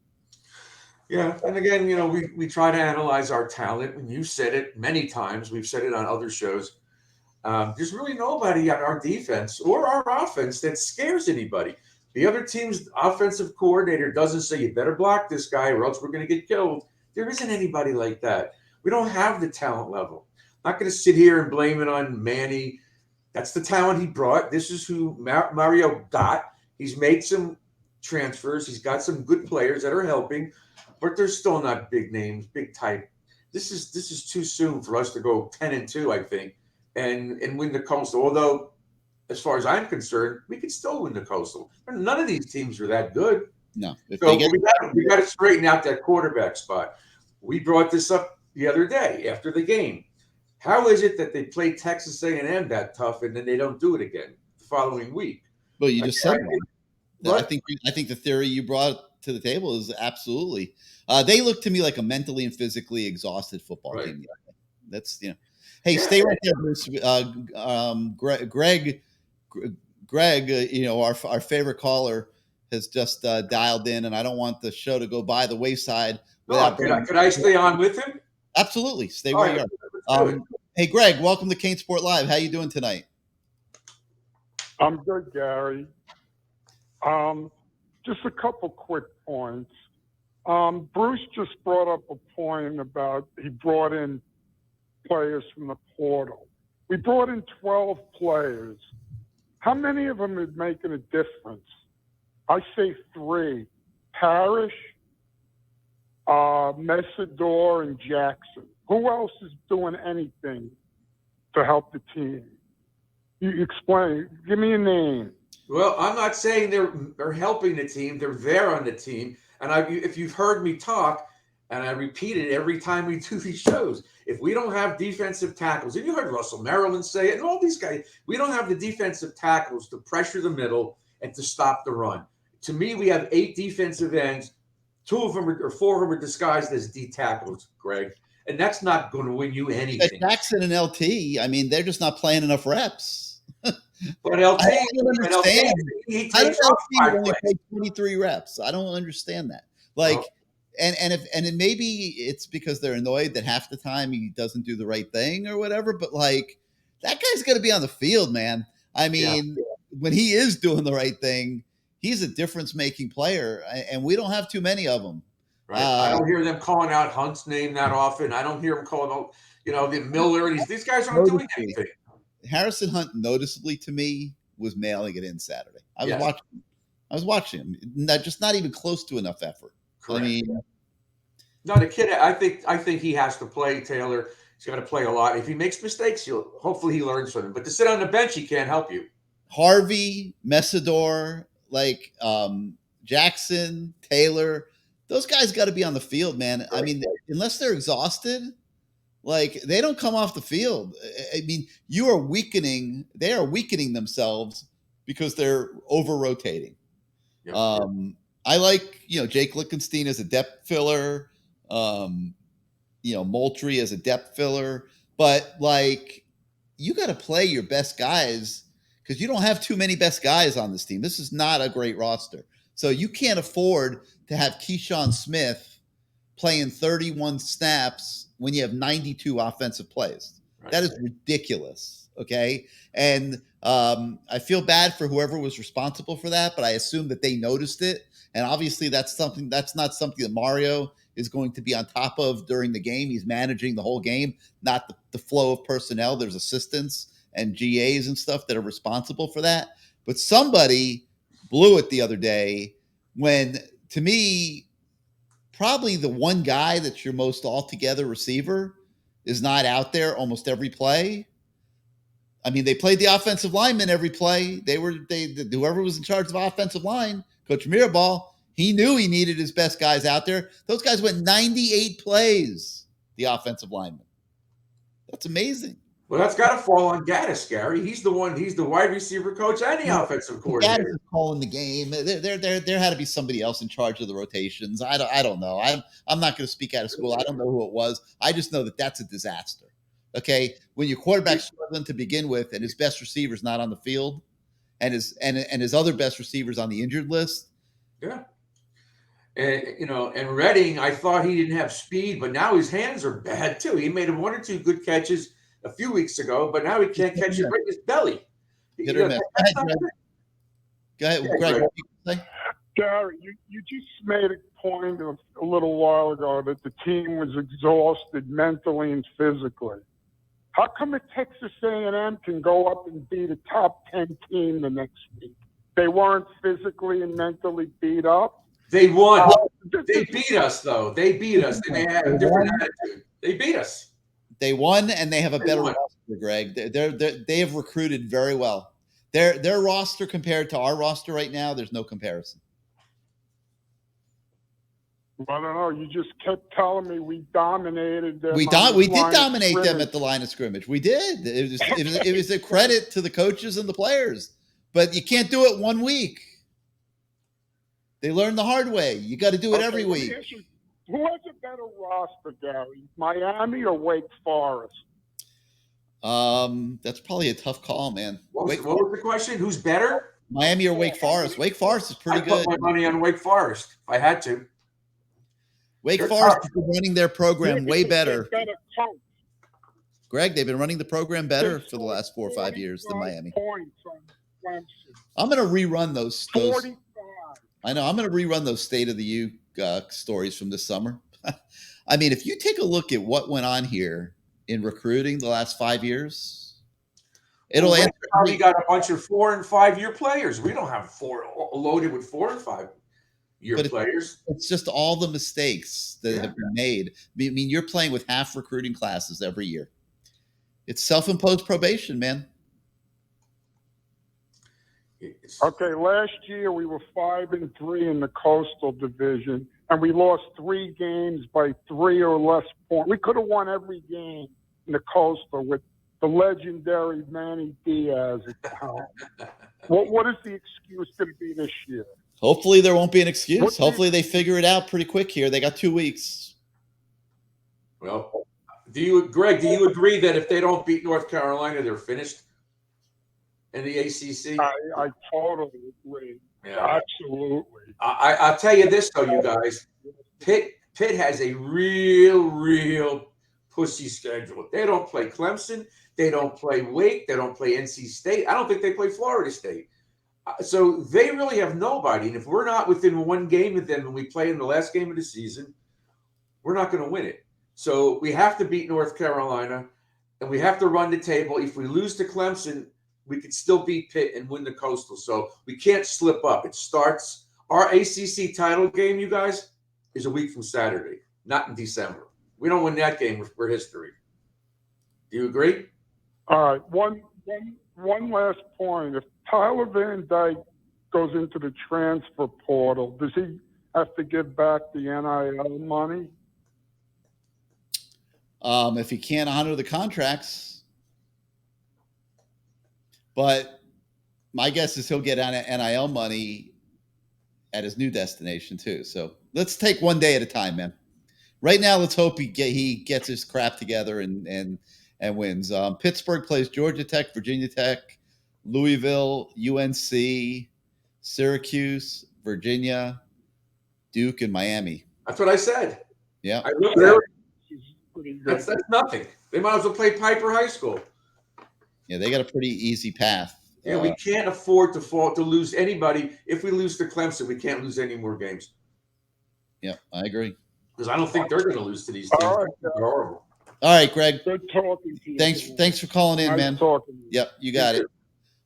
Yeah, and again, we try to analyze our talent, and you said it many times. We've said it on other shows. There's really nobody on our defense or our offense that scares anybody. The other team's offensive coordinator doesn't say, you better block this guy or else we're going to get killed. There isn't anybody like that. We don't have the talent level. I'm not going to sit here and blame it on Manny. That's the talent he brought. This is who Mario got. He's made some transfers. He's got some good players that are helping, but they're still not big names, big type. This is too soon for us to go 10-2, I think. And win the Coastal. Although, as far as I'm concerned, we could still win the Coastal. None of these teams are that good. No. We got to straighten out that quarterback spot. We brought this up the other day after the game. How is it that they play Texas A&M that tough and then they don't do it again the following week? Well, you just said that. I think the theory you brought to the table is absolutely. They look to me like a mentally and physically exhausted football team. That's Hey, stay right there, Bruce. Greg, our favorite caller has just dialed in, and I don't want the show to go by the wayside. Could I stay on with him? Absolutely. Stay where you are. Hey, Greg, welcome to CaneSport Live. How you doing tonight? I'm good, Gary. Just a couple quick points. Bruce just brought up a point about he brought in players from the portal. We brought in 12 players. How many of them are making a difference? I say 3. Parrish, Messador, and Jackson. Who else is doing anything to help the team? You explain. Give me a name. Well, I'm not saying they're helping the team. They're there on the team. And if you've heard me talk, and I repeat it every time we do these shows. If we don't have defensive tackles, and you heard Russell Maryland say it, and all these guys, we don't have the defensive tackles to pressure the middle and to stop the run. To me, we have 8 defensive ends. 2 of them or 4 of them are disguised as D tackles, Greg. And that's not going to win you anything. Jackson and LT, I mean, they're just not playing enough reps. But LT, I don't understand. he How takes does off LT 5 only plays. play 23 reps? I don't understand that. Like, and maybe it's because they're annoyed that half the time he doesn't do the right thing or whatever. But like, that guy's got to be on the field, man. I mean, when he is doing the right thing, he's a difference-making player, and we don't have too many of them. Right. I don't hear them calling out Hunt's name that often. I don't hear them calling out, the Miller. These guys aren't doing anything. Harrison Hunt, noticeably to me, was mailing it in Saturday. I was watching him. Not even close to enough effort. Correct. I mean, no, the kid. I think he has to play. Taylor. He's got to play a lot. If he makes mistakes, hopefully he learns from them. But to sit on the bench, he can't help you. Harvey, Messidor, like Jackson, Taylor. Those guys got to be on the field, man. I mean, unless they're exhausted, like they don't come off the field. I mean, they are weakening themselves because they're over rotating. Yep. I like, Jake Lichtenstein as a depth filler, Moultrie as a depth filler, but like you got to play your best guys because you don't have too many best guys on this team. This is not a great roster. So you can't afford to have Keyshawn Smith playing 31 snaps when you have 92 offensive plays. Right. That is ridiculous. Okay. And I feel bad for whoever was responsible for that, but I assume that they noticed it. And obviously that's not something that Mario is going to be on top of during the game. He's managing the whole game, not the flow of personnel. There's assistants and GAs and stuff that are responsible for that. But somebody blew it the other day when, to me, probably the one guy that's your most altogether receiver is not out there almost every play. I mean, they played the offensive lineman every play. Whoever was in charge of offensive line, Coach Mirabal, he knew he needed his best guys out there. Those guys went 98 plays, the offensive lineman. That's amazing. Well, that's got to fall on Gaddis, Gary. He's the wide receiver coach and the offensive coordinator. Gaddis is calling the game. There had to be somebody else in charge of the rotations. I don't know. I'm not going to speak out of school. I don't know who it was. I just know that that's a disaster. Okay, when your quarterback's struggling to begin with, and his best receiver's not on the field, and his other best receivers on the injured list. Yeah. And Redding, I thought he didn't have speed, but now his hands are bad too. He made 1 or 2 good catches a few weeks ago, but now he can't catch it right in his belly. Go ahead, Greg. What you say? Gary, you just made a point a little while ago that the team was exhausted mentally and physically. How come a Texas A&M can go up and beat a top 10 team the next week? They weren't physically and mentally beat up. They won. They beat us, though. They beat us. They may have a different attitude. They beat us. They won, and they have a better roster, Greg. They have recruited very well. Their roster compared to our roster right now, there's no comparison. I don't know. You just kept telling me we dominated them. We did dominate them at the line of scrimmage. We did. It was a credit to the coaches and the players. But you can't do it 1 week. They learned the hard way. You got to do it every week. Who has a better roster, Gary? Miami or Wake Forest? That's probably a tough call, man. What was the question? Who's better? Miami or Wake Forest? Wake Forest is pretty good. I put my money on Wake Forest if I had to. Wake Forest has been running their program way better. Greg, they've been running the program better for the last 4 or 5 years than Miami. I'm going to rerun those. I know. I'm going to rerun those State of the U stories from this summer. I mean, if you take a look at what went on here in recruiting the last 5 years, it'll answer. We got a bunch of 4 and 5 year players. We don't have 4 loaded with 4 and 5 year players. It's just all the mistakes that have been made. I mean, you're playing with half recruiting classes every year. It's self-imposed probation, man. Okay, last year we were 5-3 in the Coastal Division. and we lost 3 games by 3 or less points. We could have won every game in the Coastal with the legendary Manny Diaz at the helm. What is the excuse going to be this year? Hopefully there won't be an excuse. Hopefully they figure it out pretty quick here. They got 2 weeks. Well, Greg, do you agree that if they don't beat North Carolina, they're finished in the ACC? I totally agree. Yeah. Absolutely. I'll tell you this, though, you guys. Pitt has a real pussy schedule. They don't play Clemson. They don't play Wake. They don't play NC State. I don't think they play Florida State. So they really have nobody. And if we're not within 1 game of them and we play in the last game of the season, we're not going to win it. So we have to beat North Carolina, and we have to run the table. If we lose to Clemson, we could still beat Pitt and win the Coastal. So we can't slip up. It starts – our ACC title game, you guys, is a week from Saturday, not in December. We don't win that game, we're history. Do you agree? All right. One last point. If Tyler Van Dyke goes into the transfer portal, does he have to give back the NIL money? If he can't honor the contracts. But my guess is he'll get NIL money at his new destination too. So let's take one day at a time, man. Right now, let's hope he gets his crap together and wins. Pittsburgh plays Georgia Tech, Virginia Tech, Louisville, UNC, Syracuse, Virginia, Duke, and Miami. That's what I said. Yeah. I looked at it. That's nothing. They might as well play Piper High School. Yeah, they got a pretty easy path. Yeah, we can't afford to lose anybody. If we lose to Clemson, we can't lose any more games. Yeah, I agree. Because I don't think they're going to lose to these teams. All right, they're horrible. All right, Greg. Good talking to you. Thanks for calling in, Nice man. talking to you. Yep, you got it.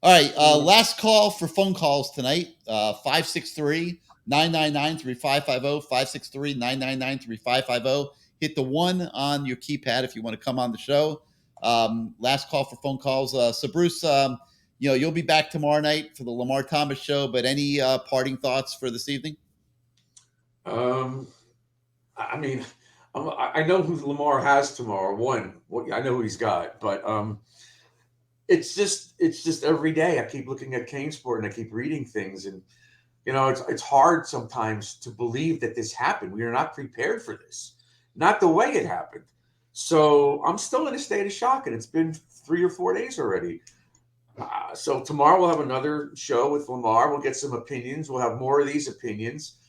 All right, last call for phone calls tonight. 563-999-3550, 563-999-3550. Hit the 1 on your keypad if you want to come on the show. Last call for phone calls. So Bruce, you'll be back tomorrow night for the Lamar Thomas show, but any parting thoughts for this evening? I mean, I know who Lamar has tomorrow. I know who he's got, but it's just every day I keep looking at CaneSport and I keep reading things, and it's hard sometimes to believe that this happened. We are not prepared for this, not the way it happened. So I'm still in a state of shock, and it's been 3 or 4 days already. So tomorrow we'll have another show with Lamar. We'll get some opinions. We'll have more of these opinions,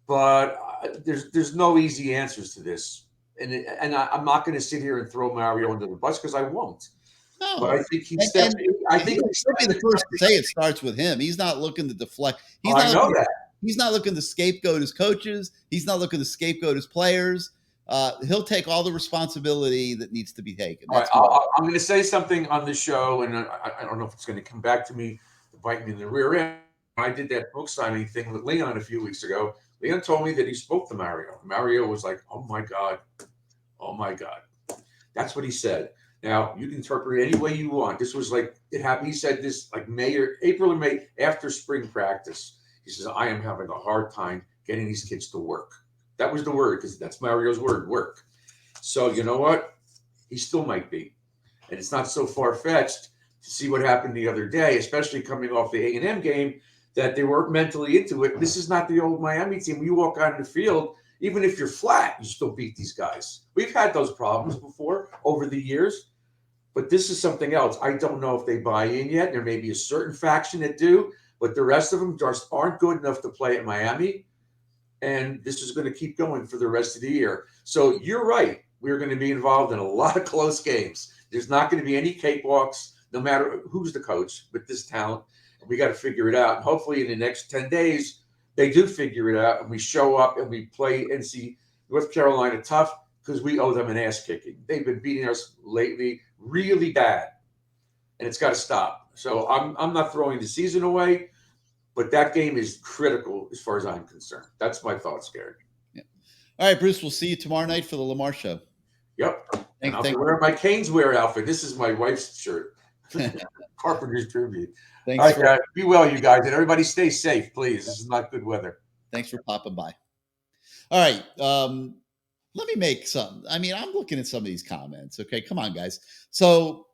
but there's no easy answers to this. And I'm not going to sit here and throw Mario under the bus because I won't. No, but I think he's he'll be the first to say it starts with him. He's not looking to deflect. He's not looking to scapegoat his coaches. He's not looking to scapegoat his players. He'll take all the responsibility that needs to be taken. All right, I'm going to say something on the show, and I don't know if it's going to come back to me to bite me in the rear end. I did that book signing thing with Leon a few weeks ago. Leon told me that he spoke to Mario. Mario was like, "Oh my God. That's what he said. Now, you can interpret it any way you want. This was like it happened. He said this like April or May after spring practice. He says, I am having a hard time getting these kids to work. That was the word, because that's Mario's word, work. So you know what? He still might be. And it's not so far-fetched to see what happened the other day, especially coming off the A&M game, that they weren't mentally into it. This is not the old Miami team. You walk out in the field, even if you're flat, you still beat these guys. We've had those problems before over the years, but this is something else. I don't know if they buy in yet. There may be a certain faction that do, but the rest of them just aren't good enough to play at Miami. And this is going to keep going for the rest of the year. So you're right. We're going to be involved in a lot of close games. There's not going to be any cakewalks, no matter who's the coach with this talent. And we got to figure it out. And hopefully in the next 10 days, they do figure it out and we show up and we play NC North Carolina tough, because we owe them an ass kicking. They've been beating us lately really bad, and it's got to stop. So I'm not throwing the season away, but that game is critical as far as I'm concerned. That's my thoughts, Gary. Yeah. All right, Bruce, we'll see you tomorrow night for the Lamar show. Yep. And I'll be wearing my Canes wear outfit. This is my wife's shirt. Carpenter's tribute. Thanks. All right, guys. Be well, you guys. And everybody stay safe, please. This is not good weather. Thanks for popping by. All All right. Let me make some. I mean, I'm looking at some of these comments. Okay, come on, guys. So,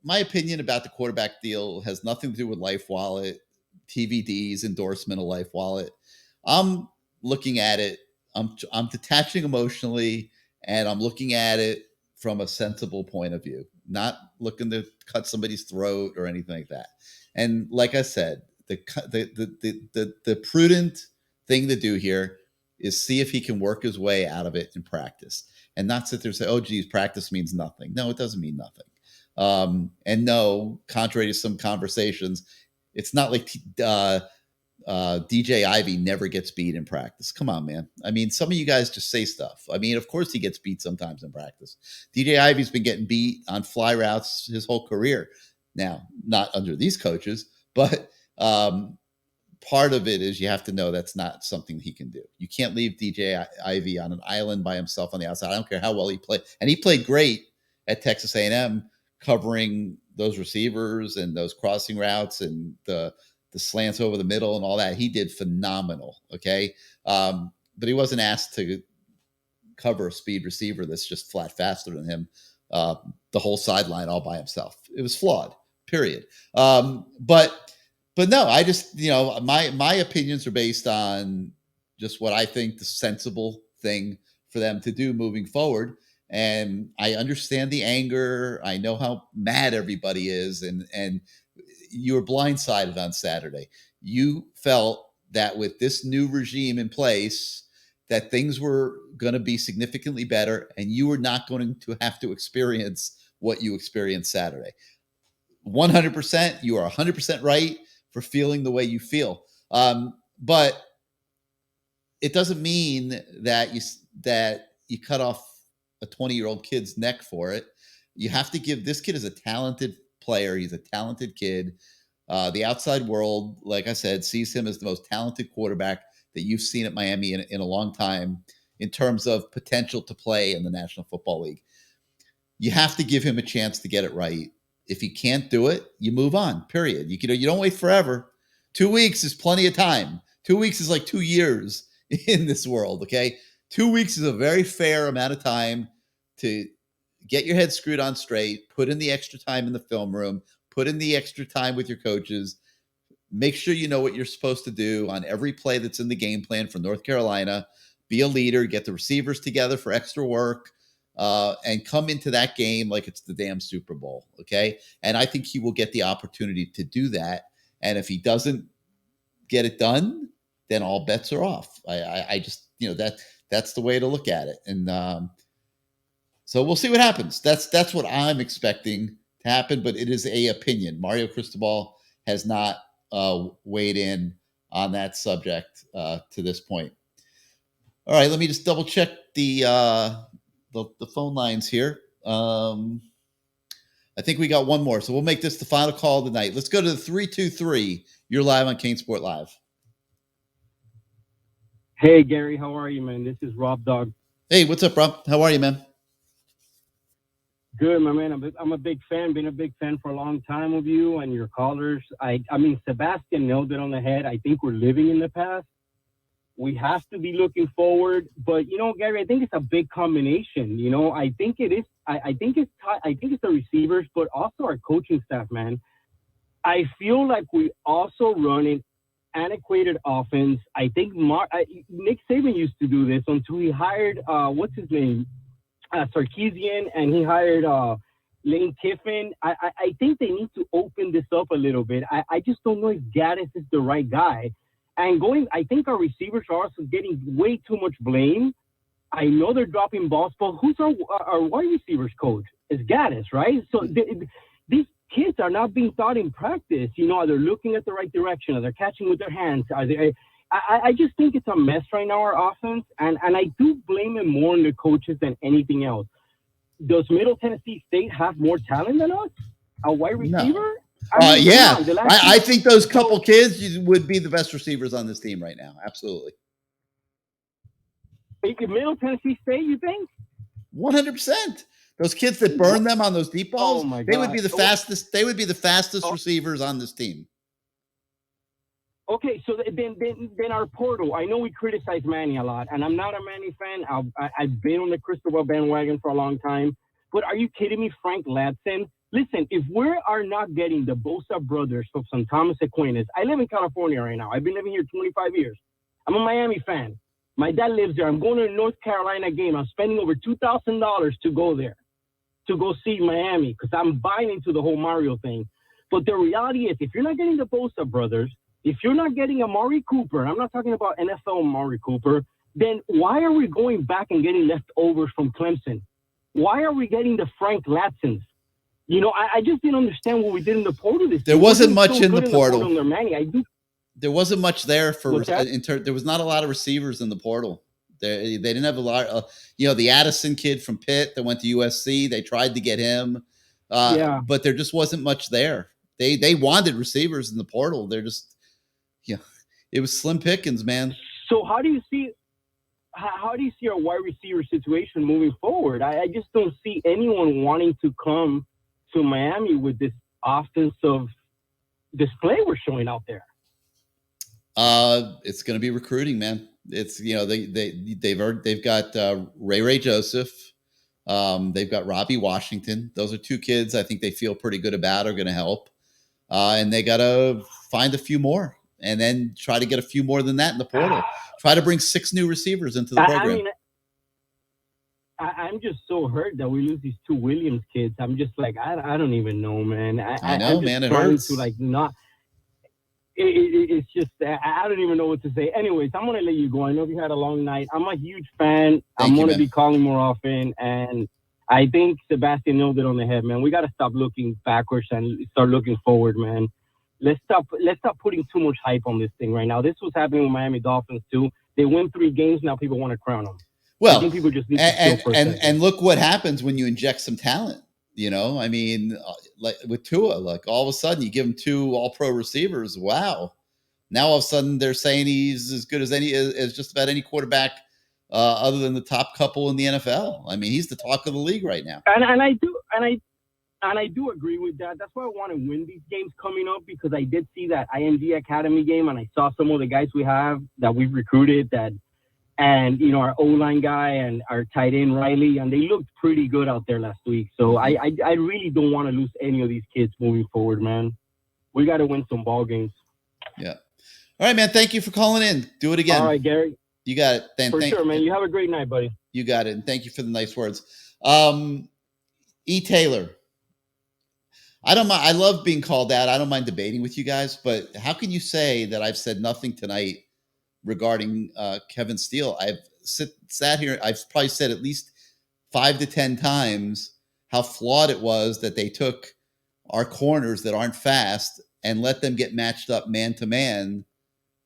my opinion about the quarterback deal has nothing to do with Life Wallet, TVD's endorsement of Life Wallet. I'm looking at it. I'm detaching emotionally, and I'm looking at it from a sensible point of view, not looking to cut somebody's throat or anything like that. And like I said, the prudent thing to do here is see if he can work his way out of it in practice, and not sit there and say, "Oh, geez, practice means nothing." No, it doesn't mean nothing. And no, contrary to some conversations, it's not like DJ Ivy never gets beat in practice. Come on, man. I mean, some of you guys just say stuff. I mean, of course he gets beat sometimes in practice. DJ Ivy's been getting beat on fly routes his whole career. Now, not under these coaches, but part of it is you have to know that's not something he can do. You can't leave DJ Ivy on an island by himself on the outside. I don't care how well he played. And he played great at Texas A&M, covering those receivers and those crossing routes and the slants over the middle and all that. He did phenomenal. Okay. But he wasn't asked to cover a speed receiver that's just flat faster than him, the whole sideline all by himself. It was flawed, period. But no, I just, my opinions are based on just what I think the sensible thing for them to do moving forward. And I understand the anger. I know how mad everybody is. And you were blindsided on Saturday. You felt that with this new regime in place, that things were going to be significantly better, and you were not going to have to experience what you experienced Saturday. 100%, you are 100% right for feeling the way you feel. But it doesn't mean that you cut off a 20-year-old kid's neck for it. You have to give, this kid is a talented player. He's a talented kid. The outside world, like I said, sees him as the most talented quarterback that you've seen at Miami in a long time in terms of potential to play in the National Football League. You have to give him a chance to get it right. If you can't do it, you move on, period. You don't wait forever. 2 weeks is plenty of time. 2 weeks is like 2 years in this world, okay? 2 weeks is a very fair amount of time to get your head screwed on straight, put in the extra time in the film room, put in the extra time with your coaches, make sure you know what you're supposed to do on every play that's in the game plan for North Carolina, be a leader, get the receivers together for extra work, and come into that game like it's the damn Super Bowl, okay? And I think he will get the opportunity to do that. And if he doesn't get it done, then all bets are off. I just, that's the way to look at it. And so we'll see what happens. That's what I'm expecting to happen, but it is a opinion. Mario Cristobal has not weighed in on that subject to this point. All right, let me just double check the phone lines here. I think we got one more, so we'll make this the final call of the night. Let's go to the 323. You're live on CaneSport Live. Hey, Gary, how are you, man? This is Rob Dog. Hey, what's up, Rob? How are you, man? Good, my man. I'm a big fan. Been a big fan for a long time of you and your callers. I mean, Sebastian nailed it on the head. I think we're living in the past. We have to be looking forward. But Gary, I think it's a big combination. I think it is. I think it's the receivers, but also our coaching staff, man. I feel like we also run an antiquated offense. I think Nick Saban used to do this until he hired what's his name? Sarkisian, and he hired Lane Kiffin. I think they need to open this up a little bit. I just don't know if Gaddis is the right guy. And I think our receivers are also getting way too much blame. I know they're dropping balls, but who's our wide receivers coach? It's Gaddis, right? So these kids are not being taught in practice. Are they looking at the right direction? Are they catching with their hands? Are they? I just think it's a mess right now, our offense, and I do blame it more on the coaches than anything else. Does Middle Tennessee State have more talent than us? A wide receiver? No. I think those couple kids would be the best receivers on this team right now. Absolutely. Middle Tennessee State, you think? 100%. Those kids that burn them on those deep balls, they would be the fastest. They would be the fastest receivers on this team. Okay, so then our portal. I know we criticize Manny a lot, and I'm not a Manny fan. I've been on the Cristobal bandwagon for a long time. But are you kidding me, Frank Ladson? Listen, if we are not getting the Bosa brothers of St. Thomas Aquinas, I live in California right now. I've been living here 25 years. I'm a Miami fan. My dad lives there. I'm going to a North Carolina game. I'm spending over $2,000 to go there, to go see Miami, because I'm buying into the whole Mario thing. But the reality is, if you're not getting the Bosa brothers, if you're not getting Amari Cooper, and I'm not talking about NFL Amari Cooper, then why are we going back and getting leftovers from Clemson? Why are we getting the Frank Ladsons? You know, I just didn't understand what we did in the portal this There year. wasn't We much so in the good portal. under Manny. There wasn't much there for What's that? there was not a lot of receivers in the portal. They didn't have a lot. The Addison kid from Pitt that went to USC. They tried to get him, Yeah. but there just wasn't much there. They wanted receivers in the portal. They're just, it was slim pickings, man. So how do you see our wide receiver situation moving forward? I just don't see anyone wanting to come to Miami with this offensive display we're showing out there. It's going to be recruiting, man. It's they've got Ray Joseph. They've got Robbie Washington. Those are two kids I think they feel pretty good about are going to help. And they got to find a few more and then try to get a few more than that in the portal. Try to bring 6 new receivers into the program. I mean, I'm just so hurt that we lose these 2 Williams kids. I'm just like, I don't even know, man. I know, I'm man. It trying hurts. to not. It's just I don't even know what to say. Anyways, I'm gonna let you go. I know you had a long night. I'm a huge fan. I'm gonna be calling more often, and I think Sebastian nailed it on the head, man. We got to stop looking backwards and start looking forward, man. Let's stop putting too much hype on this thing right now. This was happening with Miami Dolphins too. They win 3 games now. People want to crown them. Well, I think people just need to chill for a second. and look what happens when you inject some talent. I mean, like with Tua, like all of a sudden you give him 2 All-Pro receivers. Wow! Now all of a sudden they're saying he's as good as just about any quarterback other than the top couple in the NFL. I mean, he's the talk of the league right now. And I do agree with that. That's why I want to win these games coming up, because I did see that IMG Academy game and I saw some of the guys we have that we've recruited and our O-line guy and our tight end Riley, and they looked pretty good out there last week. So I really don't want to lose any of these kids moving forward, man. We got to win some ball games. Yeah. All right, man. Thank you for calling in. Do it again. All right, Gary. You got it. For sure, man. You have a great night, buddy. You got it. And thank you for the nice words. E. Taylor. I don't mind. I love being called out. I don't mind debating with you guys, but how can you say that I've said nothing tonight regarding Kevin Steele? I've sat here. I've probably said at least 5 to 10 times how flawed it was that they took our corners that aren't fast and let them get matched up man to man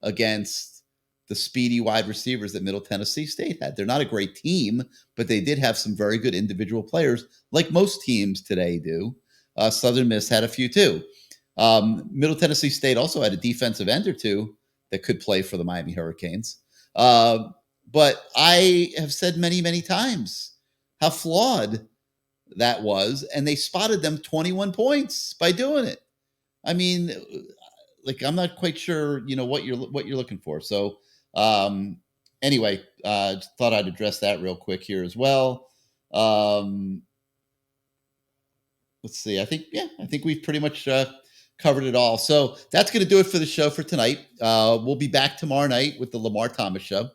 against the speedy wide receivers that Middle Tennessee State had. They're not a great team, but they did have some very good individual players, like most teams today do. Southern Miss had a few too. Middle Tennessee State also had a defensive end or two that could play for the Miami Hurricanes. But I have said many, many times how flawed that was, and they spotted them 21 points by doing it. I mean, like, I'm not quite sure, what you're looking for. So anyway, just thought I'd address that real quick here as well. Let's see. I think we've pretty much covered it all. So that's going to do it for the show for tonight. We'll be back tomorrow night with the Lamar Thomas Show.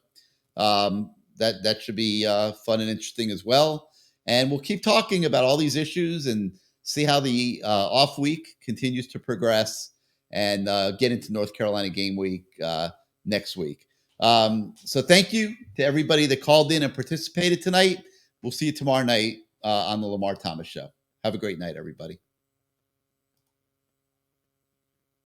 That should be fun and interesting as well. And we'll keep talking about all these issues and see how the off week continues to progress and get into North Carolina game week next week. So thank you to everybody that called in and participated tonight. We'll see you tomorrow night on the Lamar Thomas Show. Have a great night, everybody.